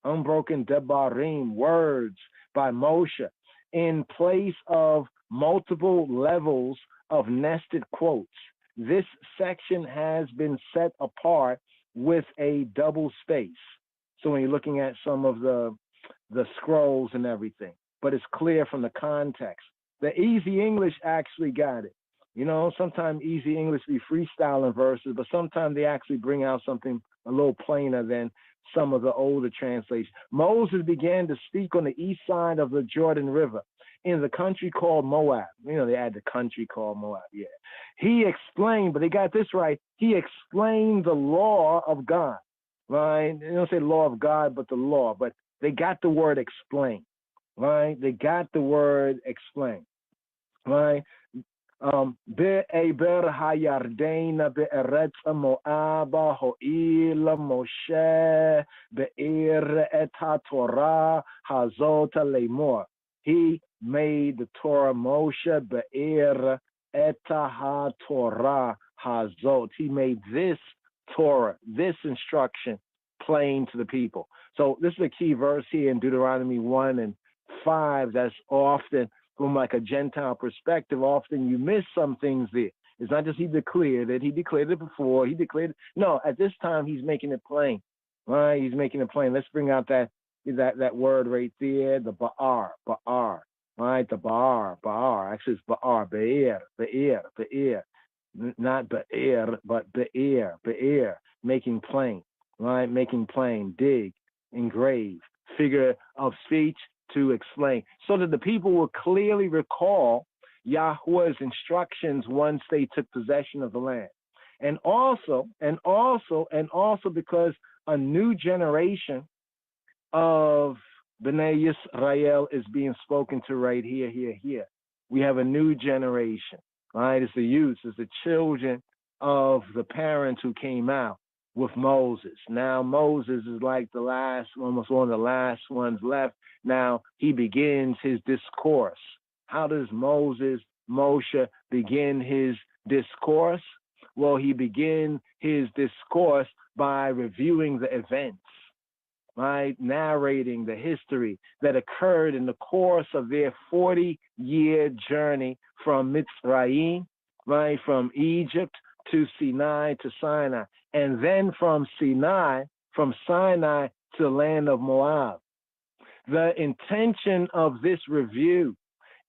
unbroken debarim, words by Moshe, in place of multiple levels of nested quotes. This section has been set apart with a double space. So when you're looking at some of the scrolls and everything, but it's clear from the context. The Easy English actually got it. Sometimes Easy English be freestyling verses, but sometimes they actually bring out something a little plainer than some of the older translations. Moses began to speak on the east side of the Jordan River in the country called Moab. They add the country called Moab, yeah. He explained, but they got this right, he explained the law of God, right? They don't say law of God, but the law, but they got the word explain, right? They got the word explain, right? Be'eber hayardena be'eretz Moaba ho'ila Moshe be'er et ha-Torah hazot lemor. He made the Torah Moshe be'er et ha-Torah hazot. He made this Torah, this instruction, plain to the people. So this is a key verse here in Deuteronomy 1 and 5 that's often, from like a Gentile perspective, often you miss some things there. It's not just he declared it before, no, at this time he's making it plain, right? He's making it plain. Let's bring out that word right there, the Ba'ar, right? The Ba'ar, actually it's Ba'ar, Be'er, not Be'er, but Be'er, making plain, right? Making plain, dig, engrave, figure of speech, to explain, so that the people will clearly recall Yahweh's instructions once they took possession of the land. And also because a new generation of Bnei Yisrael is being spoken to right here. We have a new generation, right? It's the youth, it's the children of the parents who came out with Moses. Now Moses is like almost one of the last ones left. Now he begins his discourse. How does Moshe begin his discourse? Well, he begins his discourse by reviewing the events, right? Narrating the history that occurred in the course of their 40-year journey from Mitzrayim, right? From Egypt to Sinai to Sinai, and then from Sinai to the land of Moab. The intention of this review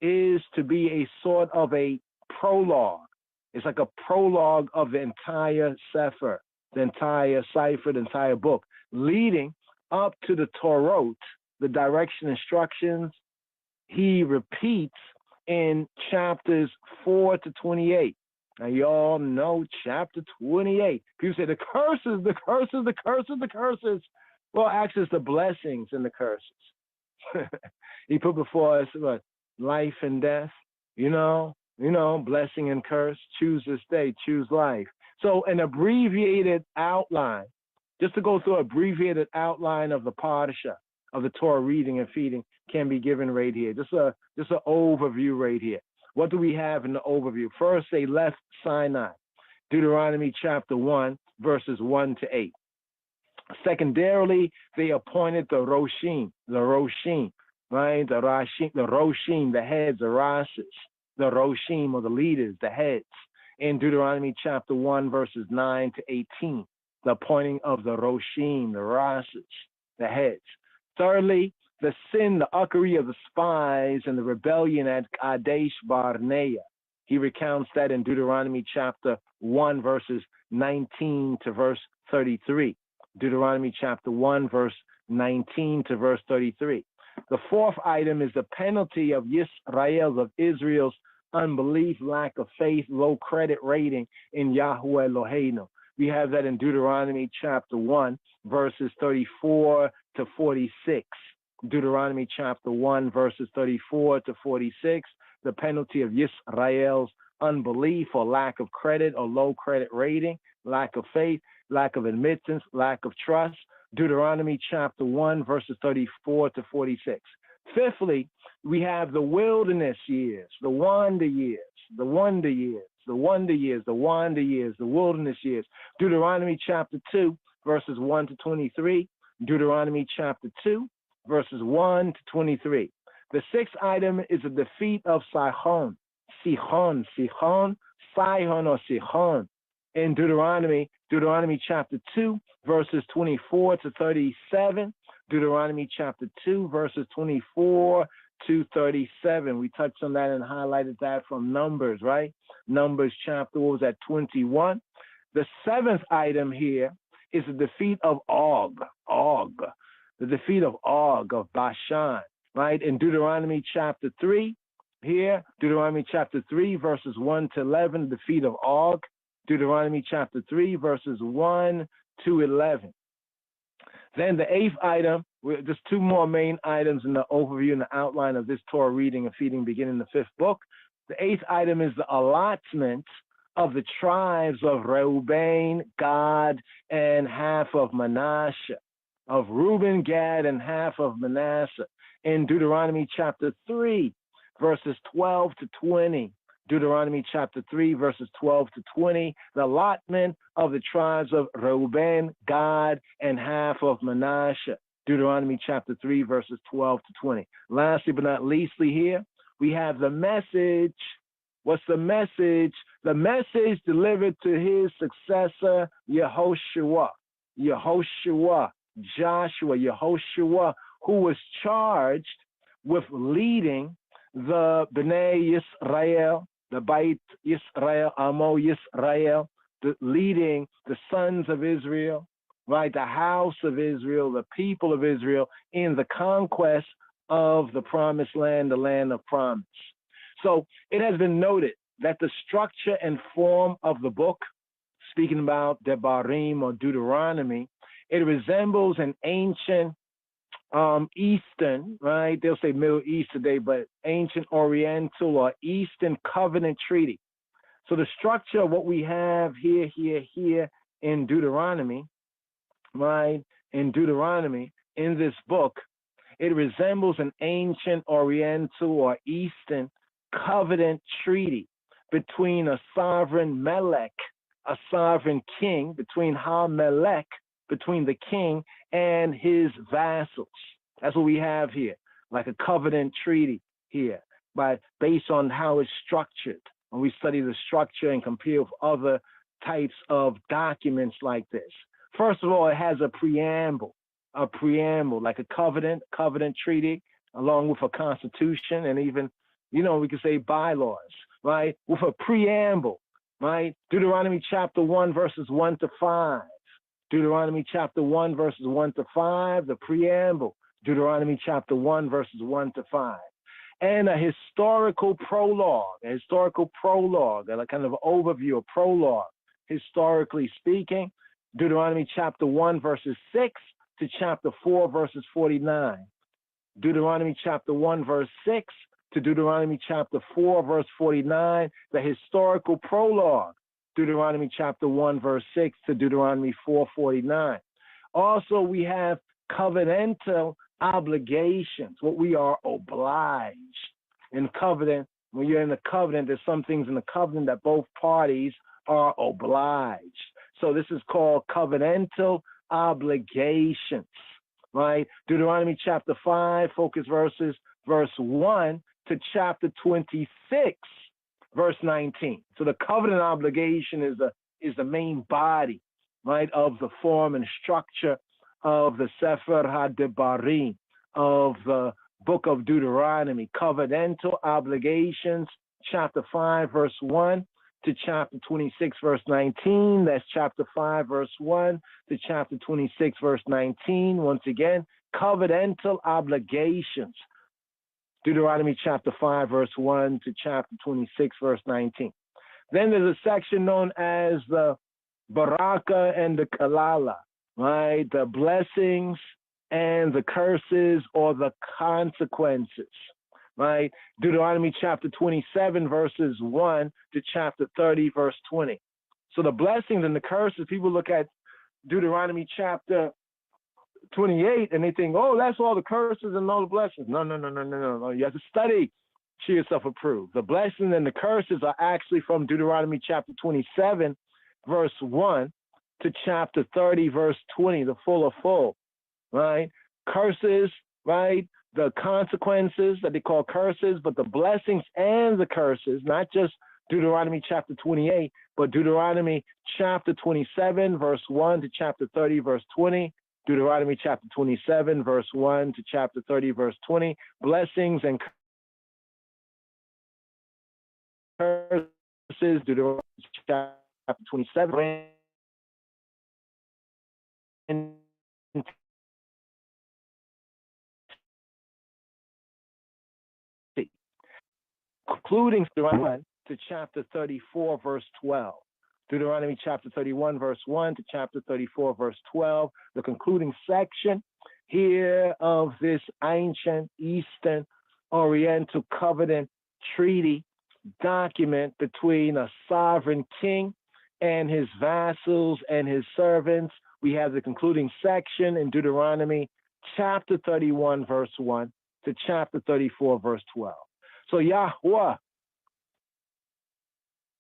is to be a sort of a prologue. It's like a prologue of the entire Sefer, the entire book, leading up to the Torot, the direction instructions he repeats in chapters 4 to 28. Now, you all know chapter 28. People say the curses. Well, actually, it's the blessings and the curses. He put before us what? Life and death, blessing and curse. Choose this day, choose life. So an abbreviated outline, just to go through an abbreviated outline of the Parsha, of the Torah reading and feeding can be given right here. Just an overview right here. What do we have in the overview? First, they left Sinai, Deuteronomy chapter 1, verses 1 to 8. Secondarily, they appointed the Roshim, right? The Roshim, the heads, the Rases, the Roshim, or the leaders, the heads, in Deuteronomy chapter 1, verses 9 to 18. The appointing of the Roshim, the Rases, the heads. Thirdly, the sin, the uckery of the spies and the rebellion at Kadesh Barnea. He recounts that in Deuteronomy chapter 1, verses 19 to verse 33. Deuteronomy chapter 1, verse 19 to verse 33. The fourth item is the penalty of Yisrael, of Israel's unbelief, lack of faith, low credit rating in Yahweh Eloheinu. We have that in Deuteronomy chapter 1, verses 34 to 46. Deuteronomy chapter 1, verses 34 to 46. The penalty of Yisrael's unbelief or lack of credit or low credit rating, lack of faith, lack of admittance, lack of trust. Deuteronomy chapter 1, verses 34 to 46. Fifthly, we have the wilderness years, the wander years, the wonder years, the wonder years, the wander years, the wilderness years. Deuteronomy chapter 2, verses 1 to 23. Deuteronomy chapter 2, verses 1 to 23. The sixth item is the defeat of Sihon, Sihon or Sihon. In Deuteronomy chapter 2, verses 24 to 37. Deuteronomy chapter 2, verses 24 to 37. We touched on that and highlighted that from Numbers, right? Numbers chapter, what was that, 21? The seventh item here is the defeat of Og. The defeat of Og, of Bashan, right? In Deuteronomy chapter 3, here, Deuteronomy chapter 3, verses 1 to 11, the defeat of Og. Deuteronomy chapter 3, verses 1 to 11. Then the eighth item, just two more main items in the overview and the outline of this Torah reading and feeding beginning the fifth book. The eighth item is the allotment of the tribes of Reuben, Gad, and half of Manasseh, of Reuben, Gad, and half of Manasseh. In Deuteronomy chapter 3, verses 12 to 20. Deuteronomy chapter 3, verses 12 to 20, the allotment of the tribes of Reuben, Gad, and half of Manasseh. Deuteronomy chapter 3, verses 12 to 20. Lastly but not leastly here, we have the message. What's the message? The message delivered to his successor, Yehoshua, who was charged with leading the Bnei Yisrael, the Beit Yisrael, Amo Yisrael, leading the sons of Israel, right, the house of Israel, the people of Israel in the conquest of the promised land, the land of promise. So it has been noted that the structure and form of the book, speaking about Devarim or Deuteronomy, it resembles an ancient Eastern, right? They'll say Middle East today, but ancient Oriental or Eastern covenant treaty. So the structure of what we have here in Deuteronomy, right? In Deuteronomy, in this book, it resembles an ancient Oriental or Eastern covenant treaty between a sovereign Melech, a sovereign king, between Ha-Melech, between the king and his vassals. That's what we have here, like a covenant treaty here, based on how it's structured. When we study the structure and compare with other types of documents like this. First of all, it has a preamble, like a covenant treaty, along with a constitution and even, we could say bylaws, right? With a preamble, right? Deuteronomy chapter 1, verses 1 to 5. Deuteronomy chapter 1, verses 1 to 5, the preamble. Deuteronomy chapter 1, verses 1 to 5. And a historical prologue, and a kind of overview, a prologue, historically speaking. Deuteronomy chapter 1, verses 6 to chapter 4, verses 49. Deuteronomy chapter 1, verse 6 to Deuteronomy chapter 4, verse 49, the historical prologue. Deuteronomy chapter 1, verse 6 to Deuteronomy 4:49. Also, we have covenantal obligations, what we are obliged. In covenant, when you're in the covenant, there's some things in the covenant that both parties are obliged. So this is called covenantal obligations, right? Deuteronomy chapter 5, focus verses, verse 1 to chapter 26, verse 19. So the covenant obligation is the main body, right, of the form and structure of the Sefer HaDebarim, of the book of Deuteronomy. Covenantal obligations, chapter 5, verse 1 to chapter 26, verse 19. That's chapter 5, verse 1 to chapter 26, verse 19. Once again, covenantal obligations. Deuteronomy chapter 5, verse 1 to chapter 26, verse 19. Then there's a section known as the Baraka and the Kalala, right? The blessings and the curses or the consequences, right? Deuteronomy chapter 27, verses 1 to chapter 30, verse 20. So the blessings and the curses, people look at Deuteronomy chapter 28 and they think, oh, that's all the curses and all the blessings. No. You have to study to yourself approved. The blessings and the curses are actually from Deuteronomy chapter 27, verse 1 to chapter 30, verse 20, the full, right? Curses, right? The consequences that they call curses, but the blessings and the curses, not just Deuteronomy chapter 28, but Deuteronomy chapter 27, verse 1 to chapter 30, verse 20, Deuteronomy chapter 27, verse 1 to chapter 30, verse 20, blessings and curses, Deuteronomy chapter 27, concluding Deuteronomy to chapter 34, verse 12. Deuteronomy chapter 31, verse 1 to chapter 34, verse 12. The concluding section here of this ancient Eastern Oriental covenant treaty document between a sovereign king and his vassals and his servants. We have the concluding section in Deuteronomy chapter 31, verse 1 to chapter 34, verse 12. So Yahweh,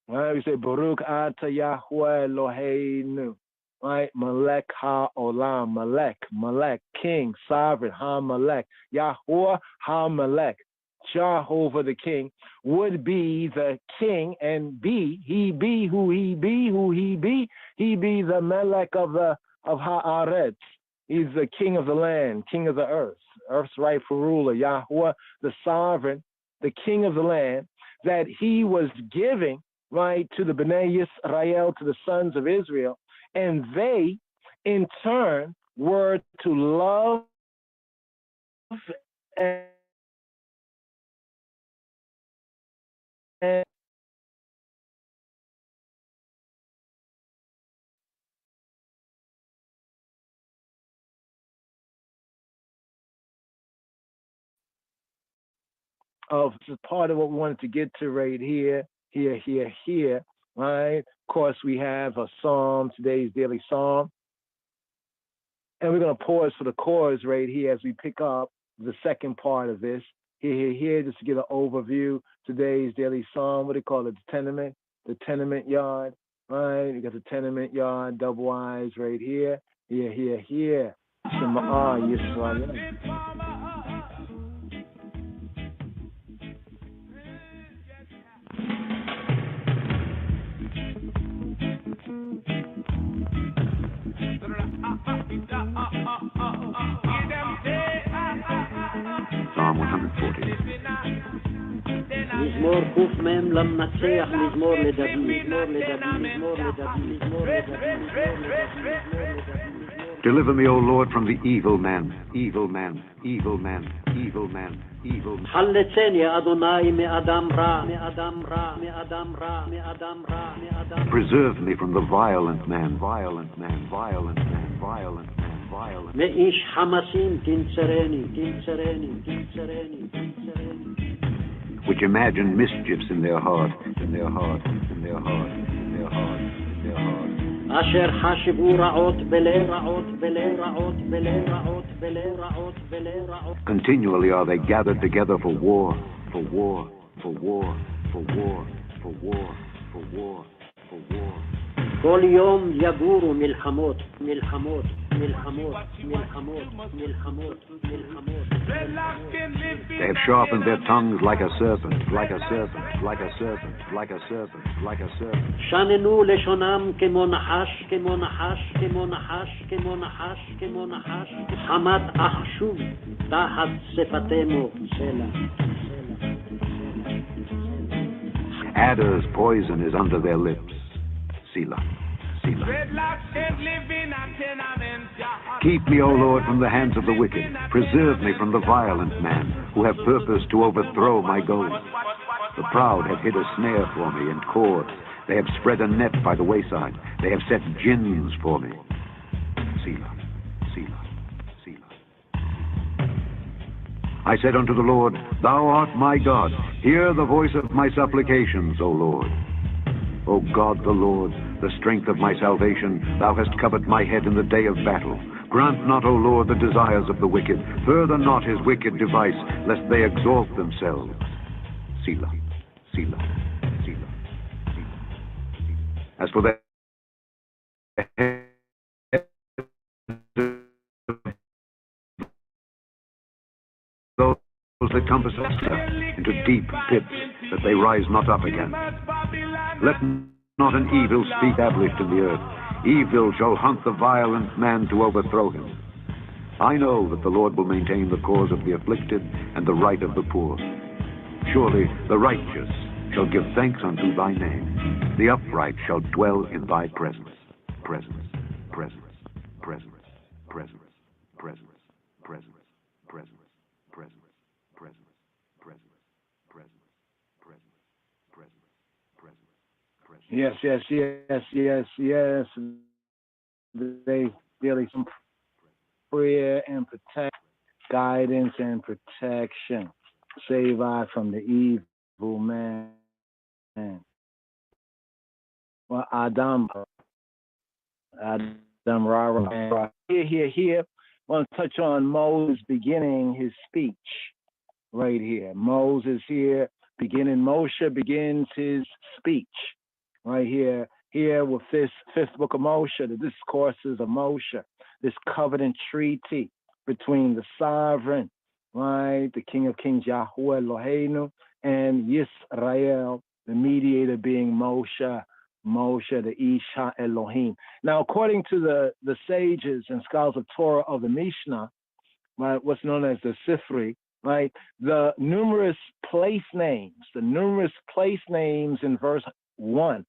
right, we say Baruch Ata Yahweh Eloheinu, right? Melech HaOlam, Melech, King, Sovereign, HaMelech, Yahweh HaMelech, Jehovah the King, would be the king and he be who he be the Melech of Haaretz. He's the king of the land, king of the earth's rightful ruler, Yahweh, the sovereign, the king of the land, that he was giving, right, to the Bnei Yisrael, to the sons of Israel, and they, in turn, were to love and this is part of what we wanted to get to right here, right? Of course, we have a psalm, today's daily psalm. And we're going to pause for the chorus right here as we pick up the second part of this. Here, just to get an overview. Today's daily psalm, what do they call it? The tenement yard, right? You got the tenement yard, double eyes right here. Here. Shema Yisrael. Psalm 140. מזמור ק"מ למנצח, מזמור לדוד. Deliver me, O Lord, from the evil man. חלצני אדוני מאדם רע. Preserve me from the violent man. מאיש חמסים תנצרני. Which imagine mischiefs in their heart. אשר חשבו רעות ולרעות ולרעות ולרעות ולרעות ולרעות. Continually are they gathered together for war, for war, for war, for war, for war, for war, for war. כל יום יגורו מלחמות, מלחמות, מלחמות, מלחמות, מלחמות, מלחמות. They have sharpened their tongues like a serpent, like a serpent, like a serpent, like a serpent, like a serpent. שננו לשונם כמו נחש, כמו נחש, כמו נחש, כמו נחש, כמו נחש. חמת אחשוב תחת שפתמו סלע. Adder's poison is under their lips. Selah, Selah. Keep me, O Lord, from the hands of the wicked. Preserve me from the violent man who have purpose to overthrow my goals. The proud have hid a snare for me and cords. They have spread a net by the wayside. They have set gins for me. Selah, Selah, Selah. I said unto the Lord, Thou art my God. Hear the voice of my supplications, O Lord. O God the Lord, the strength of my salvation, Thou hast covered my head in the day of battle. Grant not, O Lord, the desires of the wicked. Further not his wicked device, lest they exalt themselves. Selah, Selah, Selah, Selah. As for their those that compass us into deep pits, that they rise not up again. Let not an evil speak established in the earth. Evil shall hunt the violent man to overthrow him. I know that the Lord will maintain the cause of the afflicted and the right of the poor. Surely the righteous shall give thanks unto thy name. The upright shall dwell in thy presence. Presence, presence, presence, presence, presence, presence, presence, presence, presence, presence, presence, presence, presence, presence, presence. Yes, yes, yes, yes, yes. They really some prayer and protect, guidance and protection. Save I from the evil man. Well, Adam Rara. Here. Want to touch on Moses beginning his speech right here. Moses here beginning. Moshe begins his speech right here. Here with this fifth book of Moshe, the discourses of Moshe, this covenant treaty between the sovereign, right, the King of Kings Yahweh Eloheinu, and Yisrael, the mediator being Moshe, the Isha Elohim. Now, according to the sages and scholars of Torah of the Mishnah, right, what's known as the Sifri, right, the numerous place names in verse 1,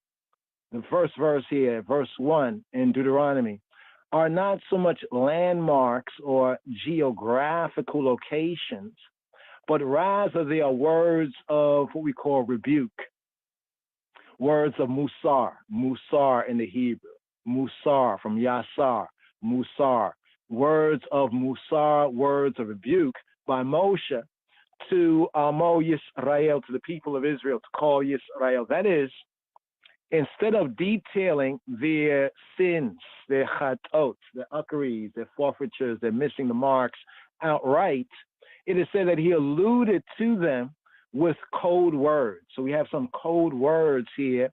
the first verse here, verse 1 in Deuteronomy, are not so much landmarks or geographical locations, but rather they are words of what we call rebuke, words of musar in the Hebrew, musar from yasar, musar, words of musar, words of rebuke by Moshe to Amo Yisrael, to the people of Israel, to call Yisrael. That is, instead of detailing their sins, their chatot, their uckeries, their forfeitures, their missing the marks outright, it is said that he alluded to them with code words. So we have some code words here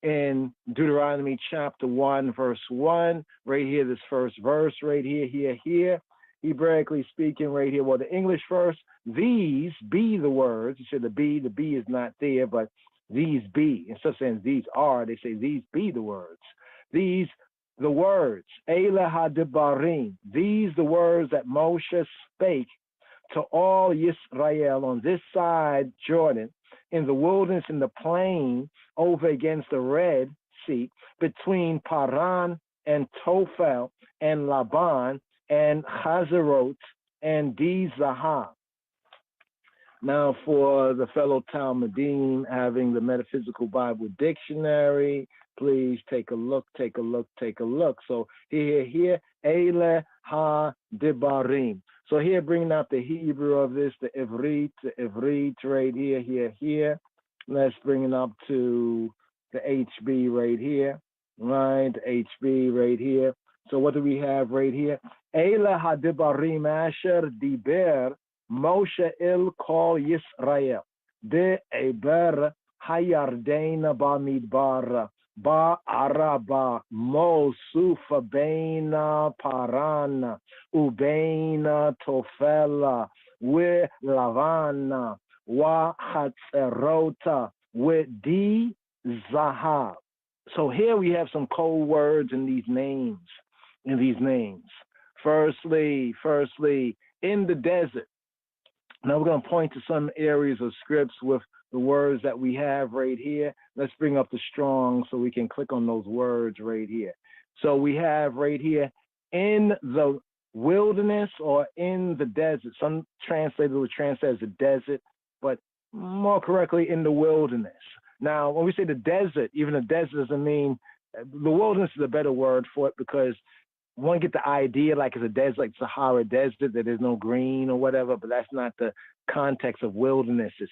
in Deuteronomy chapter 1, verse 1, right here, this first verse right here, Hebraically speaking right here. Well, the English verse, these be the words. You said the B is not there, but these be. Instead of saying these are, they say these be the words. These, the words, Eile ha-debarim, these the words that Moshe spake to all Yisrael on this side Jordan, in the wilderness, in the plain, over against the Red Sea, between Paran and Tophel and Laban and Hazerot and Dizahab. Now, for the fellow Talmudim having the Metaphysical Bible Dictionary, please take a look. So here, Eile ha-debarim. So here, bringing out the Hebrew of this, the Ivrit right here. Let's bring it up to the HB right here. right? HB right here. So what do we have right here? Eila hadibarim asher diber Moshe il kol Yisrael de eber hayardein bamidbar ba araba mo sufa beina paran ubeina tofela we lavana wa hatzerota with di zahab. So here we have some code words in these names. Firstly, in the desert. Now we're going to point to some areas of scripts with the words that we have right here. Let's bring up the Strong so we can click on those words right here. So we have right here, in the wilderness or in the desert. Some translators would translate as the desert, but more correctly, in the wilderness. Now, when we say the desert, even the desert doesn't mean, the wilderness is a better word for it because one get the idea like it's a desert, like Sahara Desert, that there's no green or whatever, but that's not the context of wildernesses,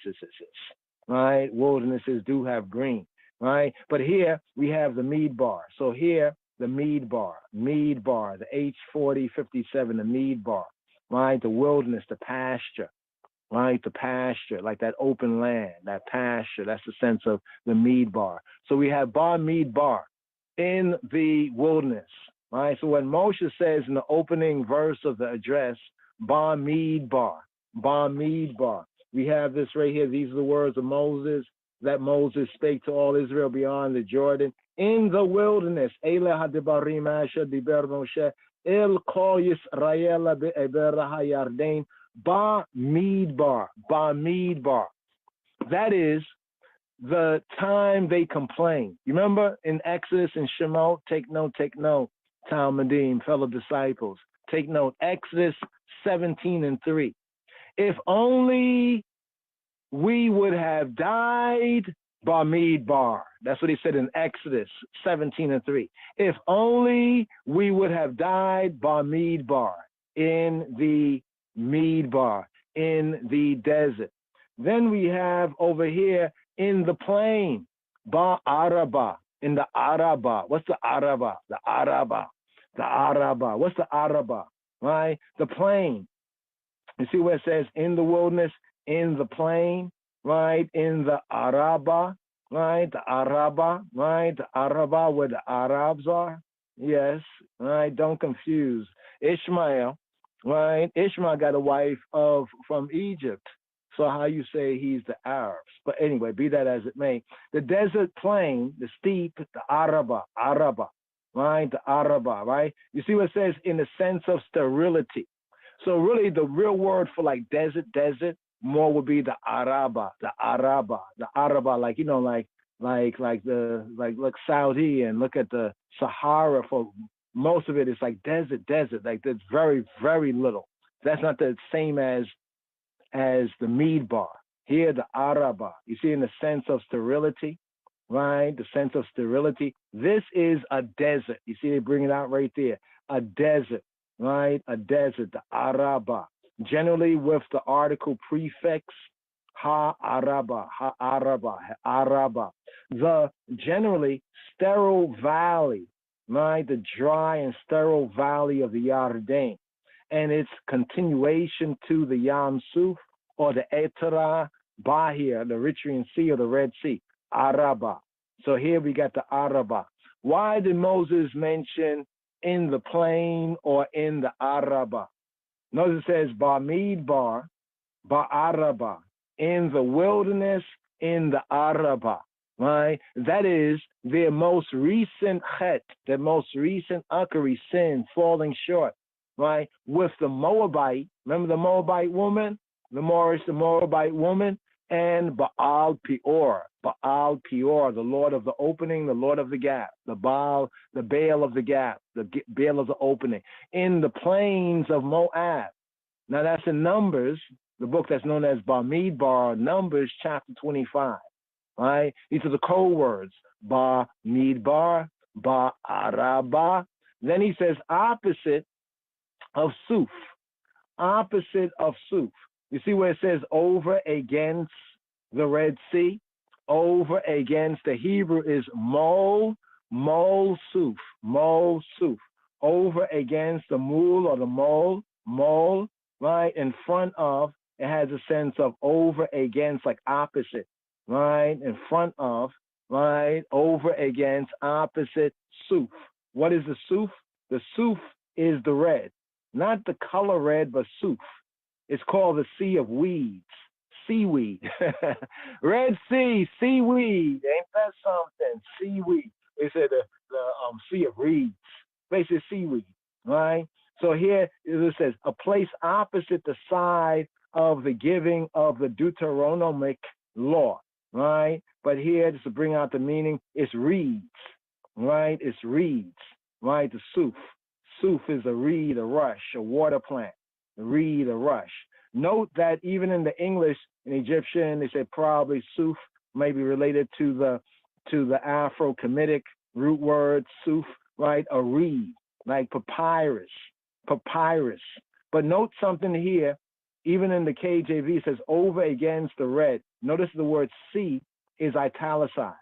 right? Wildernesses do have green, right? But here we have the Midbar. So here, the Midbar, the H4057, the Midbar, right? The wilderness, the pasture, right? The pasture, like that open land, that pasture, that's the sense of the Midbar. So we have Bar Midbar in the wilderness. Right, so when Moshe says in the opening verse of the address, Ba Midbar, we have this right here. These are the words of Moses that Moses spake to all Israel beyond the Jordan in the wilderness. Eile hadibarim asher diber Moshe el kol Yisrael be'eber hayarden Ba Midbar. That is the time they complain. You remember in Exodus and Shemot, take note. Talmudim, fellow disciples, take note, Exodus 17:3. If only we would have died Bamidbar. That's what he said in Exodus 17:3. If only we would have died Bamidbar, in the Midbar, in the desert. Then we have over here in the plain, Ba-Araba, in the Araba. What's the Araba? The Araba. What's the Araba? Right? The plain. You see where it says in the wilderness, in the plain, right? In the Araba, right? The Araba, right? The Araba where the Arabs are. Yes, right? Don't confuse. Ishmael, right? Ishmael got a wife from Egypt. So how you say he's the Arabs? But anyway, be that as it may, the desert plain, the steep, the Araba, right? The Araba, right? You see what it says in the sense of sterility. So really the real word for like desert, more would be the Araba, like, you know, like look Saudi and look at the Sahara. For most of it, it's like desert, like there's very, very little. That's not the same as the Midbar. Here, the Araba, you see in the sense of sterility, right? The sense of sterility. This is a desert. You see they bring it out right there. A desert, right? A desert, the Araba. Generally with the article prefix, Ha-Araba. The generally sterile valley, right? The dry and sterile valley of the Yarden. And its continuation to the Yam Suf or the Etera Bahir, the Eritrean Sea or the Red Sea, Araba. So here we got the Araba. Why did Moses mention in the plain or in the Araba? Notice it says Bamidbar, Ba'araba, in the wilderness, in the Araba, right? That is their most recent chet, their most recent akari sin, falling short. Right, with the Moabite, remember the Moabite woman, the Moabite woman, and Baal Peor, the Lord of the opening, the Lord of the gap, the Baal of the gap, the Baal of the opening, in the plains of Moab. Now that's in Numbers, the book that's known as Bamidbar, Numbers chapter 25. Right, these are the code words: Bamidbar, Ba'araba. Then he says opposite of Suf. You see where it says over against the Red Sea? Over against, the Hebrew is Mol Mol Suf, over against the mul or the mol, right? In front of, it has a sense of over against, like opposite, right? In front of, right? Over against, opposite, Suf. What is the Suf? The Suf is the red, not the color red, but Suf. It's called the sea of weeds, seaweed. Red Sea, seaweed. Ain't that something? Seaweed. They said the sea of reeds, basically seaweed, right? So here it says a place opposite the side of the giving of the Deuteronomic law, right? But here, just to bring out the meaning, it's reeds, right? It's reeds, right? The Suf. Suf is a reed, a rush, a water plant. A reed, a rush. Note that even in the English, in Egyptian, they say probably Suf may be related to the Afro-Kemetic root word Suf, right? A reed, like papyrus. But note something here, even in the KJV, it says over against the red. Notice the word see is italicized.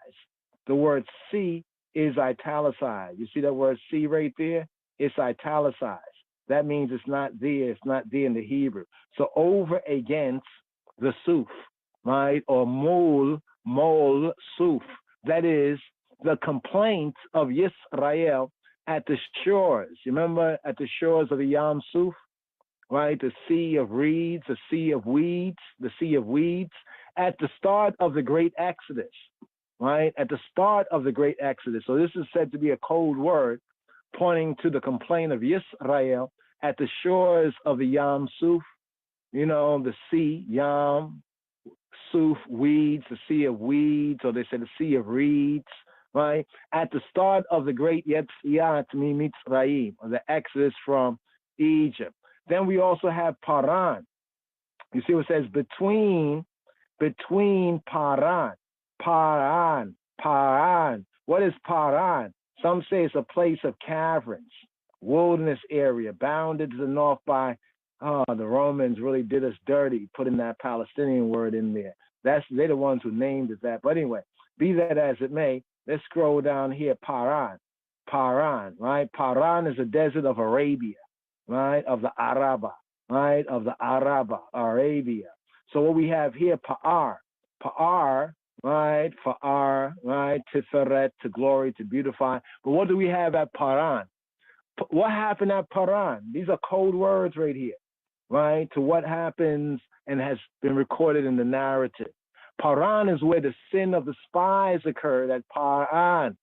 The word see is italicized. You see that word see right there? It's italicized. That means it's not there. It's not there in the Hebrew. So over against the Suf, right? Or mol Suf. That is the complaints of Yisrael at the shores. You remember at the shores of the Yam Suf, right? The sea of reeds, the sea of weeds, at the start of the great Exodus, right? At the start of the great Exodus. So this is said to be a code word pointing to the complaint of Yisrael at the shores of the Yam Suf, you know, the sea, Yam, Suf, weeds, the sea of weeds, or they say the sea of reeds, right? At the start of the great Yetziat Mitzrayim, or the Exodus from Egypt. Then we also have Paran. You see what it says between Paran. What is Paran? Some say it's a place of caverns, wilderness area, bounded to the north by, the Romans really did us dirty, putting that Palestinian word in there. They're the ones who named it that. But anyway, be that as it may, let's scroll down here, Paran, right? Paran is a desert of Arabia, right? Of the Araba, right? Of the Arabia. So what we have here, Pa'ar, right? Fa'ar, right? Tiferet, to glory, to beautify. But what do we have at Paran? What happened at Paran? These are code words right here, right? To what happens and has been recorded in the narrative. Paran is where the sin of the spies occurred at Paran.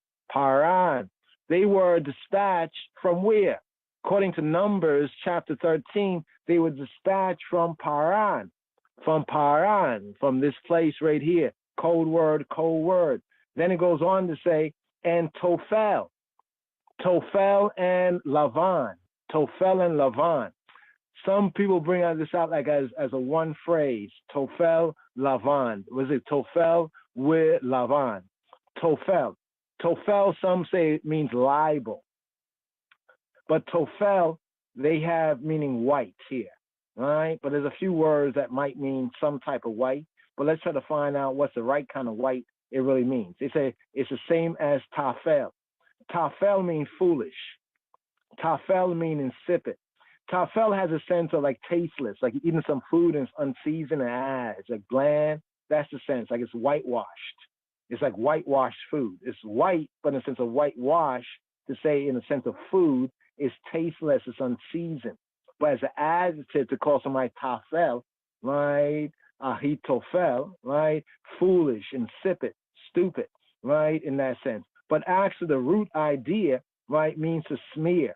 They were dispatched from where? According to Numbers chapter 13, they were dispatched from Paran, from this place right here. Code word. Then it goes on to say, and Tophel and Lavan. Some people bring this out like as a one phrase, Tophel, Lavan. Was it Tophel with Lavan? Tophel, some say it means libel. But Tophel, they have meaning white here, right? But there's a few words that might mean some type of white. But let's try to find out what's the right kind of white it really means. They say it's the same as Tafel. Tafel means foolish. Tafel means insipid. Tafel has a sense of like tasteless, like eating some food and it's unseasoned and it's like bland. That's the sense, like it's whitewashed. It's like whitewashed food. It's white, but in the sense of whitewash, to say in the sense of food, it's tasteless, it's unseasoned. But as an adjective to call somebody Tafel, right? Ahitophel, right? Foolish, insipid, stupid, right? In that sense. But actually the root idea, right, means to smear,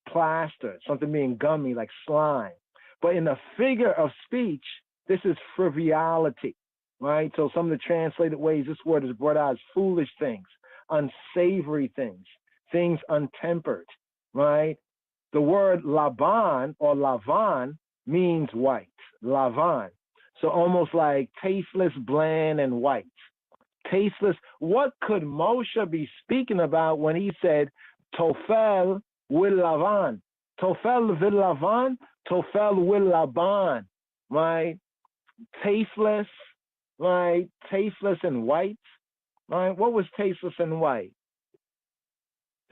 plaster, something being gummy like slime. But in the figure of speech, this is frivolity, right? So some of the translated ways this word is brought out as foolish things, unsavory things, things untempered, right? The word Laban or Lavan means white, Lavan. So almost like tasteless, bland, and white. Tasteless. What could Moshe be speaking about when he said, Tophel will Lavan? Tophel will Lavan? Tophel will Laban, right? Tasteless, right? Tasteless and white, right? What was tasteless and white?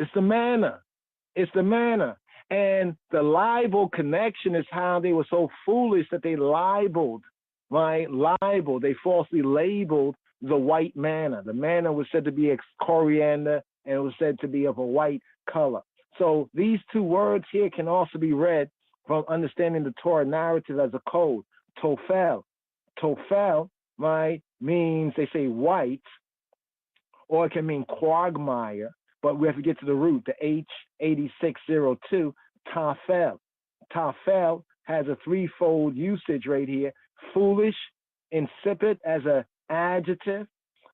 It's the manna. It's the manna. And the libel connection is how they were so foolish that they libeled, right? Libeled. They falsely labeled the white manna. The manna was said to be coriander, and it was said to be of a white color. So these two words here can also be read from understanding the Torah narrative as a code. Tofel. Tofel, right, means, they say white, or it can mean quagmire, but we have to get to the root, the H8602, tafel. Tafel has a threefold usage right here: foolish, insipid as an adjective,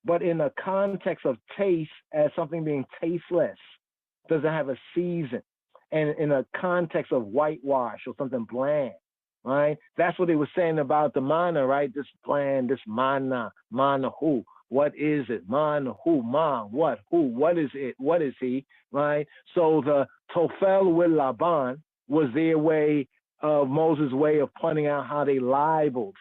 but in the context of taste as something being tasteless, doesn't have a season, and in a context of whitewash or something bland, right? That's what they were saying about the manna, right? This bland, this manna who? What is it? Man, who? Man, what? Who? What is it? What is he? Right? So the Tofel with Laban was their way of Moses' way of pointing out how they libeled,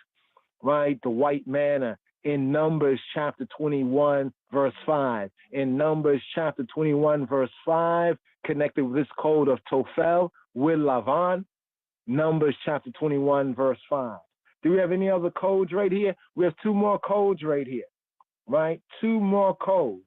right, the white manna in Numbers chapter 21, verse 5. In Numbers chapter 21, verse 5, connected with this code of Tofel with Laban, Numbers chapter 21, verse 5. Do we have any other codes right here? We have two more codes right here. Right? Two more codes,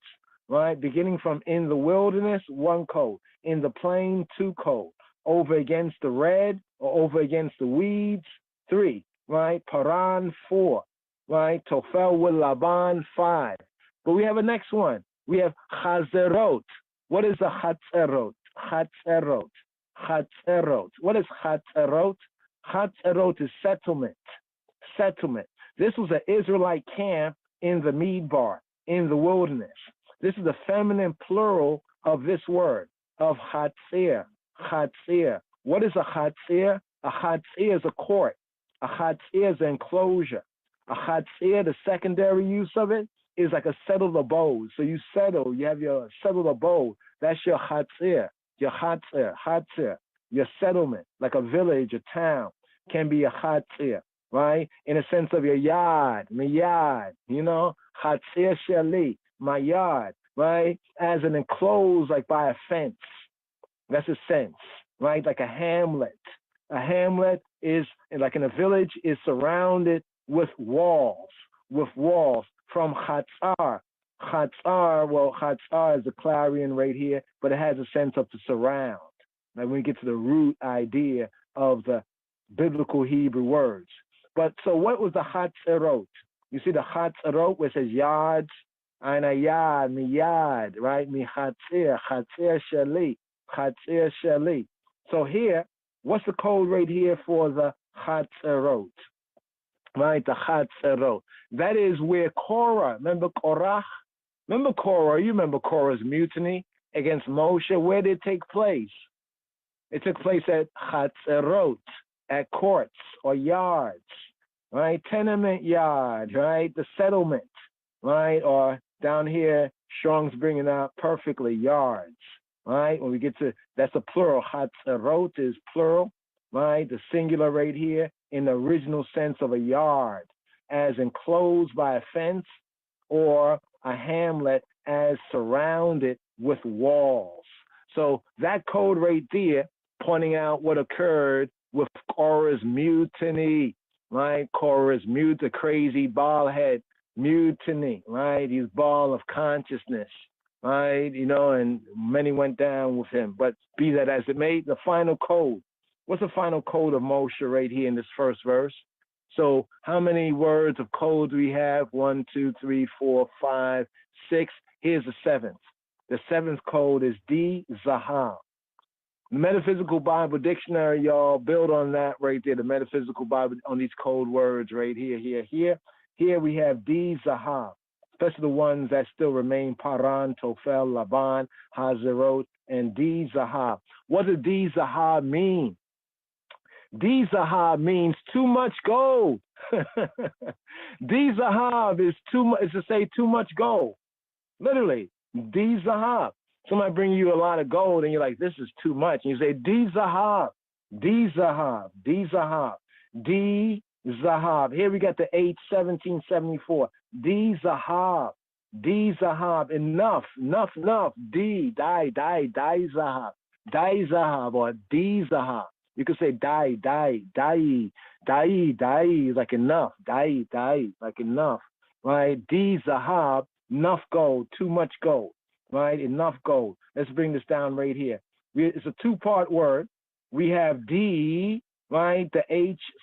right? Beginning from in the wilderness, one code. In the plain, two code. Over against the red or over against the weeds, three, right? Paran, four, right? Tofel with Laban, five. But we have a next one. We have Chazerot. What is a Chatzerot? Chatzerot. Chatzerot. What is Chatzerot? Chatzerot is settlement. Settlement. This was an Israelite camp in the Midbar, in the wilderness. This is the feminine plural of this word, of Chatzir. Chatzir. What is a Chatzir? A Chatzir is a court. A Chatzir is an enclosure. A Chatzir, the secondary use of it, is like a settled abode. So you settle, you have your settled abode. That's your Chatzir. Your Chatzir, Chatzir. Your settlement, like a village, a town, can be a Chatzir. Right? In a sense of your yard, my yard, you know, Chatzir Sheli, my yard, right? As an enclosed, like by a fence. That's a sense, right? Like a hamlet. A hamlet is, like in a village, is surrounded with walls, from Chatzar. Chatzar, well, Chatzar is a clarion right here, but it has a sense of to surround. Like when we get to the root idea of the biblical Hebrew words. But so what was the Chatzerot? You see the Chatzerot where it says yards, Aina yad, mi yad, right? Mi Chatzir, Chatzir Sheli, Chatzir Sheli. So here, what's the code right here for the Chatzerot? Right, the Chatzerot. That is where Korah, remember Korah? Remember Korah, you remember Korah's mutiny against Moshe? Where did it take place? It took place at Chatzerot, at courts or yards, right? Tenement yard, right? The settlement, right? Or down here, Strong's bringing out perfectly yards, right? When we get to, that's a plural. Chatzerot is plural, right? The singular right here in the original sense of a yard, as enclosed by a fence, or a hamlet as surrounded with walls. So that code right there, pointing out what occurred with Korah's mutiny, right? Korah's the crazy bald head mutiny, right? He's ball of consciousness, right? You know, and many went down with him. But be that as it may, the final code. What's the final code of Moshe right here in this first verse? So how many words of code do we have? 1, 2, 3, 4, 5, 6. Here's the seventh. The seventh code is D Zahav. The Metaphysical Bible Dictionary, y'all, build on that right there. The Metaphysical Bible, on these code words right here. Here we have D Zahav, especially the ones that still remain: Paran, Tofel, Laban, Hazerot, and D Zahav. What does D Zahav mean? D Zahav means too much gold. D Zahav is to say too much gold. Literally, D Zahav. Somebody bring you a lot of gold and you're like, this is too much. And you say, D Zahav, D Zahav, D Zahav, D Zahav. Here we got the H1774. D Zahav. D Zahab, enough, D, die, Zahab, or D Zahab. You could say die, like enough, die, like enough, right? D Zahab, enough gold, too much gold, right? Enough gold. Let's bring this down right here. It's a two-part word. We have D, right? The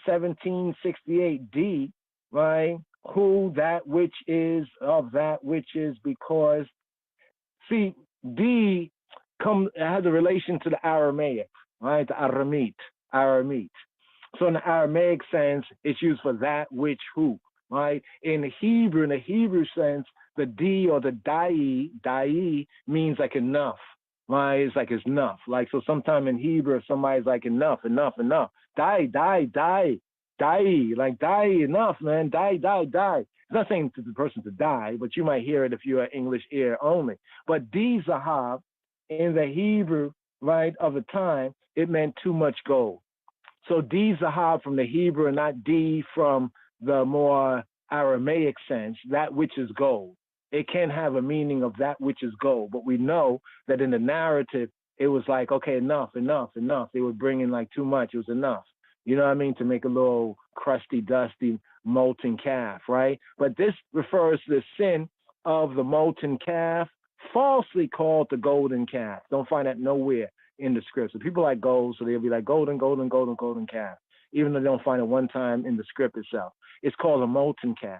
H1768D, right? Who, that which is, of that which is, because. See, D has a relation to the Aramaic, right? The Aramite. So in the Aramaic sense, it's used for that which who, right? In the Hebrew sense, the D or the dai means like enough, right? It's like it's enough. Like, so sometime in Hebrew, somebody's like enough. Die, like die, enough, man. Die. It's not saying to the person to die, but you might hear it if you're an English ear only. But D Zahab in the Hebrew, right, of the time, it meant too much gold. So D Zahab from the Hebrew and not D from the more Aramaic sense, that which is gold. It can have a meaning of that which is gold, but we know that in the narrative, it was like, okay, enough. They were bringing like too much. It was enough. You know what I mean? To make a little crusty, dusty, molten calf, right? But this refers to the sin of the molten calf, falsely called the golden calf. Don't find that nowhere in the script. So people like gold, so they'll be like golden calf, even though they don't find it one time in the script itself. It's called a molten calf.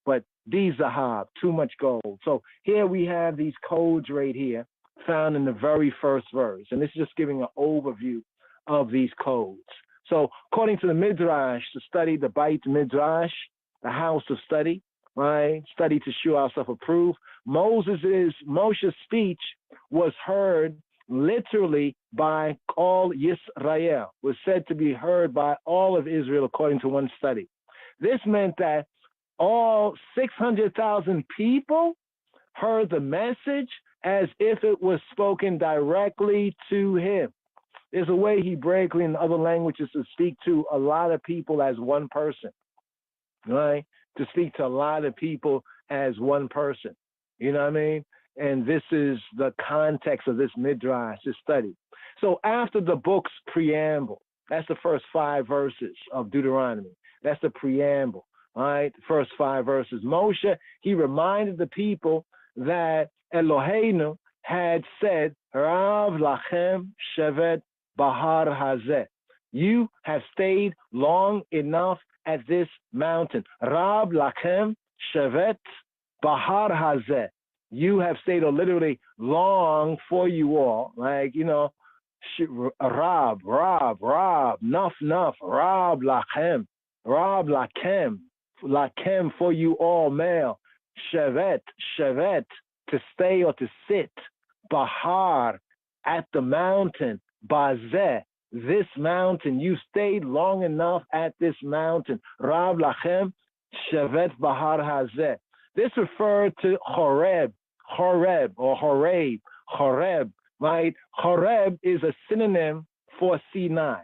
But D Zahab, too much gold. So here we have these codes right here found in the very first verse. And this is just giving an overview of these codes. So according to the Midrash, to study the Beit Midrash, the house of study, right? Study to show ourselves approved. Moshe's speech was heard literally by all Yisrael, was said to be heard by all of Israel according to one study. This meant that all 600,000 people heard the message as if it was spoken directly to him. There's a way Hebraically in other languages to speak to a lot of people as one person, right? To speak to a lot of people as one person. You know what I mean? And this is the context of this Midrash, this study. So after the book's preamble, that's the first 5 verses of Deuteronomy. That's the preamble, right? First 5 verses. Moshe, he reminded the people that Eloheinu had said, Rav lachem shevet bahar hazeh. You have stayed long enough at this mountain. Rav lachem shevet bahar hazeh. You have stayed, or literally long for you all. Like, you know, Rab, nuff, Rab lachem, lachem for you all, male. Shevet, to stay or to sit. Bahar, at the mountain. Bazeh, this mountain. You stayed long enough at this mountain. Rab lachem, shevet bahar hazeh. This referred to Horeb, right? Horeb is a synonym for Sinai.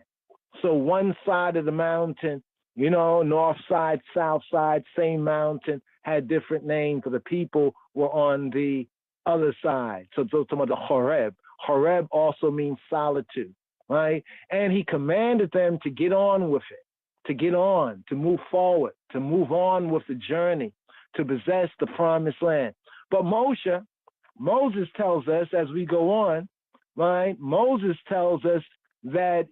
So one side of the mountain, you know, north side, south side, same mountain, had different names for the people were on the other side. So those are the Horeb. Horeb also means solitude, right? And he commanded them to get on with it, to get on, to move forward, to move on with the journey, to possess the promised land. But Moses tells us as we go on, right? Moses tells us that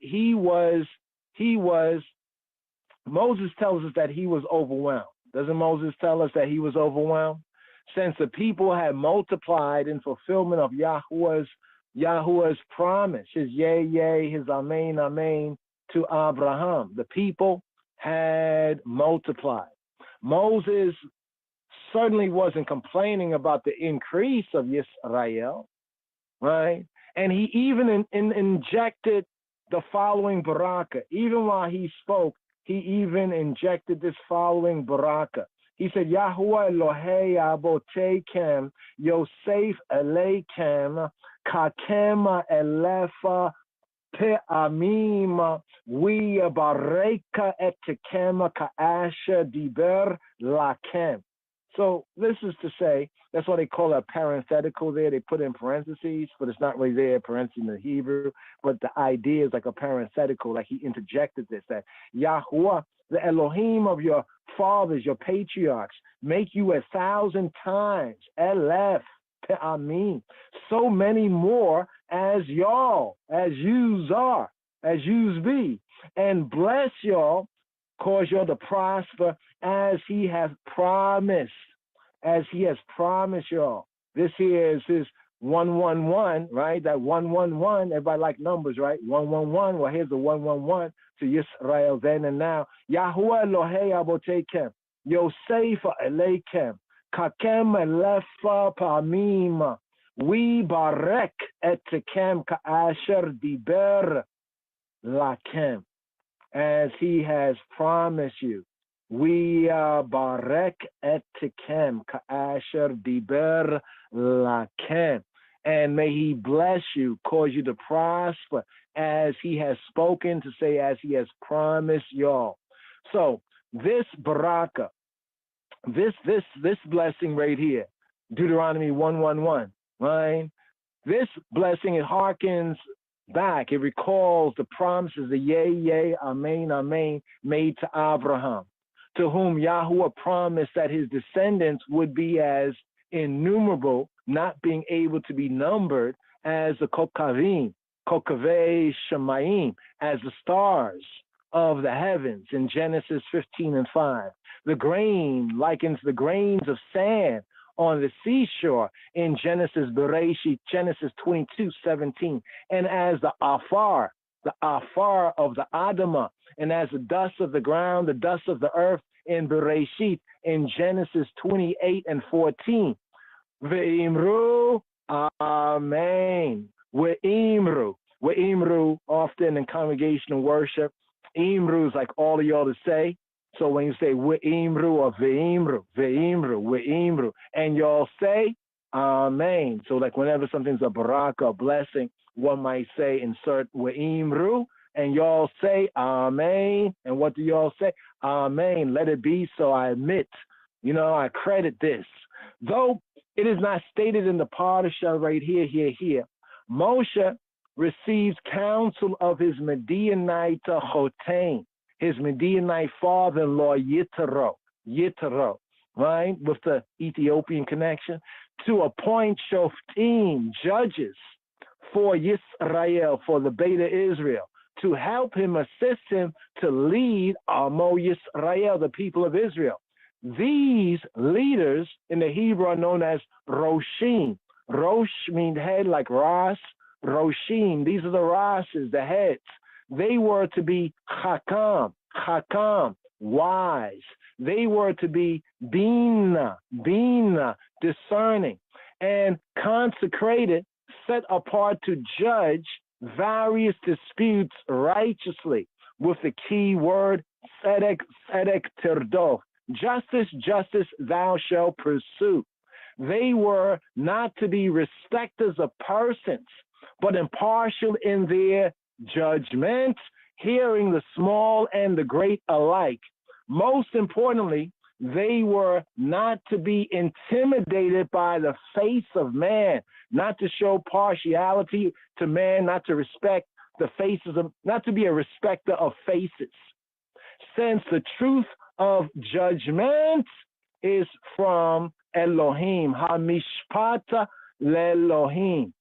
Moses tells us that he was overwhelmed. Doesn't Moses tell us that he was overwhelmed? Since the people had multiplied in fulfillment of Yahuwah's promise, his yea, his amen to Abraham. The people had multiplied. Moses certainly wasn't complaining about the increase of Yisrael, right? And he even injected the following baraka. Even while he spoke, he even injected this following baraka. He said, Yahuwah Elohei Abotekem Yosef Eleikem Kakema Elefa Pe'amim Wiyabareka Etekema Ka'asha Diber Lakem. So this is to say That's why they call it a parenthetical there. They put in parentheses, but it's not really there, parentheses in the Hebrew. But the idea is like a parenthetical, like he interjected this, that Yahuwah, the Elohim of your fathers, your patriarchs, make you 1,000 times, Elef, Pe'amim, so many more as y'all, as yous are, as yous be, and bless y'all, cause y'all to prosper as he has promised, y'all. This here is his 111, right? That 111, everybody like numbers, right? 111. Well, here's the 111 to Yisrael then and now. Yahuwah Elohei Abotekem, Yosefa Eleikem, Kakem Elefa Pamim, we barek etekem ka'asher diber lakem, as he has promised you. We barek etekem ka'asher diber lakem. And may he bless you, cause you to prosper, as he has spoken, to say, as he has promised y'all. So this baraka, this blessing right here, Deuteronomy 1:1:1, right? This blessing, it harkens back. It recalls the promises, the yea, amen, amen, made to Abraham, to whom Yahuwah promised that his descendants would be as innumerable, not being able to be numbered, as the kokavim, kokavei shemayim, as the stars of the heavens in Genesis 15:5. The grain likens the grains of sand on the seashore in Genesis Bereshit, Genesis 22:17. And as the afar of the Adamah, and as the dust of the ground, the dust of the earth in Bereshit in Genesis 28:14. Ve'imru, amen. We'imru, often in congregational worship. Imru is like all of y'all to say. So when you say we'imru or ve'imru, and y'all say amen. So like whenever something's a baraka, a blessing, one might say, insert we'imru, and y'all say amen. And what do y'all say? Amen. Let it be so. I admit, I credit this. Though it is not stated in the Parashah right here, Moshe receives counsel of his Midianite Chotain, his Midianite father-in-law Yitro, right, with the Ethiopian connection, to appoint Shoftim, judges, for Yisrael, for the Beta Israel, to help him, assist him to lead Amo Yisrael, the people of Israel. These leaders in the Hebrew are known as Roshim. Rosh means head, like Ras. Roshim, these are the Rases, the heads. They were to be Chakam, wise. They were to be Bina, discerning, and consecrated, set apart to judge various disputes righteously, with the key word tzedek tirdof. Justice, thou shalt pursue. They were not to be respecters of persons, but impartial in their judgment, hearing the small and the great alike. Most importantly, they were not to be intimidated by the face of man, not to show partiality to man, not to respect the faces of, not to be a respecter of faces. Since the truth of judgment is from Elohim, ha-mishpat le'Elohim,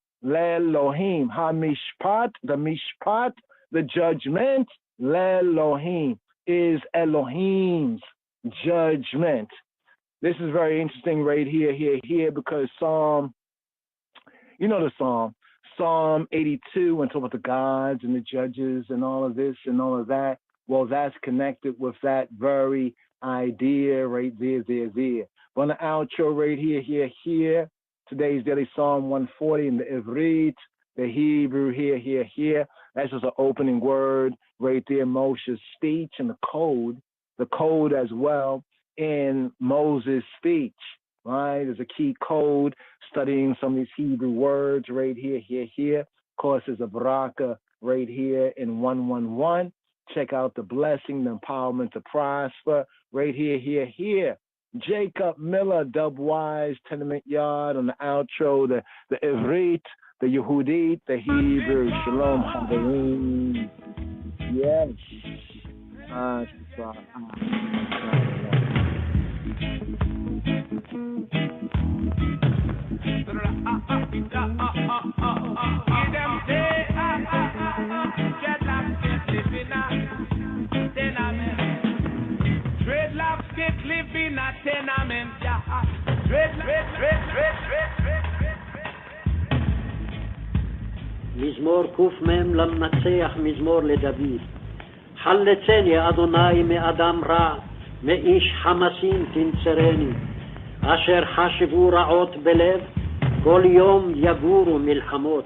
ha-mishpat, the mishpat, the judgment, le'Elohim, is Elohim's judgment. This is very interesting right here, because Psalm, Psalm 82, when talking about the gods and the judges and all of this and all of that, well, that's connected with that very idea right there. But on the outro right here, today's daily Psalm 140 in the Ivrit, the Hebrew here. That's just an opening word right there, Moshe's speech, and the code as well in Moses' speech, right? There's a key code, studying some of these Hebrew words right here. Of course, there's a baraka right here in 1:1:1. Check out the blessing, the empowerment to prosper right here. Jacob Miller, Dubwise, Tenement Yard on the outro, the Ivrit, the Yehudit, the Hebrew, Shalom, Haverim. Yes. Dreadlocks get live in a tenement, מזמור קמ"ם למנצח, מזמור לדוד. חלצני אדוני מאדם רע, מאיש חמסים תנצרני, אשר חשבו רעות בלב, כל יום יגורו מלחמות.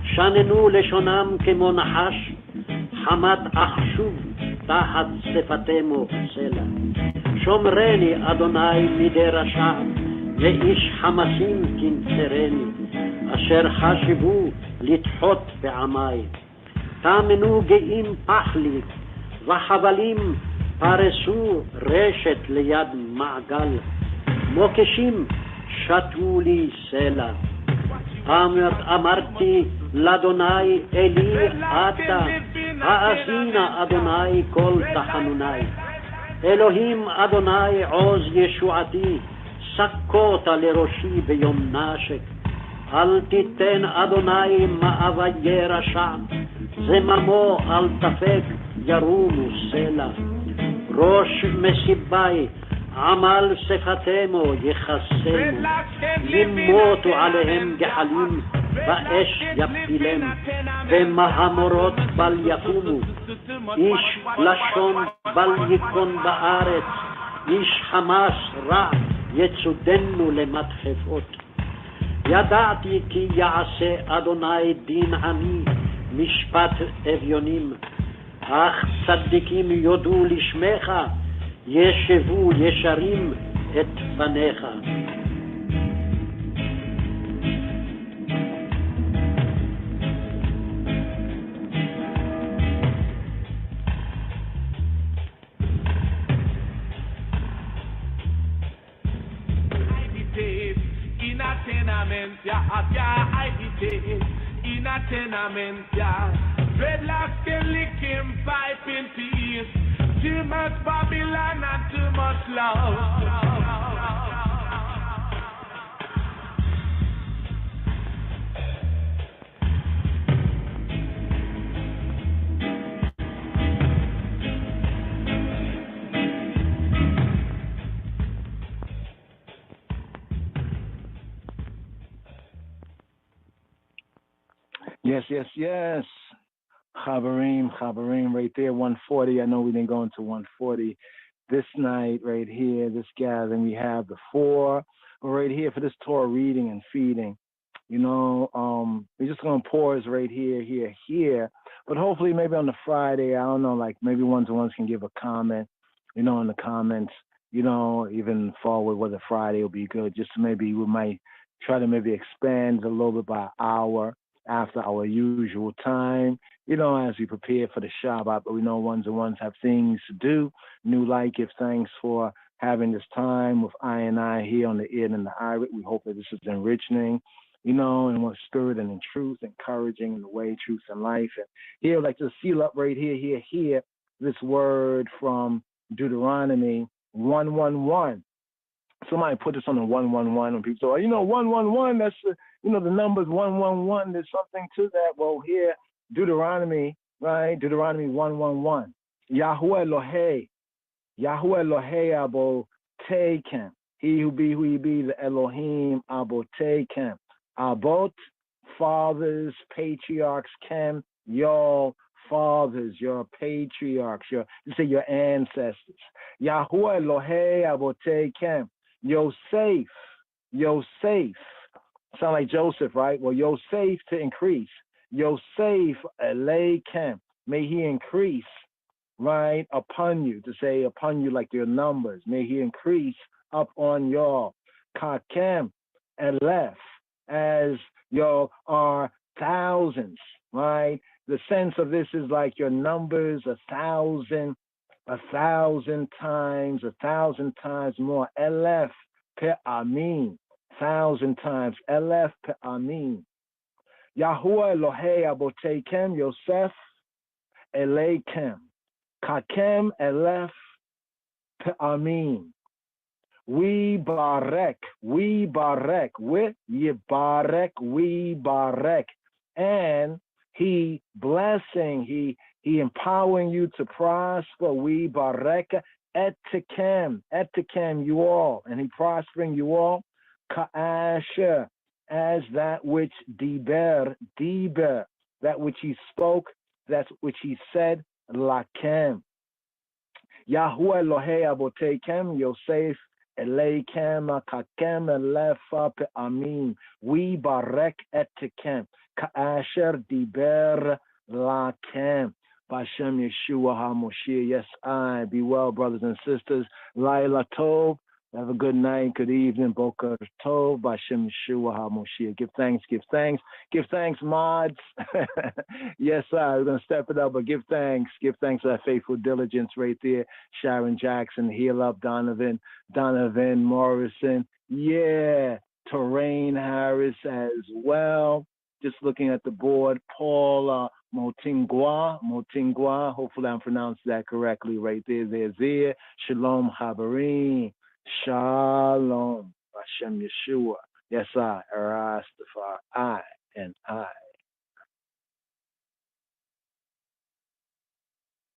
שננו לשונם כמו נחש, חמת אחשוב תחת שפתמו סלע. שומרני אדוני מידי רשע, מאיש חמסים תנצרני, אשר חשבו לדחות בעמי. תאמנו גאים פחלי, וחבלים פרסו רשת ליד מעגל, מוקשים שתו לי סלע. אמרתי לאדוני אלי אתה, האזינה אדוני כל תחנוני. אלוהים אדוני עוז ישועתי, סקות לראשי ביום נשק. אל תיתן אדוני מאוויי רשע, זממו אל תפק ירומו סלע. ראש מסיבי עמל שפתמו יחסמו, ימותו עליהם גחלים באש יפילם, ומהמורות בל יקומו. איש לשון בל ייכון בארץ, איש חמאס רע יצודנו למדחפות. ידעתי כי יעשה אדוני דין עמי, משפט אביונים, אך צדיקים יודו לשמך, ישבו ישרים את פניך. In a tenement, yeah. Dreadlocks can lick him pipe in peace. Too much Babylon and too much love. Yes. Chabarim, right there, 140. I know we didn't go into 140 this night, right here, this gathering. We have the 4 right here for this Torah reading and feeding. You know, we're just going to pause right here. But hopefully maybe on the Friday, I don't know, like maybe one-to-ones can give a comment, you know, in the comments, you know, even forward whether Friday will be good. Just maybe we might try to maybe expand a little bit by an hour after our usual time, you know, as we prepare for the Shabbat. But we know ones-to-ones have things to do. New Light, give thanks for having this time with I and I here on the Id and the Irit. We hope that this is enriching, you know, in what spirit and in truth, encouraging in the way, truth, and life. And here, like to seal up right here, this word from Deuteronomy 1:1:1. Somebody put this on the 1:1:1 when people say, you know, 1:1:1, that's the, you know, the numbers 1:1:1, there's something to that. Well, here, Deuteronomy, right? Deuteronomy 1:1:1. Yahweh Elohei abo tekem. He who be, the Elohim abo tekem. Abot, fathers, patriarchs, kem, your fathers, your patriarchs, your ancestors. Yahweh Elohei abo tekem. Yosef. Sound like Joseph, right? Well, Yosef to increase. Yosef Eleikem. May he increase, right, upon you, to say upon you like your numbers. May he increase up on y'all. Kakem Elef, as y'all are thousands, right? The sense of this is like your numbers 1,000 1,000 times more. Elef pe'amim, 1,000 times. Elef pe'amim. Yahuwah Elohei Abotekem Yosef Eleikem Kakem Elef Pe'amim. We barek, we yibarek, we barek. And he blessing, he empowering you to prosper. We barek etikem you all. And he prospering you all. Ka'asher, as that which diber, that which he spoke, that which he said, lakem. Yahuwah Elohei Abotekem Yosef Eleikem Kakem Elefa Pe'amim. We barek etikem. Ka'asher diber lakem. B'Shem Yeshua HaMoshiach. Yes, I. Be well, brothers and sisters. Laila Tov. Have a good night, good evening. Boker Tov. B'Shem Yeshua HaMoshiach. Give thanks. Give thanks, mods. Yes, sir. We're going to step it up, but give thanks. Give thanks to that faithful diligence right there. Sharon Jackson, Heal Up, Donovan Morrison. Yeah. Terrain Harris as well. Just looking at the board. Paul Motingwa. Hopefully I'm pronouncing that correctly right there. There's there. Shalom Habarim. Shalom. Hashem Yeshua. Yes, I. Rastafari. I and I.